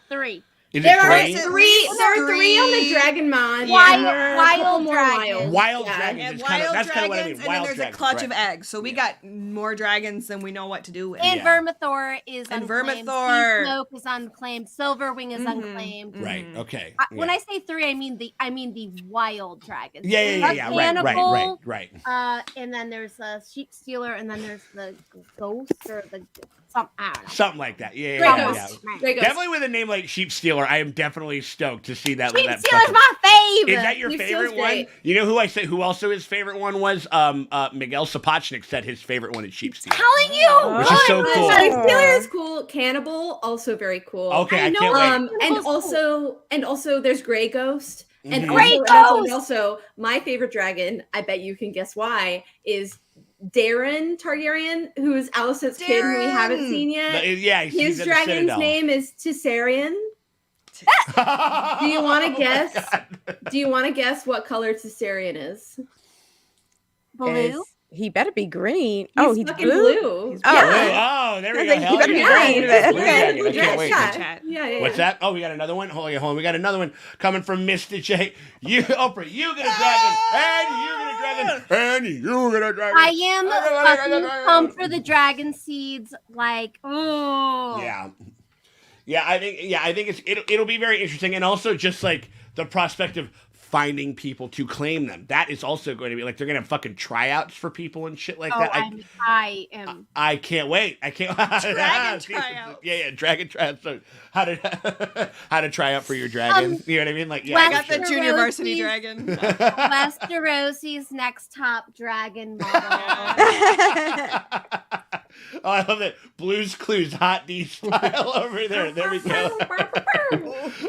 3. There are three on the Dragon Mod. Wild dragons. Wild dragons. That's kind of what I mean. And then there's a clutch of eggs. So we got more dragons than we know what to do with. And Vermithor is unclaimed. Vermithor. Smoke is unclaimed. Silverwing is unclaimed. Right. Okay. When I say 3, I mean the wild dragons. Yeah. Right. And then there's the sheep stealer, and then there's the ghost or the something like that. Yeah. Definitely with a name like Sheep Stealer, I am definitely stoked to see that. Sheep Stealer's my favorite. Is that your favorite one? You know who I said? Who also his favorite one was? Miguel Sapochnik said his favorite one is Sheep Stealer. Telling you, which is so cool. Sheep Stealer is cool. Cannibal also very cool. Okay, I can't wait. And also there's Grey Ghost. And Grey Ghost. Also, my favorite dragon, I bet you can guess why, is Darren Targaryen, who is Alicent's kid, who we haven't seen yet. His dragon's name is Tiserian. Do you want to guess? Do you want to guess what color Tiserian is? Blue. He better be green. He's fucking blue. Oh, there we go. He better be green. Blue dragon. Yeah. What's that? Oh, we got another one. Hold on. We got another one coming from Mr. J. Oprah, you get a dragon, and you get a dragon, and you get a dragon. I am fucking pumped for the dragon seeds. Like, oh. Yeah. I think it'll be very interesting, and also just like the prospect of finding people to claim them. That is also going to be like they're going to have fucking tryouts for people and shit like that. I am. I can't wait. I can't. Dragon tryout. Yeah, dragon tryout. So how to try out for your dragon? You know what I mean? Like, yeah, I got the junior varsity dragon. Westerosi's next top dragon model. Oh, I love that. Blue's Clues hot D style over there. There we go.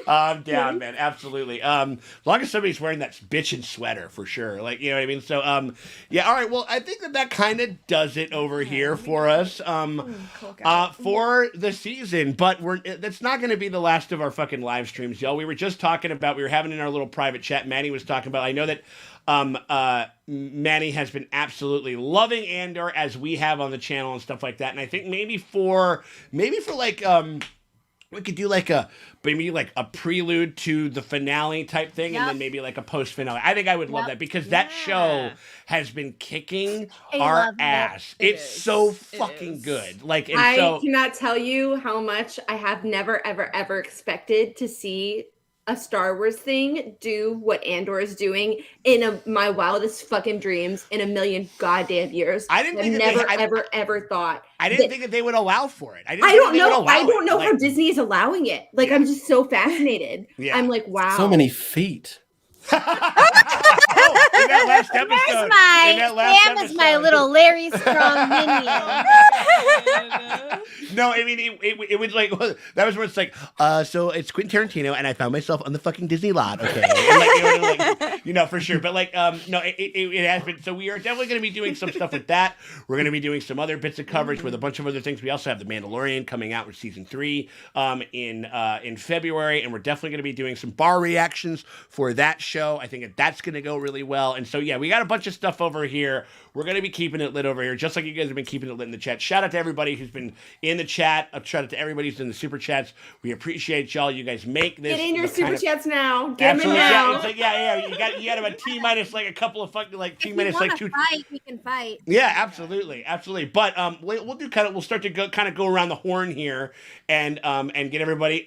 I'm down, man. Absolutely. As long as somebody's wearing that bitchin' sweater for sure. Like, you know what I mean? So, yeah. All right. Well, I think that kind of does it over here for us, for the season. But that's not going to be the last of our fucking live streams, y'all. We were just talking about, we were having in our little private chat. Maddie was talking about, I know that Maddie has been absolutely loving Andor as we have on the channel and stuff like that. And I think maybe for like we could do like a prelude to the finale type thing, and then maybe like a post finale. I think I would love that because that show has been kicking our ass. It's so fucking good. Like, and I cannot tell you how much I have never ever expected to see a Star Wars thing do what Andor is doing in my wildest fucking dreams in a million goddamn years. I never ever thought. I didn't think that they would allow for it. I don't know how Disney is allowing it. Like, I'm just so fascinated. Yeah. I'm like, wow. So many feet. In that last episode, Sam is my little Larry Strong minion. No, I mean it was like that was where it's like, so it's Quentin Tarantino, and I found myself on the fucking Disney lot, okay, and like, for sure. But like, no, it has been. So we are definitely going to be doing some stuff with that. We're going to be doing some other bits of coverage with a bunch of other things. We also have The Mandalorian coming out with season 3 in February, and we're definitely going to be doing some bar reactions for that show. I think that's going to go really well. And so, yeah, we got a bunch of stuff over here. We're going to be keeping it lit over here, just like you guys have been keeping it lit in the chat. Shout out to everybody who's been in the chat. Shout out to everybody who's in the super chats. We appreciate y'all. You guys make this. Get in your super chats now. Get them in now. Yeah, it's like, yeah. You got about T minus like a couple of fucking like T minus like 2. We can fight. Yeah, absolutely. But we'll start to go around the horn here and get everybody.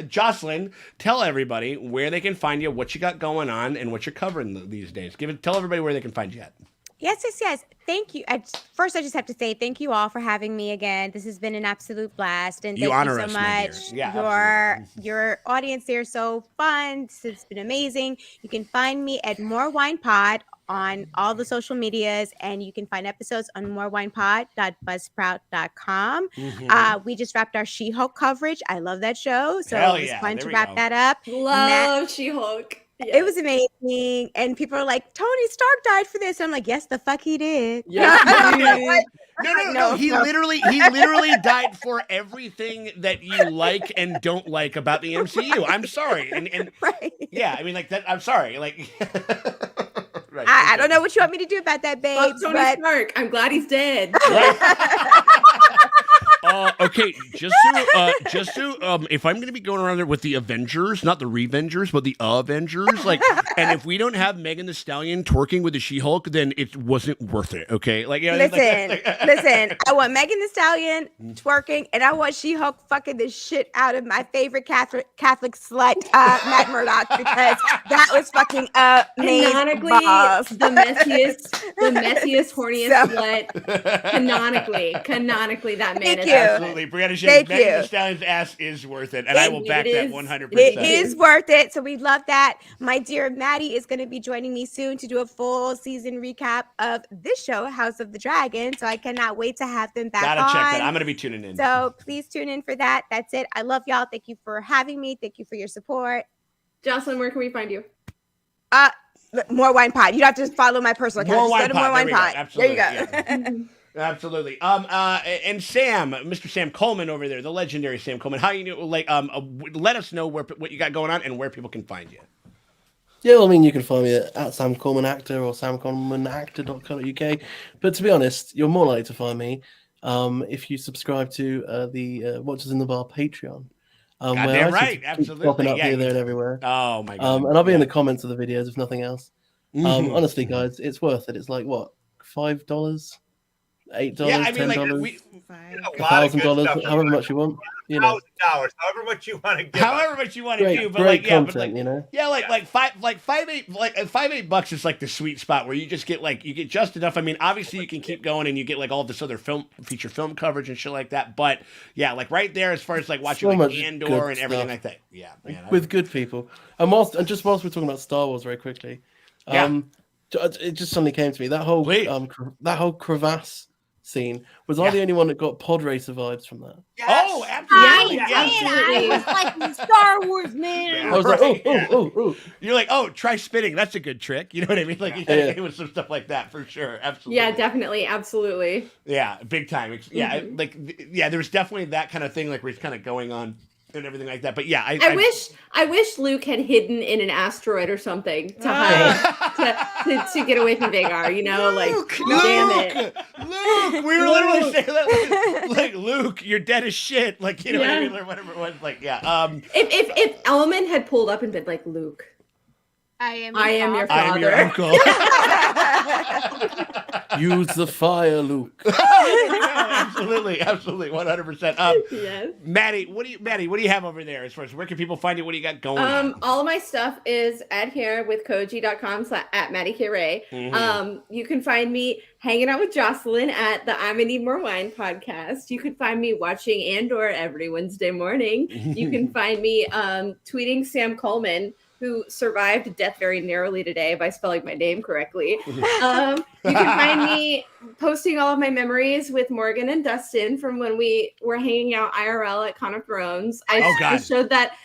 Jocelyn, tell everybody where they can find you, what you got going on, and what you're covering these days. Tell everybody where they can find you at. Yes. Thank you. First, I just have to say thank you all for having me again. This has been an absolute blast, and thank you so much. Yeah, your audience there is so fun. It's been amazing. You can find me at More Wine Pod on all the social medias, and you can find episodes on morewinepod.buzzsprout.com. We just wrapped our She-Hulk coverage. I love that show, so it was fun to wrap that up. Love She-Hulk. Yes. It was amazing, and people are like, "Tony Stark died for this." I'm like, "Yes, the fuck he did." Yeah. No. He literally died for everything that you like and don't like about the MCU. I'm sorry, and right. Yeah, I mean, like that. I'm sorry, like. Right, I don't know what you want me to do about that, babe. Tony Stark. I'm glad he's dead. Okay, just so if I'm gonna be going around there with the Avengers, not the Revengers, but the Avengers, like, and if we don't have Megan Thee Stallion twerking with the She-Hulk, then it wasn't worth it. Okay, like, listen. I want Megan Thee Stallion twerking, and I want She-Hulk fucking the shit out of my favorite Catholic slut, Matt Murdock, because that was fucking amazing. The messiest, horniest slut. Canonically, that man is absolutely. Brianna Shea, Megan Thee Stallion's ass is worth it, and I will back that 100%. It is worth it, so we love that. My dear Maddie is going to be joining me soon to do a full season recap of this show, House of the Dragon. So I cannot wait to have them back. Gotta check that. I'm going to be tuning in. So please tune in for that. That's it. I love y'all. Thank you for having me. Thank you for your support. Jocelyn, where can we find you? More Wine Pod. You have to follow my personal account. More Wine Pod. Absolutely. There you go. Yeah. Absolutely. And Sam, Mr. Sam Coleman over there, the legendary Sam Coleman. How you let us know what you got going on and where people can find you. Yeah, well, I mean, you can find me at Sam Coleman Actor or samcolemanactor.co.uk. But to be honest, you're more likely to find me if you subscribe to the Watchers in the Bar Patreon. Goddamn right, absolutely. Popping up here, there, and everywhere. Oh my god! And I'll be in the comments of the videos if nothing else. Honestly, guys, it's worth it. It's like what, $5 $8, Yeah, I mean, like, $10, A lot of good $1,000, stuff. however much you want. You know, $1,000, however much you want to give. however much you want to do, but great like, yeah, content, but like, you know. yeah, like $5-8 is like the sweet spot where you just get like you get just enough. I mean, obviously you can keep going and you get like all this other feature film coverage and shit like that. But yeah, like right there as far as like watching So like much Andor good and everything stuff. like that. Yeah, man. With good people. And whilst we're talking about Star Wars very quickly, it just suddenly came to me that whole crevasse scene. Was I the only one that got pod racer vibes from that? Yes. Oh, absolutely. I was like Star Wars, man. I was like, oh. You're like, oh, try spitting. That's a good trick. You know what I mean? Like, you gotta get with some stuff like that for sure. Absolutely. Yeah, definitely, absolutely. Yeah, big time. Yeah, there was definitely that kind of thing, like where it's kind of going on and everything like that. But yeah, I wish Luke had hidden in an asteroid or something to hide to get away from Vagar. You know, damn it, Luke. We were literally saying that, like Luke, you're dead as shit. Like, you know what I mean, or whatever it was. Like, yeah. If Elman had pulled up and been like, Luke, I am your I am your uncle. Use the fire, Luke. Absolutely, 100%. Yes. Maddie, what do you have over there as far as where can people find you? What do you got going on? All of my stuff is at here with koji.com/at Maddy Kay. You can find me hanging out with Jocelyn at the I'm Gonna Need More Wine podcast. You can find me watching Andor every Wednesday morning. You can find me tweeting Sam Coleman, who survived death very narrowly today by spelling my name correctly. You can find me posting all of my memories with Morgan and Dustin from when we were hanging out IRL at Con of Thrones. I showed that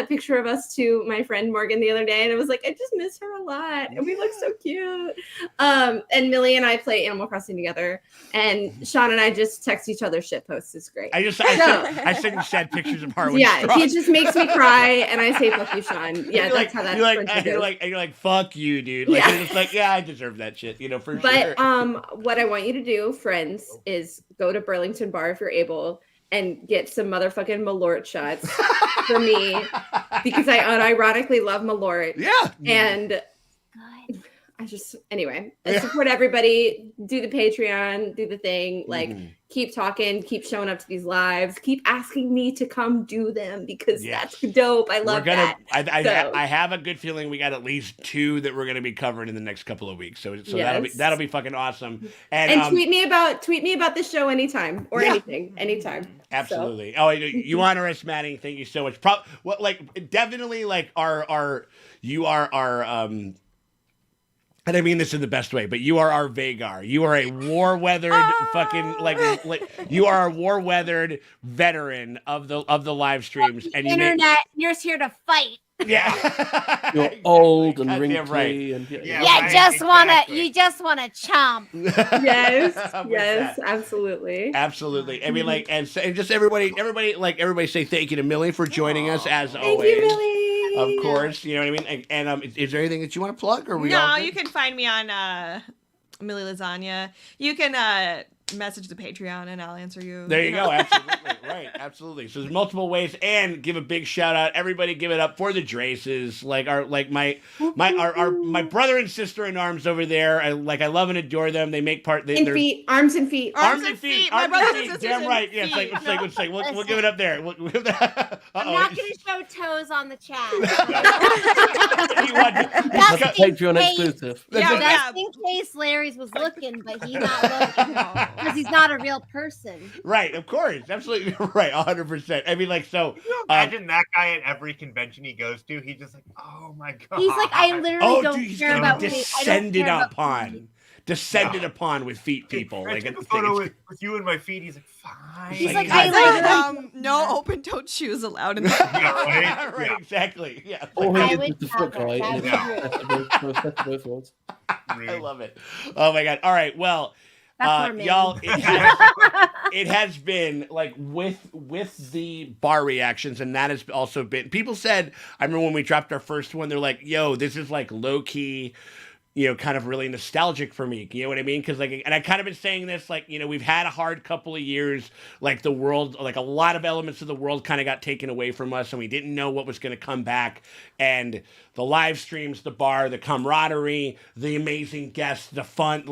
picture of us to my friend Morgan the other day, and I was like, I just miss her a lot, and we look so cute. And Millie and I play Animal Crossing together, and Sean and I just text each other shit posts. It's great. I send you sad pictures of her. He just makes me cry, and I say, "Fuck you, Sean." Yeah, that's how that. You're like, fuck you, dude. Like, you're just like, yeah, I deserve that shit, you know, for sure. But what I want you to do, friends, is go to Burlington Bar if you're able and get some motherfucking Malort shots for me because I unironically love Malort. Yeah. And I support everybody. Do the Patreon, do the thing. Like, keep talking, keep showing up to these lives, keep asking me to come do them because that's dope. I love that. I have a good feeling we got at least 2 that we're gonna be covering in the next couple of weeks. So that'll be fucking awesome. And tweet me about the show anytime or anything, anytime. Absolutely. So. Oh, you honor us, Maddie. Thank you so much. Definitely you are our and I mean this in the best way, but you are our Vagar. You are a war-weathered fucking you are a war-weathered veteran of the live streams. And you're just here to fight. Yeah. You're old and wrinkly and you just wanna chomp. Yes, absolutely. I mean, and just everybody say thank you to Millie for joining us as always. Thank you, Millie. Of course, you know what I mean. And is there anything that you want to plug? Or you can find me on Millie Lasagna. You can message the Patreon and I'll answer you. There you go. Absolutely. Right. Absolutely. So there's multiple ways, and give a big shout out. Everybody give it up for the Draces. My brother and sister in arms over there. I love and adore them. They make part. Arms and feet. My brothers and sisters. Damn right. Yeah. It's like we'll give it up there. I'm not going to show toes on the chat. That's a Patreon exclusive. Just in case Larry's was looking, but he's not looking because he's not a real person. Right. Of course. Absolutely. Right, 100%. I mean, imagine that guy at every convention he goes to. He's just like, oh my god. He's like, I literally don't care about descended upon with feet people. I took a photo with you and my feet. He's like, fine. He's like, I literally no open-toed shoes allowed in the right, exactly. Yeah. I love it. Oh my god. All right. Well. Y'all, it has been with the bar reactions, and that has also been. People said, I remember when we dropped our first one, they're like, "Yo, this is like low key you know, kind of really nostalgic for me. You know what I mean? Because like, and I kind of been saying this, like, you know, we've had a hard couple of years. Like the world, like a lot of elements of the world kind of got taken away from us, and we didn't know what was going to come back. And the live streams, the bar, the camaraderie, the amazing guests, the fun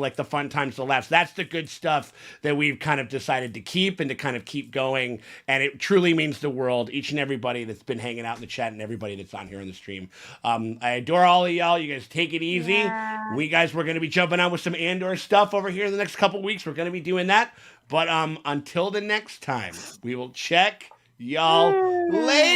times, the laughs. That's the good stuff that we've kind of decided to keep and to kind of keep going. And it truly means the world. Each and everybody that's been hanging out in the chat and everybody that's on here in the stream. I adore all of y'all. You guys take it easy. Yeah. We're going to be jumping on with some Andor stuff over here in the next couple weeks. We're going to be doing that. But until the next time, we will check y'all later.